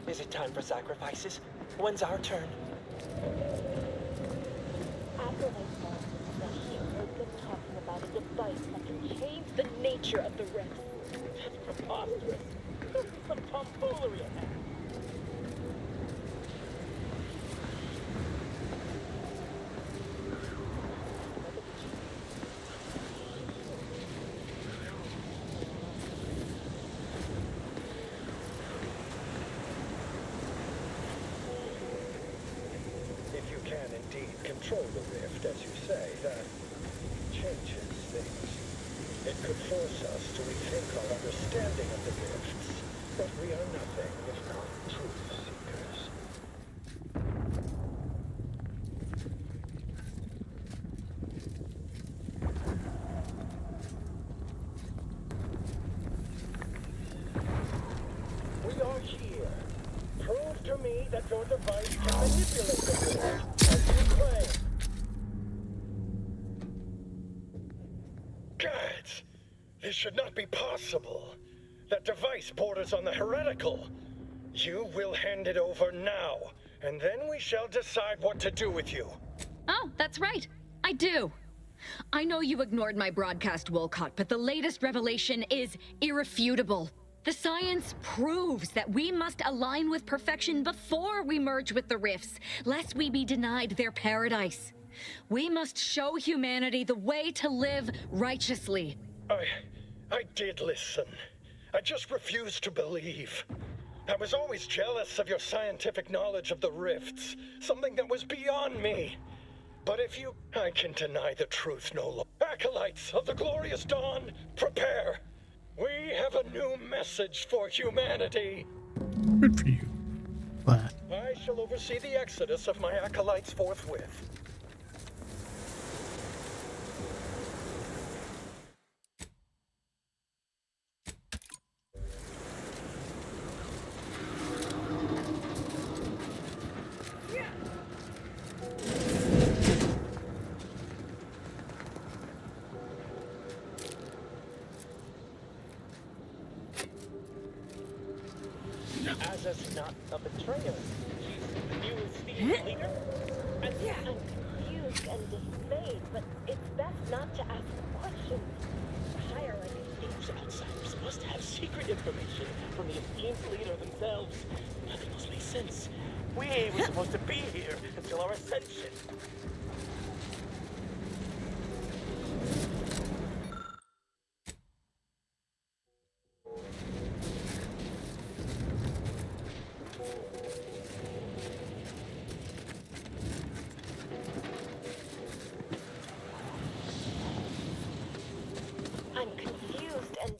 Is it time for sacrifices? When's our turn? After they saw that he heard them talking about a device that can change the nature of the rifts. That's preposterous. This is some tomfoolery ahead. If you can indeed control the rift, as you say, that changes things. It could force us to rethink our understanding of the rifts, but we are nothing if not truth seekers. We are here. Prove to me that your device can manipulate the rift as you claim. Gods! This should not be possible. That device borders on the heretical. You will hand it over now, and then we shall decide what to do with you. Oh, that's right. I do. I know you ignored my broadcast, Wolcott, but the latest revelation is irrefutable. The science proves that we must align with perfection before we merge with the rifts, lest we be denied their paradise. We must show humanity the way to live righteously. I did listen. I just refused to believe. I was always jealous of your scientific knowledge of the rifts, something that was beyond me. But if you... I can deny the truth no longer. Acolytes of the glorious dawn, prepare! We have a new message for humanity. Good for you. Glad. I shall oversee the exodus of my acolytes forthwith. As us not a betrayer. She's the new esteemed leader. I'm confused and dismayed, but it's best not to ask questions. The hierarchy Those outsiders must have secret information from the esteemed leader themselves. Nothing else makes sense. We were supposed to be here until our ascension. I'm confused and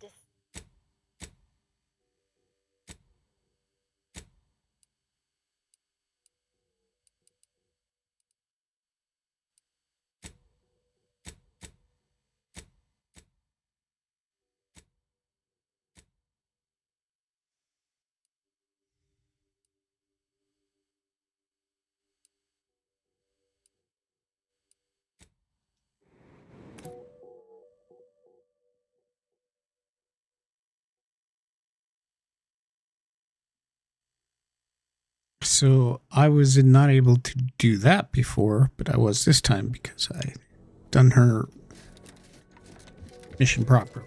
So I was not able to do that before, but I was this time because I done her mission properly.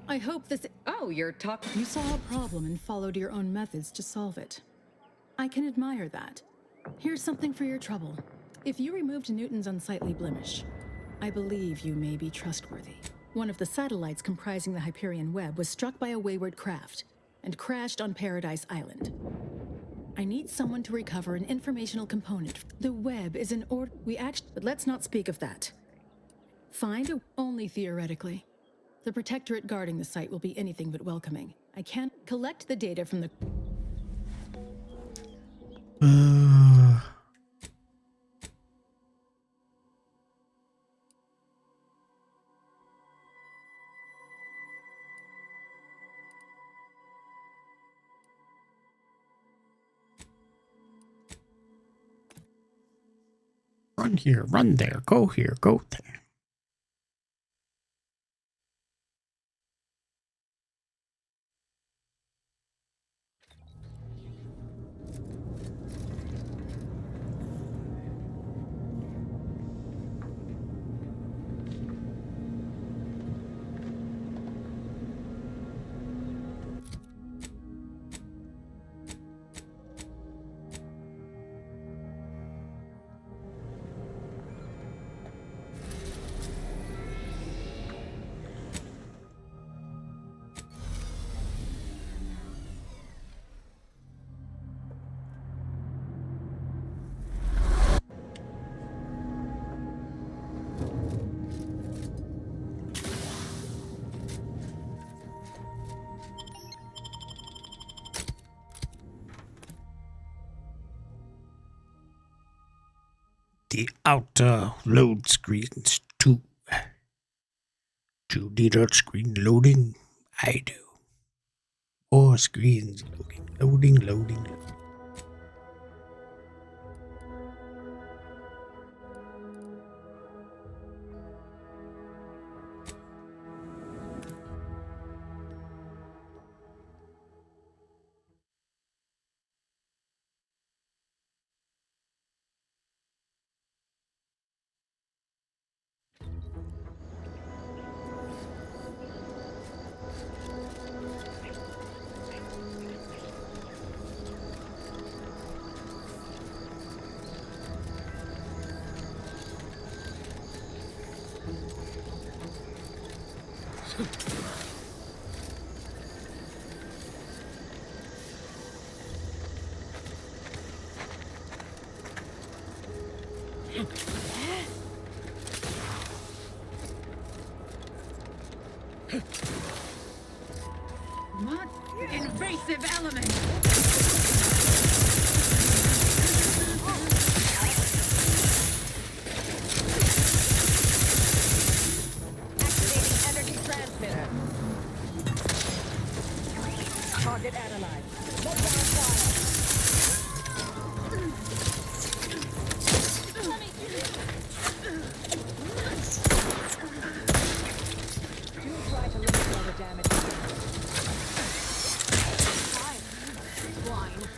I hope this... Oh, you're talking... You saw a problem and followed your own methods to solve it. I can admire that. Here's something for your trouble. If you removed Newton's unsightly blemish, I believe you may be trustworthy. One of the satellites comprising the Hyperion web was struck by a wayward craft and crashed on Paradise Island. I need someone to recover an informational component. The web is an but let's not speak of that. Find a... only theoretically. The protectorate guarding the site will be anything but welcoming. I can't collect the data from the... Run here, run there, go here, go there. The outer load screens too. Do the touch screen loading? I do. More screens loading, loading, loading, loading. What invasive element? Activating energy transmitter. Target analyzed. Let down fire. Do try to limit further damage. Blind.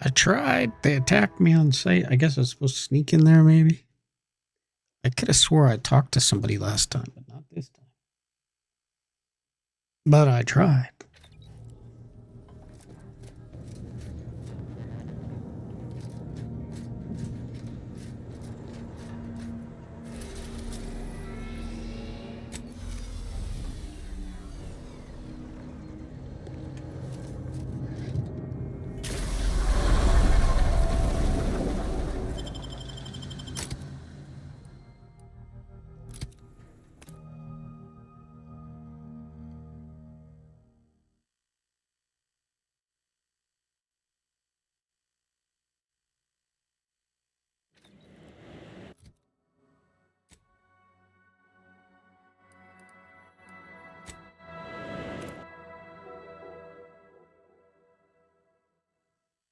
I tried. They attacked me on sight. I guess I was supposed to sneak in there, maybe. I could have swore I talked to somebody last time, but not this time. But I tried.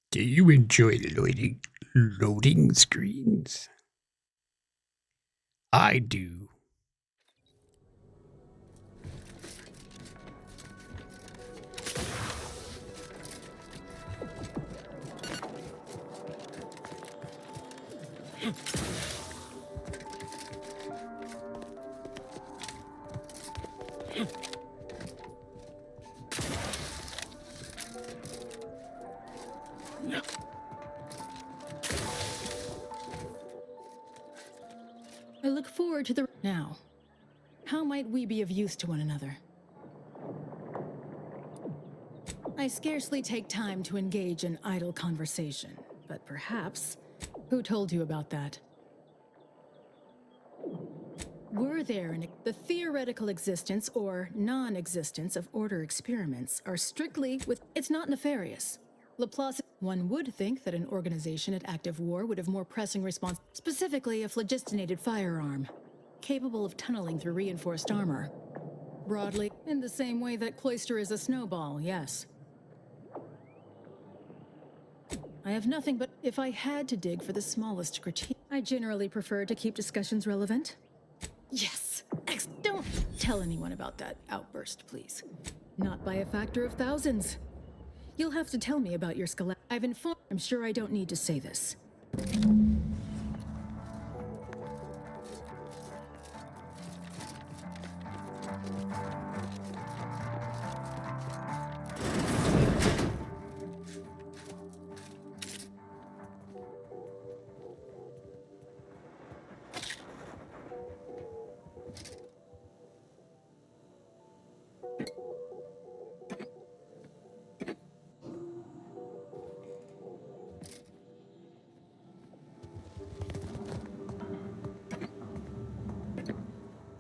Do you enjoy loading screens? I do. I look forward to the... Now, how might we be of use to one another? I scarcely take time to engage in idle conversation, but perhaps... Who told you about that? Were there the theoretical existence or non-existence of order experiments are strictly with... It's not nefarious. Laplace... One would think that an organization at active war would have more pressing response, specifically a phlogistonated firearm, capable of tunneling through reinforced armor. Broadly, in the same way that Cloister is a snowball, yes. I have nothing but if I had to dig for the smallest critique. I generally prefer to keep discussions relevant. Yes! Don't tell anyone about that outburst, please. Not by a factor of thousands. You'll have to tell me about your I've informed... I'm sure I don't need to say this.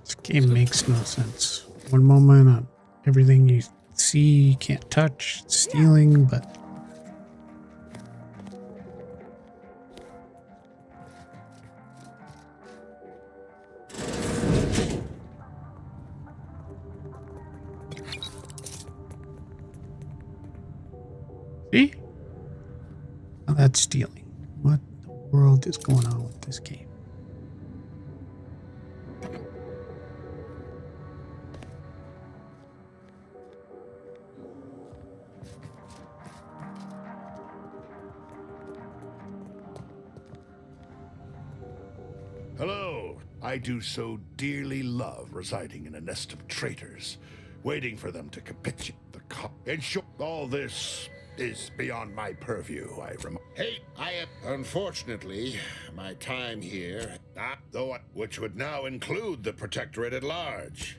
This game makes no sense. One moment, everything you see you can't touch, it's stealing, but... See? Now that's stealing. What the world is going on with this game? Hello. I do so dearly love residing in a nest of traitors, waiting for them to capitulate. In short, all this is beyond my purview, Hey, unfortunately, my time here, which would now include the Protectorate at large.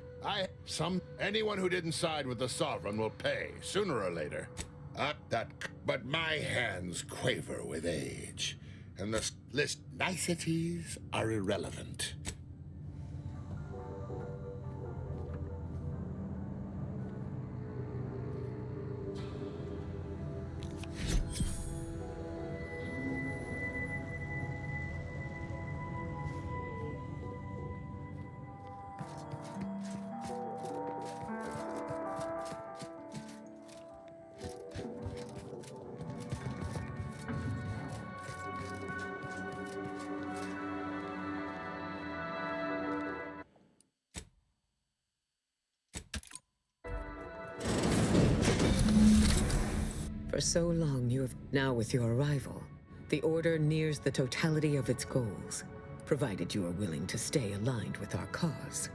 Anyone who didn't side with the Sovereign will pay, sooner or later. But my hands quaver with age, and the list niceties are irrelevant. For so long you have... Now with your arrival, the Order nears the totality of its goals, provided you are willing to stay aligned with our cause.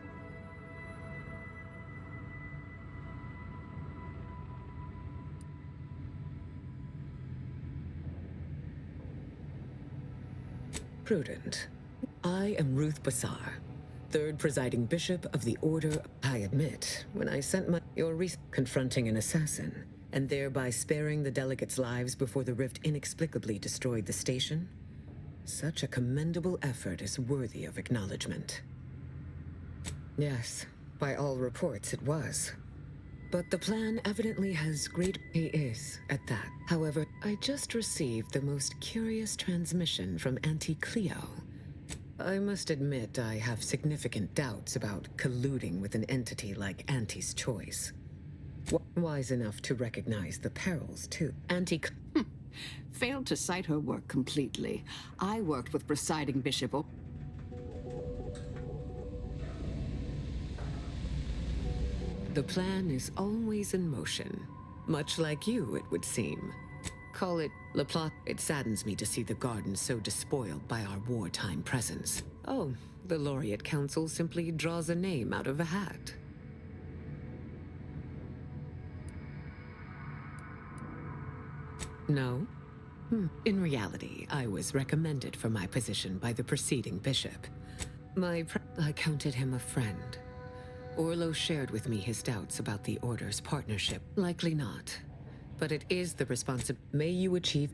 Prudent. I am Ruth Bassar, third presiding bishop of the Order. I admit, when I sent your confronting an assassin, and thereby sparing the delegates' lives before the rift inexplicably destroyed the station, such a commendable effort is worthy of acknowledgement. Yes, by all reports it was. But the plan evidently has great... He is, at that. However, I just received the most curious transmission from Auntie Cleo. I must admit I have significant doubts about colluding with an entity like Auntie's Choice. Wise enough to recognize the perils, too. Auntie... Failed to cite her work completely. I worked with presiding bishop... The plan is always in motion. Much like you, it would seem. Call it Le Plot. It saddens me to see the garden so despoiled by our wartime presence. Oh, the Laureate Council simply draws a name out of a hat. No? In reality, I was recommended for my position by the preceding bishop. I counted him a friend. Orlo shared with me his doubts about the Order's partnership. Likely not. But it is the responsibility. May you achieve...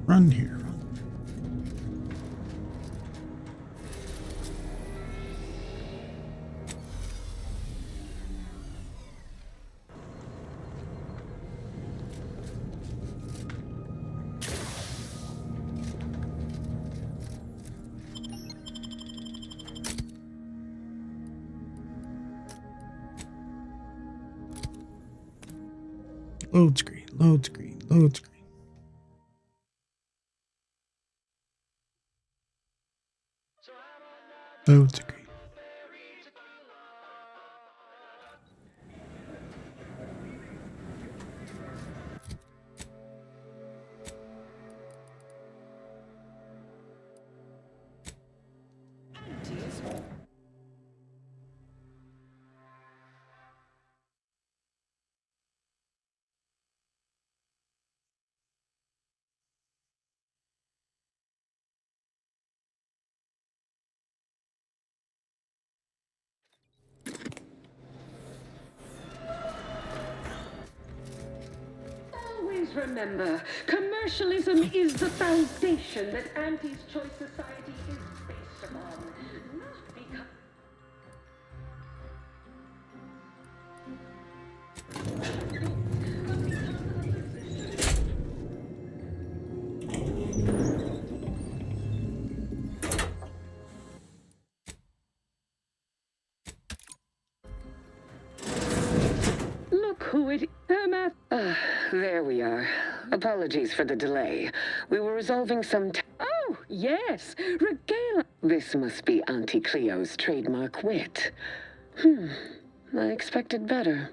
Run here. Load screen, load screen, load screen. Load screen. Always remember, commercialism is the foundation that Auntie's Choice Society is based upon. Not because... Look who it... there we are. Apologies for the delay. We were resolving some... Oh, Oh, yes, regale. This must be Auntie Cleo's trademark wit. I expected better.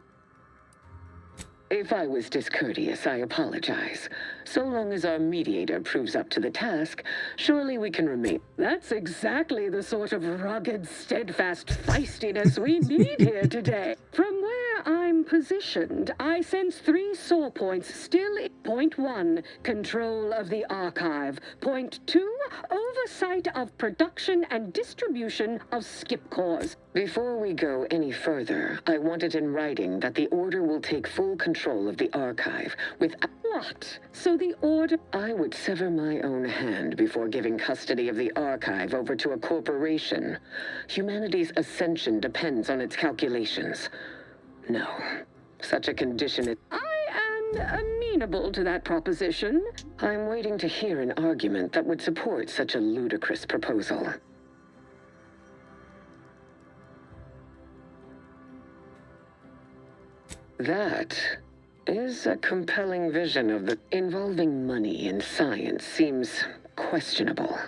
If I was discourteous, I apologize. So long as our mediator proves up to the task, surely we can remain. That's exactly the sort of rugged, steadfast feistiness we need here today. From where I'm positioned, I sense 3 sore points still in. Point 1, control of the archive. Point 2, oversight of production and distribution of skip cores. Before we go any further, I want it in writing that the Order will take full control of the archive with... What? So the Order... I would sever my own hand before giving custody of the archive over to a corporation. Humanity's ascension depends on its calculations. No. Such a condition is... I am amenable to that proposition. I'm waiting to hear an argument that would support such a ludicrous proposal. That is a compelling vision of the... Involving money in science seems questionable.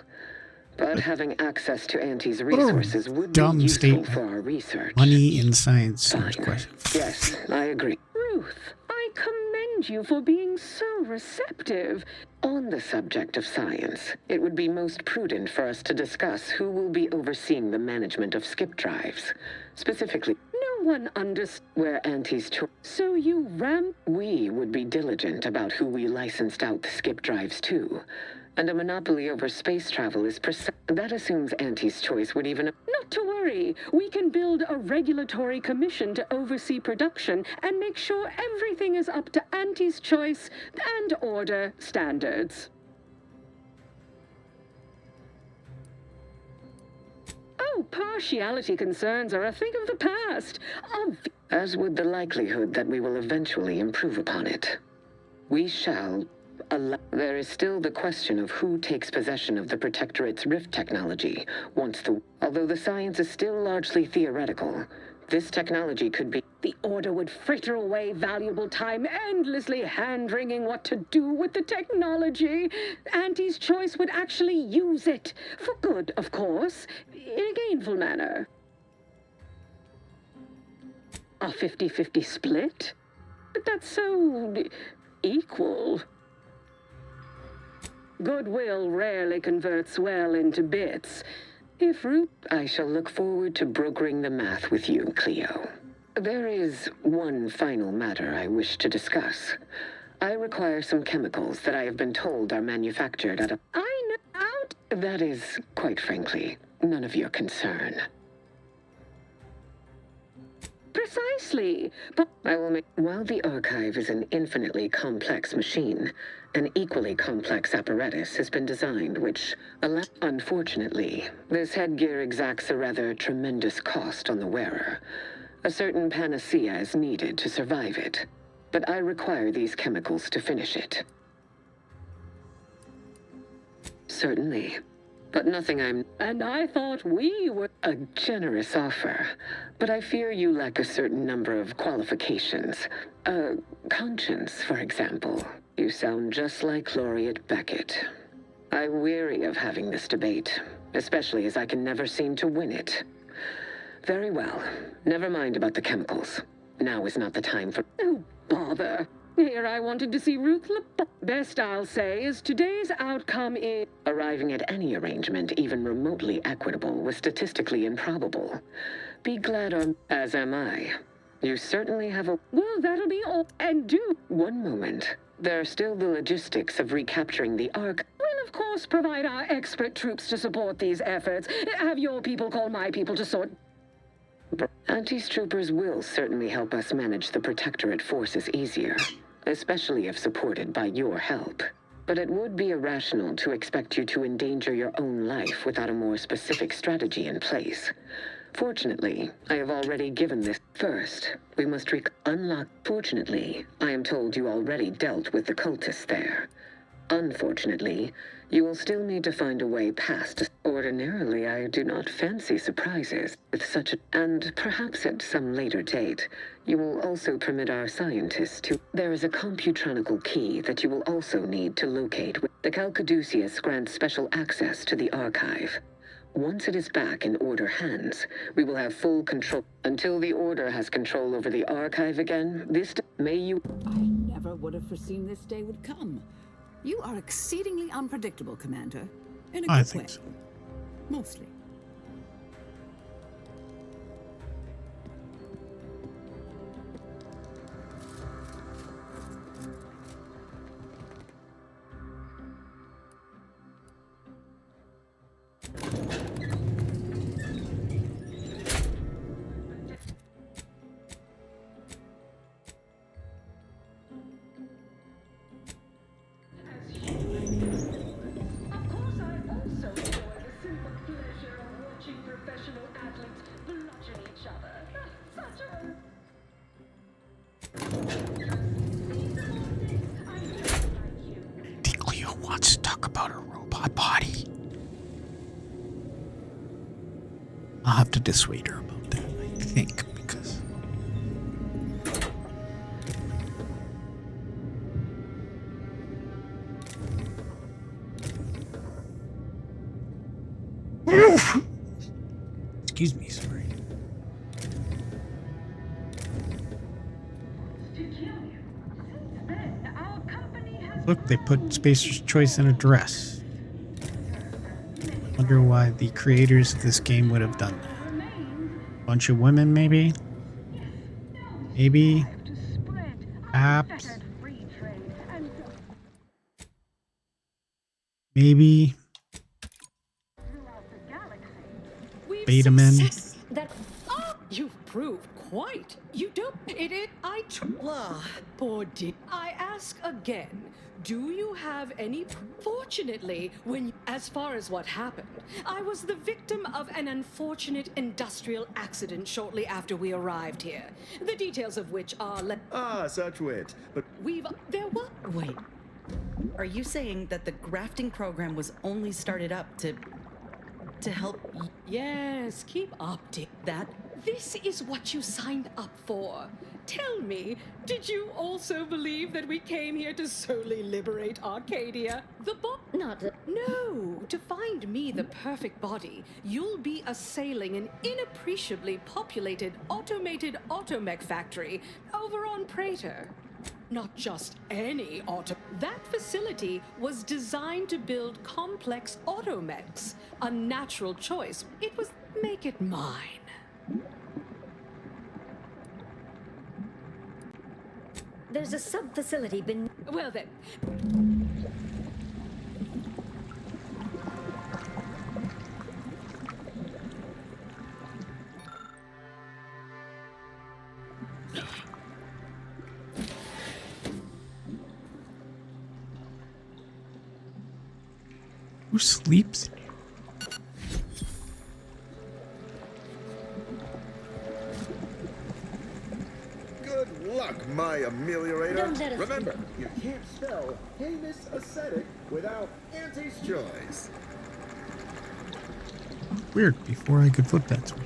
But having access to Auntie's resources would be Dumb useful statement. for our research. Money in science seems Fine. question. Yes, I agree. Ruth, I commend you for being so receptive. On the subject of science, it would be most prudent for us to discuss who will be overseeing the management of skip drives. Specifically, no one understands where Auntie's choice. So you We would be diligent about who we licensed out the skip drives to. And a monopoly over space travel is that assumes Auntie's choice would even... Not to worry. We can build a regulatory commission to oversee production and make sure everything is up to Auntie's choice and Order standards. Oh, partiality concerns are a thing of the past. As would the likelihood that we will eventually improve upon it. We shall... There is still the question of who takes possession of the Protectorate's rift technology Although the science is still largely theoretical, this technology could be... The Order would fritter away valuable time endlessly hand-wringing what to do with the technology. Auntie's choice would actually use it. For good, of course. In a gainful manner. A 50-50 split? But that's so... equal. Goodwill rarely converts well into bits. I shall look forward to brokering the math with you, Cleo. There is one final matter I wish to discuss. I require some chemicals that I have been told are manufactured at a... That is, quite frankly, none of your concern. Precisely, but I will make... While the archive is an infinitely complex machine, an equally complex apparatus has been designed which... Unfortunately, this headgear exacts a rather tremendous cost on the wearer. A certain panacea is needed to survive it, but I require these chemicals to finish it. Certainly. But nothing And I thought we were... A generous offer. But I fear you lack a certain number of qualifications. Conscience, for example. You sound just like Laureate Beckett. I'm weary of having this debate, especially as I can never seem to win it. Very well. Never mind about the chemicals. Now is not the time for... Oh, bother. Here I wanted to see Ruth Best I'll say is today's outcome is... Arriving at any arrangement even remotely equitable was statistically improbable. Be glad as am I. You certainly have a... Well, that'll be all. And do... One moment. There are still the logistics of recapturing the Ark. We'll of course provide our expert troops to support these efforts. Have your people call my people to sort... Auntie's troopers will certainly help us manage the Protectorate forces easier, especially if supported by your help. But it would be irrational to expect you to endanger your own life without a more specific strategy in place. Fortunately, I have already given this. First, we must unlock... Fortunately, I am told you already dealt with the cultists there. Unfortunately, you will still need to find a way past. Ordinarily, I do not fancy surprises with such a... And perhaps at some later date, you will also permit our scientists to... There is a computronical key that you will also need to locate. The Calcaduceus grants special access to the archive. Once it is back in Order hands, we will have full control. Until the Order has control over the archive again, may you... I never would have foreseen this day would come. You are exceedingly unpredictable, Commander. In a I good think way. so. Mostly. I think Leo wants to talk about a robot body. I'll have to dissuade her about that, I think, because... Excuse me, sorry. Look, they put Spacer's Choice in a dress. Wonder why the creators of this game would have done that. Bunch of women, maybe? Maybe? Perhaps? Maybe? Beta men? That you've proved quite. You don't. Poor D. I ask again. Do you have any? Fortunately, as far as what happened, I was the victim of an unfortunate industrial accident shortly after we arrived here. The details of which are such wit. But Wait. Are you saying that the grafting program was only started up to help? Yes, keep up, Dick. This is what you signed up for. Tell me, did you also believe that we came here to solely liberate Arcadia? No, to find me the perfect body, you'll be assailing an inappreciably populated automated automech factory over on Praetor. Not just any That facility was designed to build complex automechs. A natural choice. It was make it mine. There's a sub-facility beneath... Well then... Who sleeps? good luck, my ameliorator. Don't let us- Remember, you can't spell heinous ascetic without Auntie's choice. Weird, before I could flip that switch.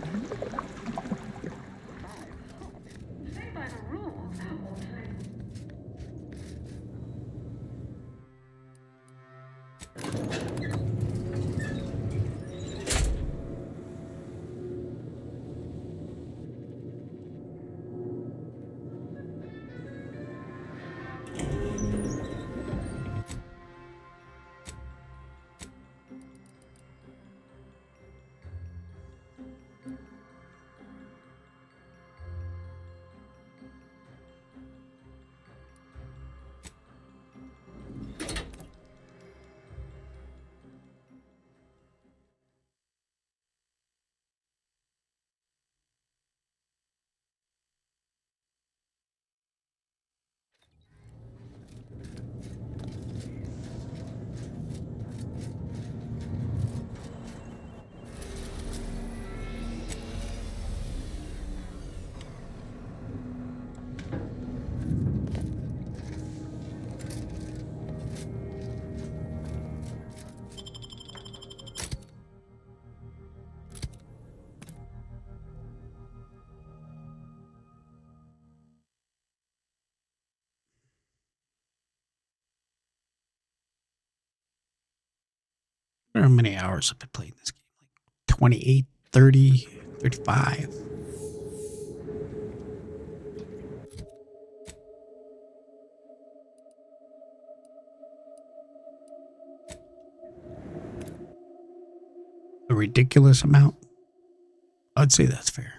I don't know how many hours I've been playing this game. Like 28, 30, 35. A ridiculous amount? I'd say that's fair.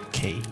Okay.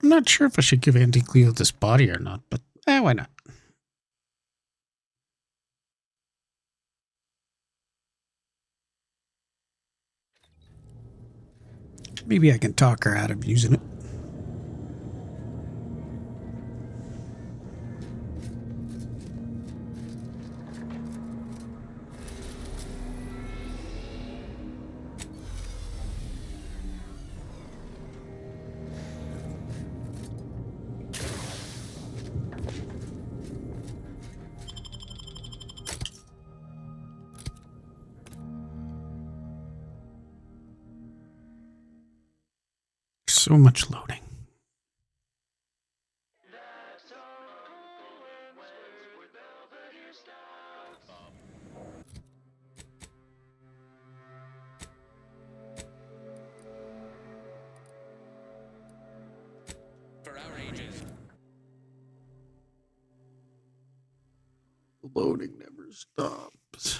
I'm not sure if I should give Auntie Cleo this body or not, but why not? Maybe I can talk her out of using it. So much loading. For our ages. Loading never stops.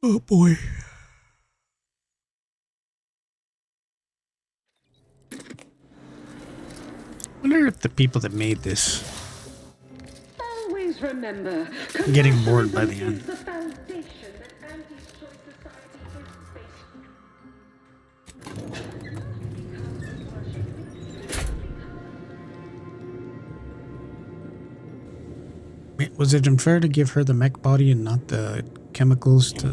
Oh boy. I wonder if the people that made this Always remember, are getting bored by the is end. the foundation that anti-choice society is based. Was it unfair to give her the mech body and not the chemicals to...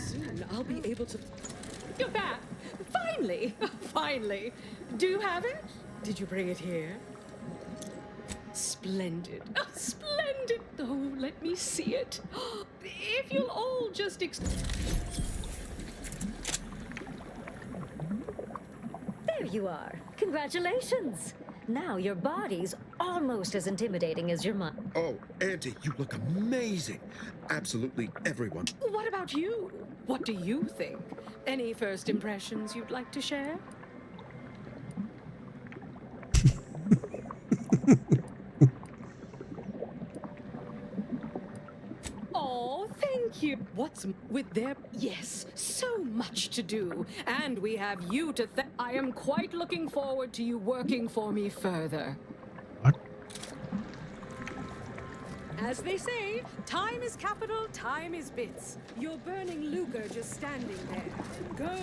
Soon I'll be able to. You're back. Finally. Finally. Do you have it? Did you bring it here? Splendid. Oh, splendid. Oh, let me see it. If you'll all just There you are. Congratulations. Now your body's almost as intimidating as your mind. Oh, Auntie, you look amazing. Absolutely everyone. What about you? What do you think? Any first impressions you'd like to share? Oh, thank you. What's with their... Yes, so much to do. And we have you to thank. I am quite looking forward to you working for me further. What? As they say, time is capital, time is bits. You're burning lucre just standing there. Go.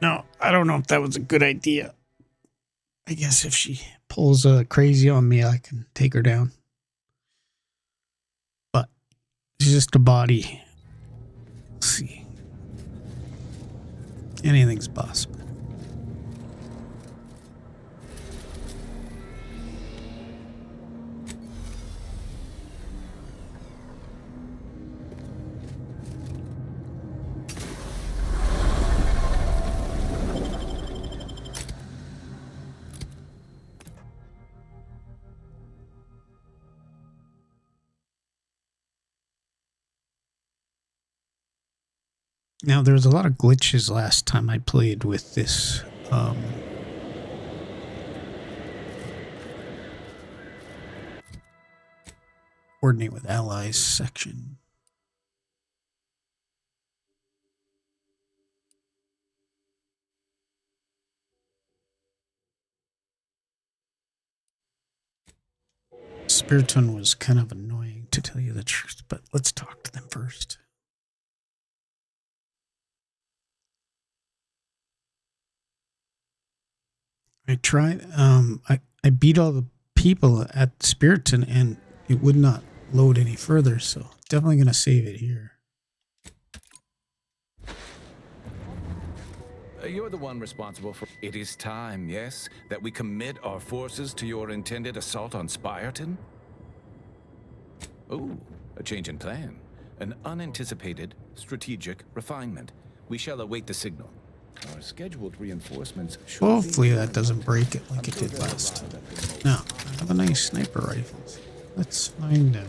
No, I don't know if that was a good idea. I guess if she pulls crazy on me, I can take her down. But it's just a body. Let's see. Anything's possible. Now, there was a lot of glitches last time I played with this. Coordinate with allies section. Spiriton was kind of annoying, to tell you the truth, but let's talk to them first. I tried, I beat all the people at Spiriton and it would not load any further, so definitely going to save it here. You're the one responsible for... It is time, yes, that we commit our forces to your intended assault on Spiriton? Oh, a change in plan. An unanticipated strategic refinement. We shall await the signal. Our scheduled reinforcements should Hopefully that doesn't break it like it did last time. Now, I have a nice sniper rifle. Let's find out.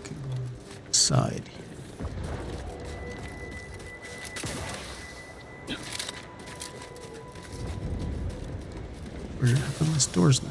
Okay, go side here. Where are those doors now?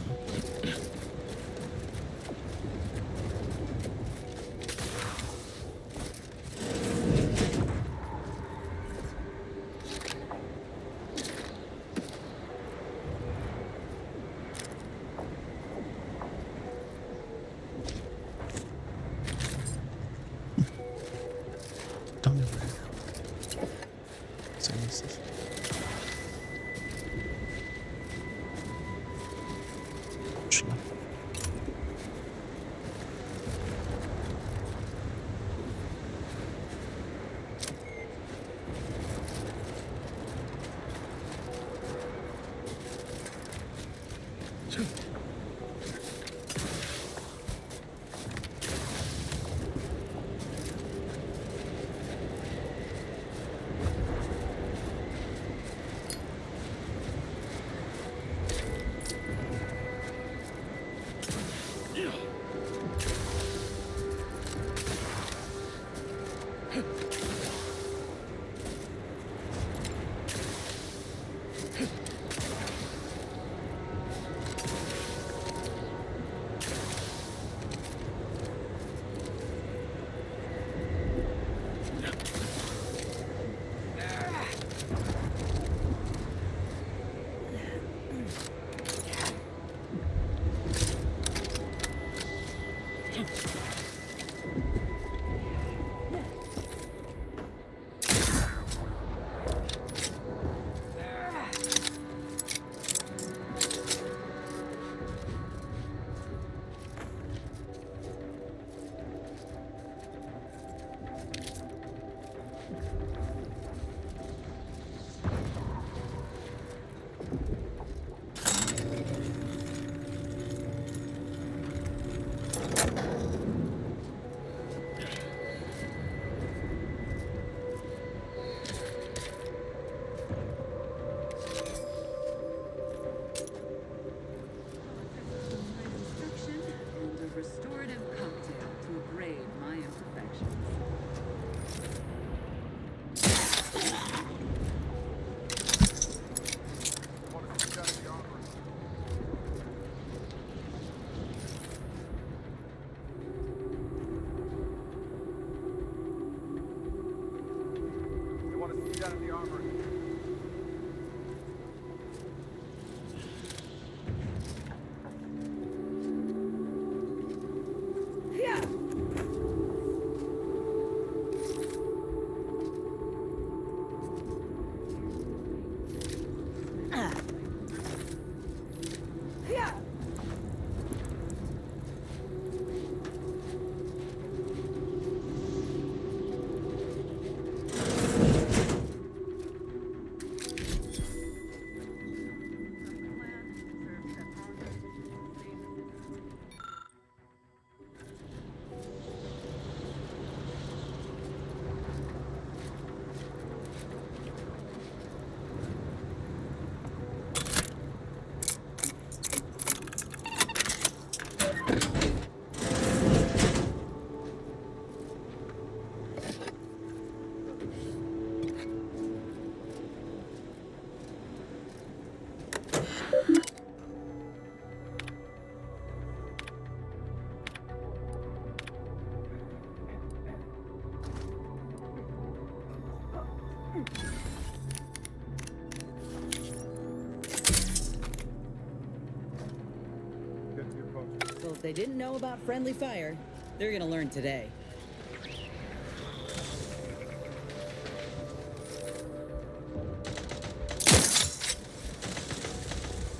So if they didn't know about friendly fire, they're gonna learn today.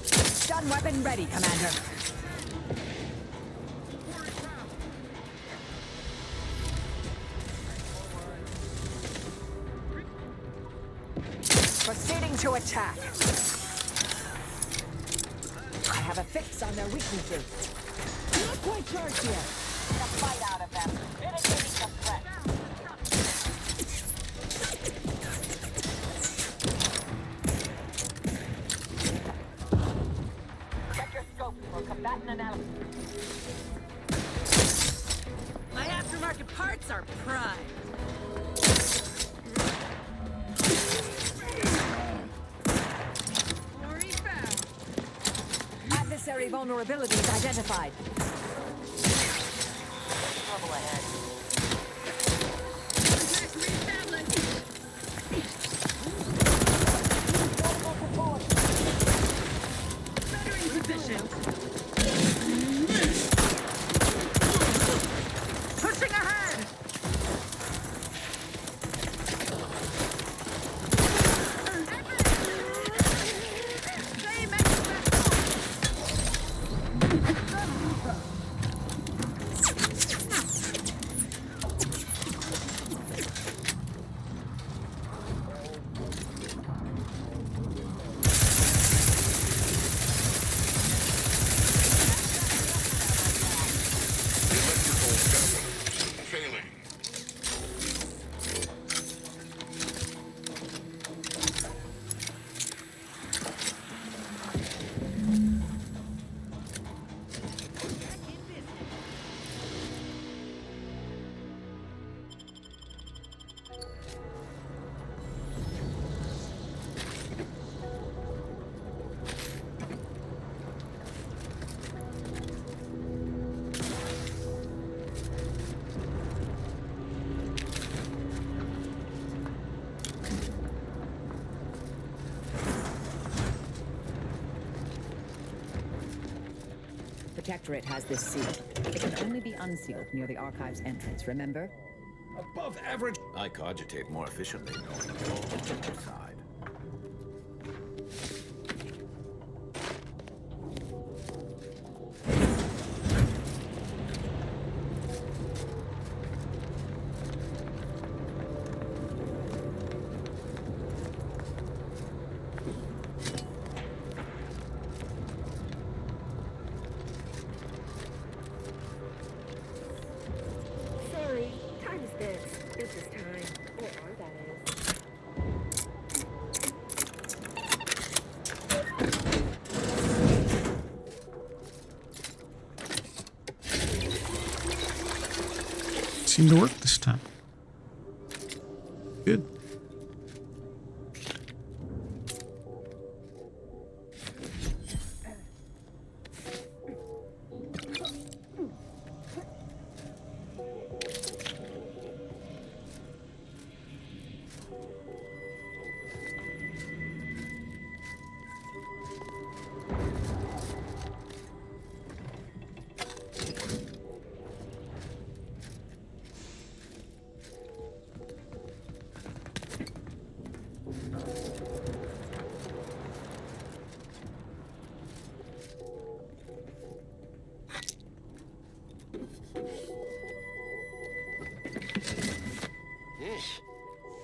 Stun weapon ready, Commander. Proceeding to attack. I have a fix on their weaknesses. Not quite charged yet. Get a fight out of them. Mitigating the threat. Check your scope for combatant analysis. My aftermarket parts are prime. Adversary vulnerabilities identified. Trouble ahead. Bettering position. Pushing ahead. Failing. Protectorate has this sealed. It can only be unsealed near the archive's entrance, remember? Above average. I cogitate more efficiently knowing your side. Sorry, time is this. It's just time. Or are that is. Seemed to work this time. Good.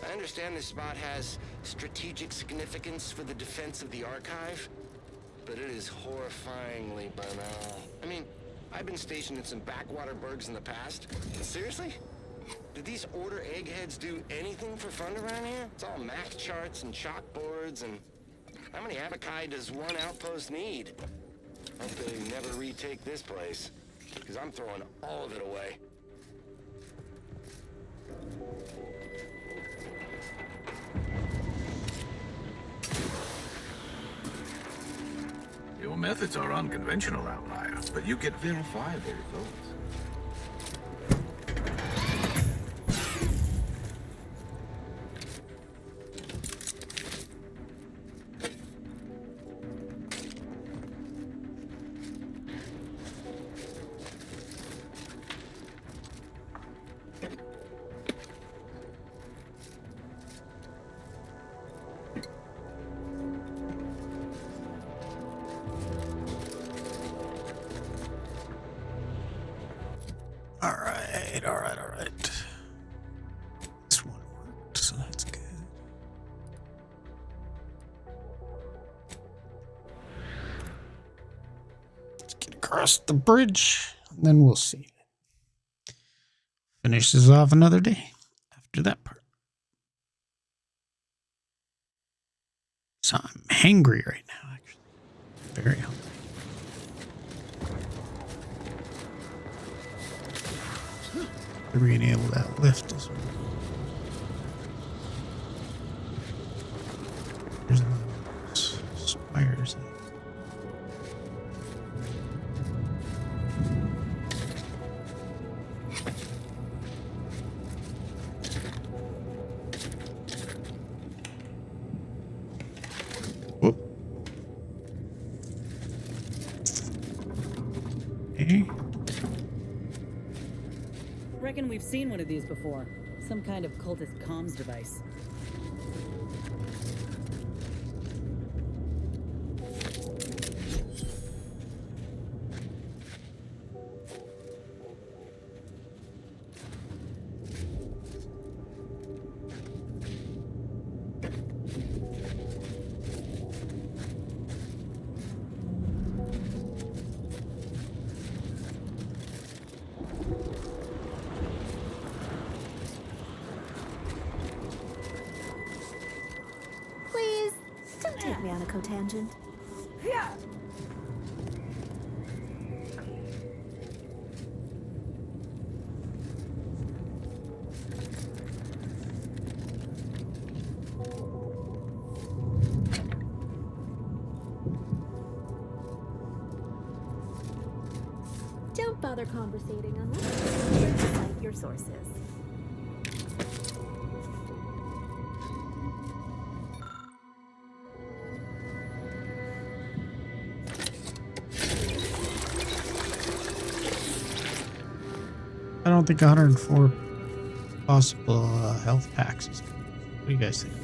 I understand this spot has strategic significance for the defense of the archive, but it is horrifyingly banal. I mean, I've been stationed in some backwater burgs in the past. Seriously? Did these order eggheads do anything for fun around here? It's all map charts and chalkboards, and how many abakai does one outpost need? Hope they never retake this place, because I'm throwing all of it away. Your methods are unconventional, outlier, but you get verifiable results. All right, all right, all right. This one worked, so that's good. Let's get across the bridge, and then we'll see. Finishes off another day after that part. So I'm hangry right now, actually. Very hungry. Being able to lift as well. There's another one of those spires. Whoop. Okay. Reckon we've seen one of these before. Some kind of cultist comms device. Please, don't take me on a cotangent. Yeah. Don't bother conversating unless you cite your sources. I don't think 104 possible health packs is good. What do you guys think?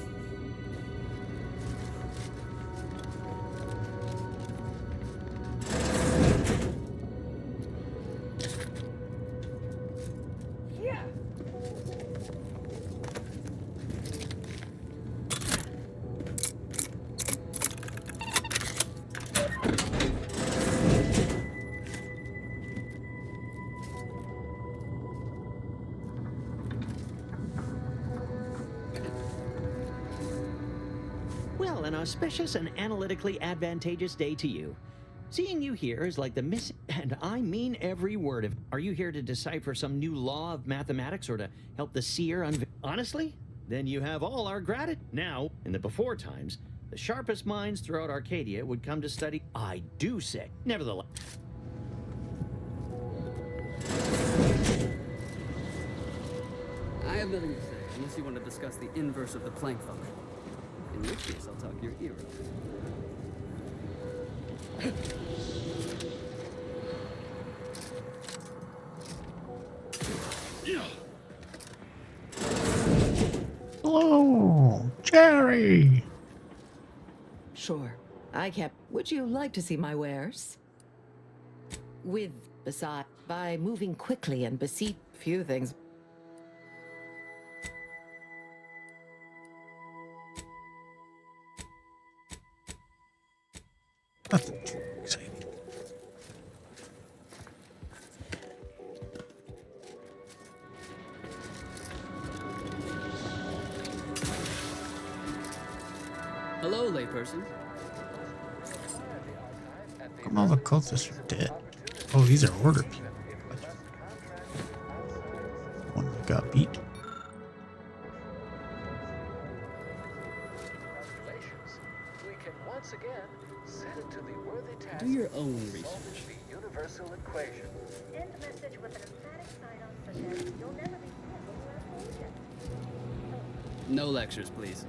Well, an auspicious and analytically advantageous day to you. Seeing you here is like the and I mean every word of. Are you here to decipher some new law of mathematics or to help the seer honestly? Then you have all our gratitude. Now, in the before times, the sharpest minds throughout Arcadia would come to study. I do say, nevertheless. I have nothing to say, unless you want to discuss the inverse of the Planck function. In which case, I'll talk your ear off. Hello, Jerry. Sure. I kept. Would you like to see my wares? By moving quickly and beseech few things. Nothing too exciting. Hello, layperson. Come all the cultists are dead. Oh, these are order people. One that got beat. We can once again set it to the worthy task. Do your own research. The universal equation. End message with an emphatic sign-off such as you'll never be fooled when you have patience. No lectures, please.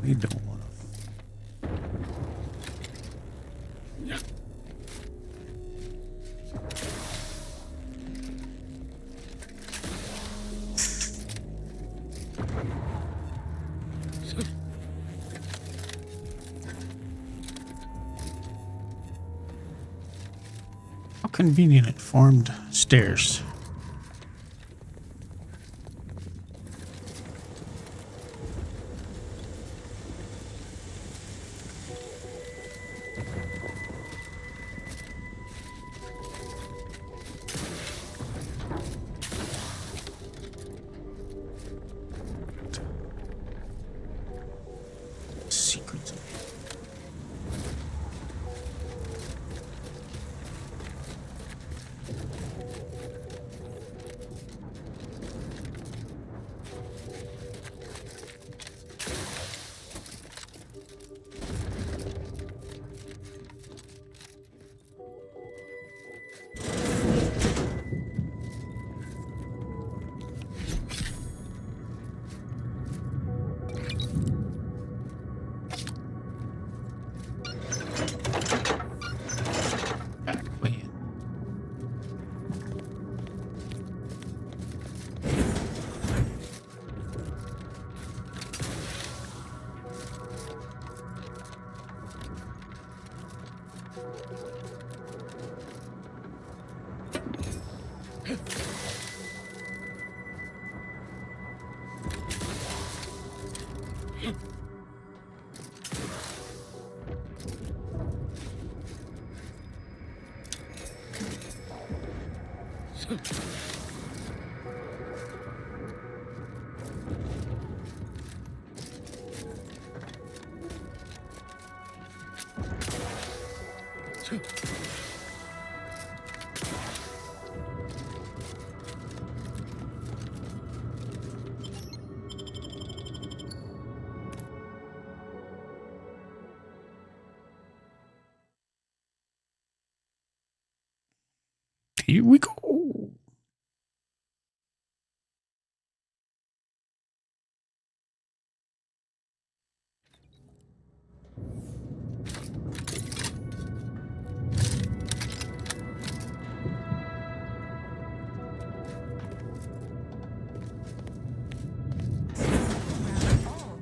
We don't want to. How convenient it formed stairs. Secrets. Here we go.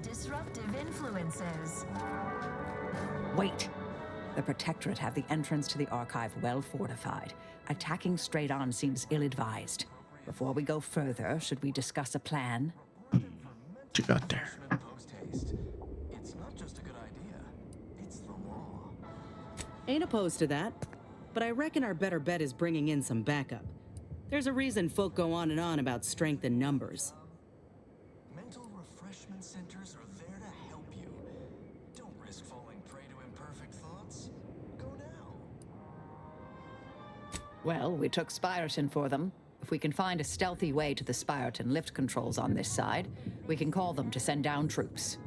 Disruptive influences. Wait. The Protectorate have the entrance to the archive well fortified. Attacking straight on seems ill-advised. Before we go further, should we discuss a plan? What you got there? It's not just a good idea, it's the law. Ain't opposed to that, but I reckon our better bet is bringing in some backup. There's a reason folk go on and on about strength in numbers. Mental refreshment centers are there to help you. Don't risk falling prey to imperfect thoughts. Go now. Well, we took Spyreton for them. If we can find a stealthy way to the Spyreton lift controls on this side, we can call them to send down troops.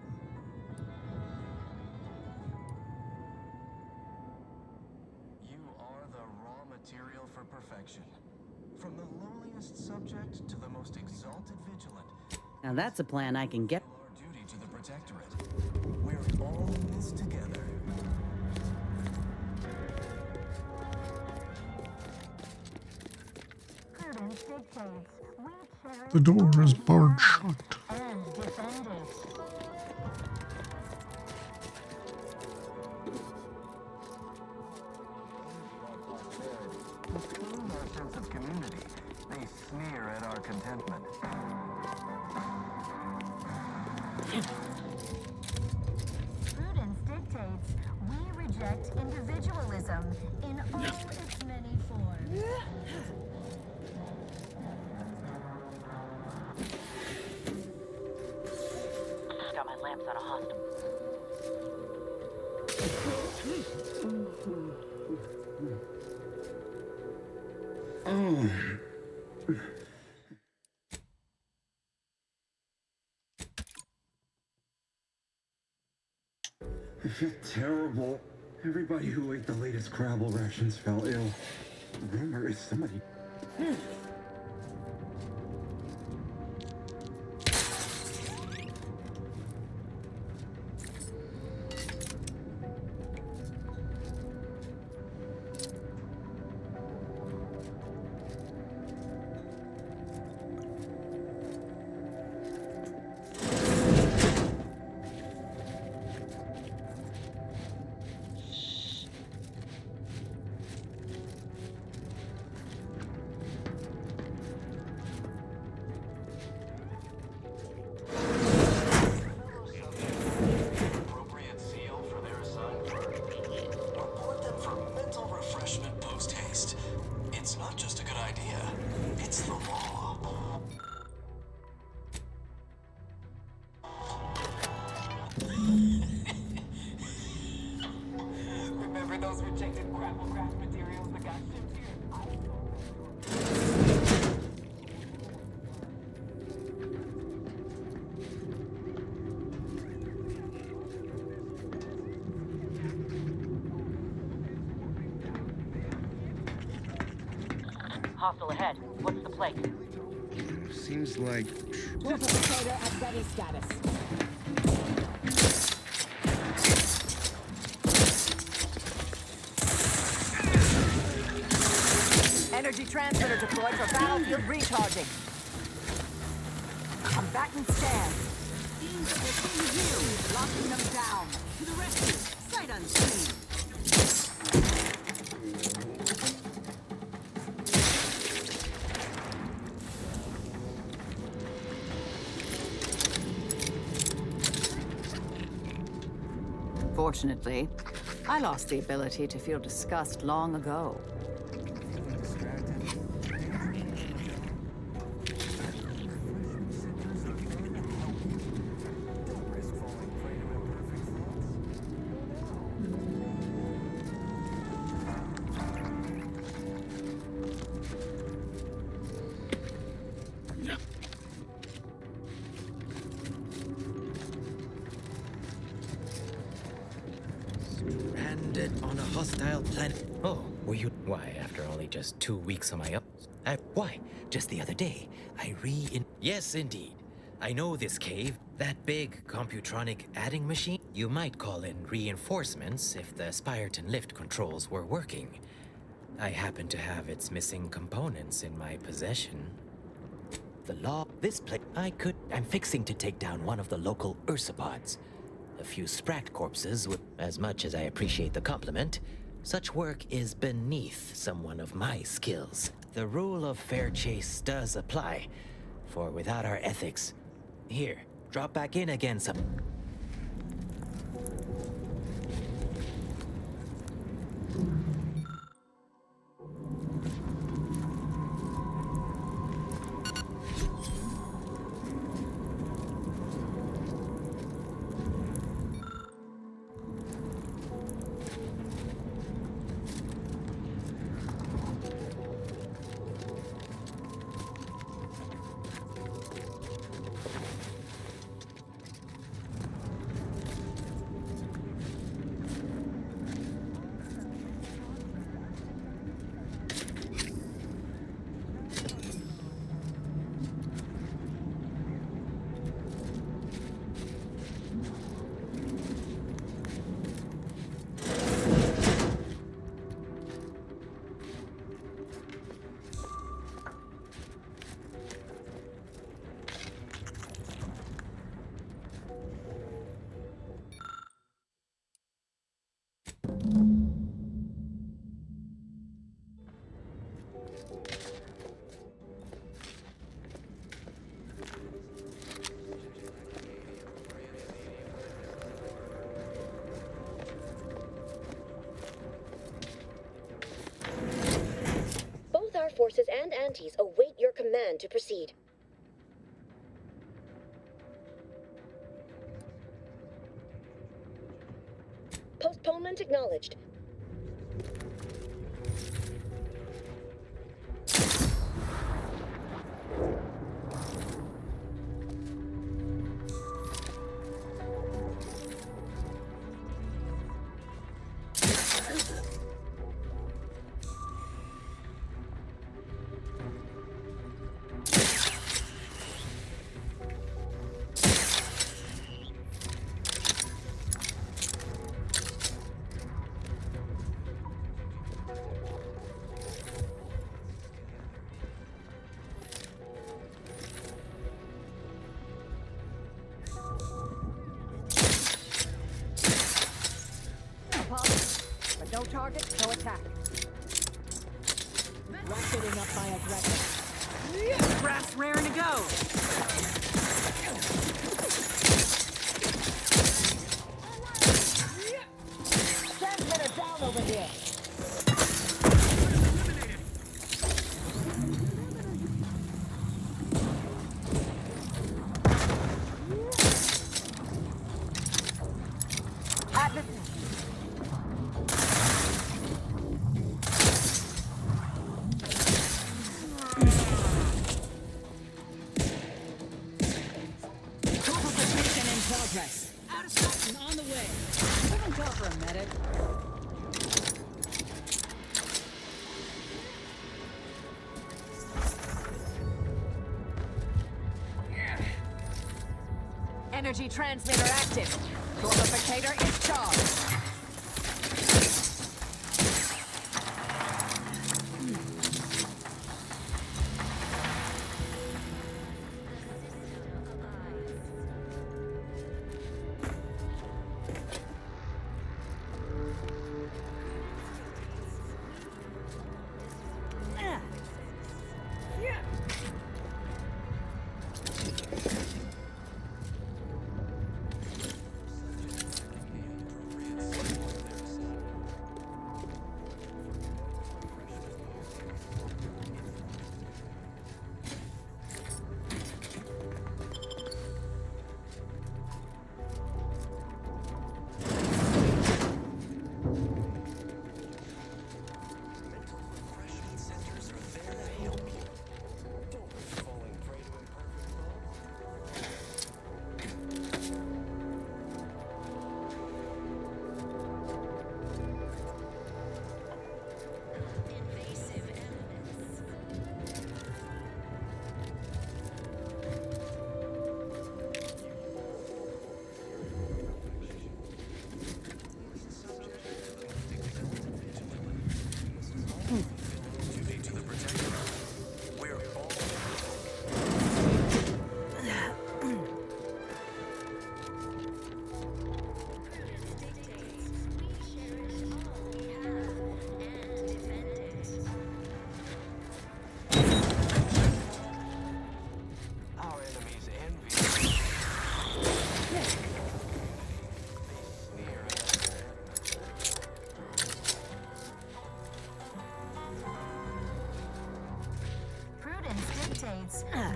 You are the raw material for perfection. From the lowliest subject to the most exalted vigilant. Now that's a plan I can get. Our duty to the Protectorate. We're all in this together. Prudence dictates we cherish The door is barred shut. and defend it. Between our sense of community, they sneer at our contentment. Prudence dictates we reject individualism in all its many forms. Got my lamps out of hostel. I feel terrible. Everybody who ate the latest Crabble rations fell ill. The rumor is somebody... Hostile ahead. What's the plate? Seems like... Trader at ready status. Energy transmitter deployed for battlefield recharging. Combatant stand. Teams within you, locking them down. To the rescue, sight unseen. Fortunately, I lost the ability to feel disgust long ago. Stranded on a hostile planet. Oh, were you? Why, after only just 2 weeks on my up? Why? Just the other day, Yes, indeed. I know this cave. That big computronic adding machine. You might call in reinforcements if the Spyreton lift controls were working. I happen to have its missing components in my possession. The law. This place. I'm fixing to take down one of the local ursopods. A few spracked corpses with... As much as I appreciate the compliment, such work is beneath someone of my skills. The rule of fair chase does apply, for without our ethics... Here, drop back in again some... Both our forces and antis await your command to proceed. Postponement acknowledged. But no target, no attack. Rocketing up my aggressor. Brass raring to go. Transmitter down over here. Progress. Out of stock and on the way. Couldn't go for a medic. energy transmitter active. Amplificator is charged.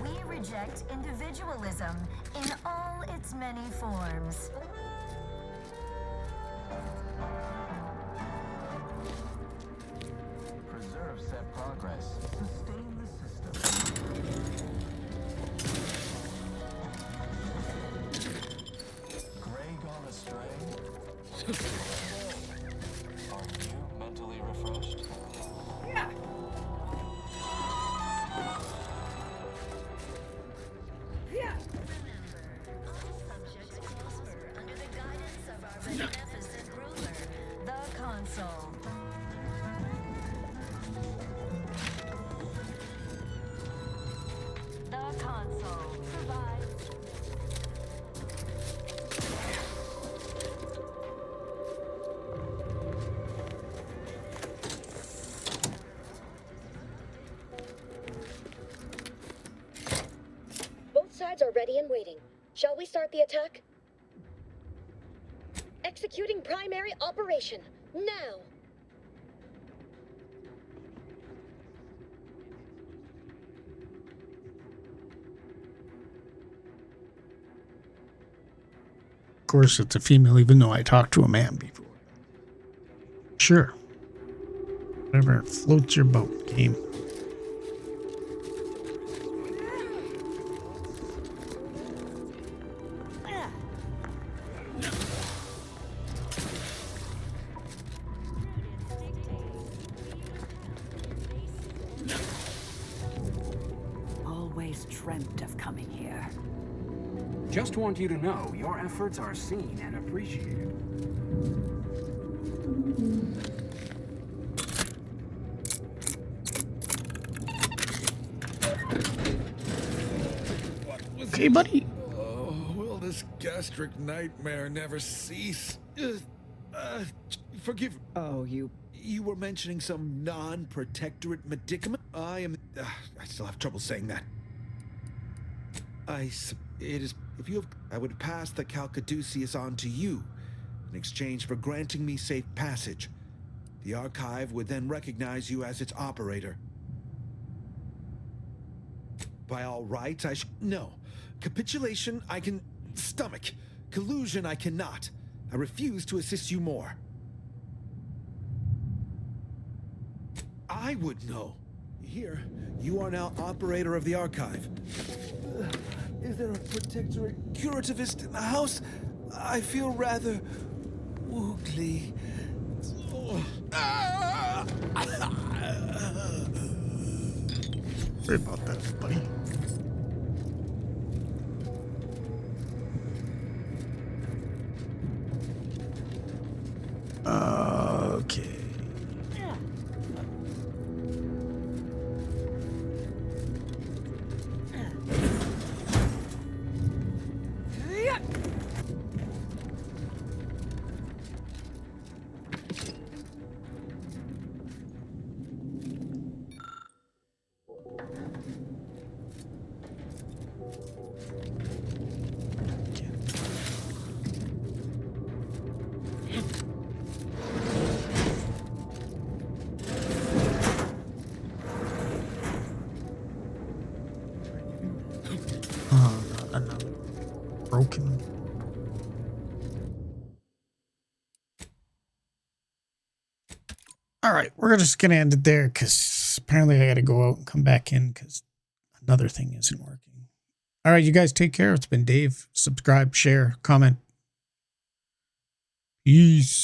We reject individualism in all its many forms. Preserve set progress. Sustain the system. Grey gone astray? Are you mentally refreshed? Yeah. Beneficent ruler, the console. The console provides. Both sides are ready and waiting. Shall we start the attack? Executing primary operation, now! Of course, it's a female, even though I talked to a man before. Sure. Whatever floats your boat, game. Dreamt of coming here. Just want you to know your efforts are seen and appreciated. Hey, buddy. Oh, will this gastric nightmare never cease? Forgive. Oh, you were mentioning some non-protectorate medicament? I still have trouble saying that. If you have, I would pass the Calcaduceus on to you in exchange for granting me safe passage. The Archive would then recognize you as its operator. By all rights, no. Capitulation, I can stomach. Collusion, I cannot. I refuse to assist you more. I would know. Here, you are now operator of the Archive. Is there a protectorate curativist in the house? I feel rather woogly. Sorry about that, buddy. Okay. Not another broken. All right, we're just gonna end it there because apparently I got to go out and come back in because another thing isn't working. All right, you guys take care. It's been Dave. Subscribe, share, comment. Peace.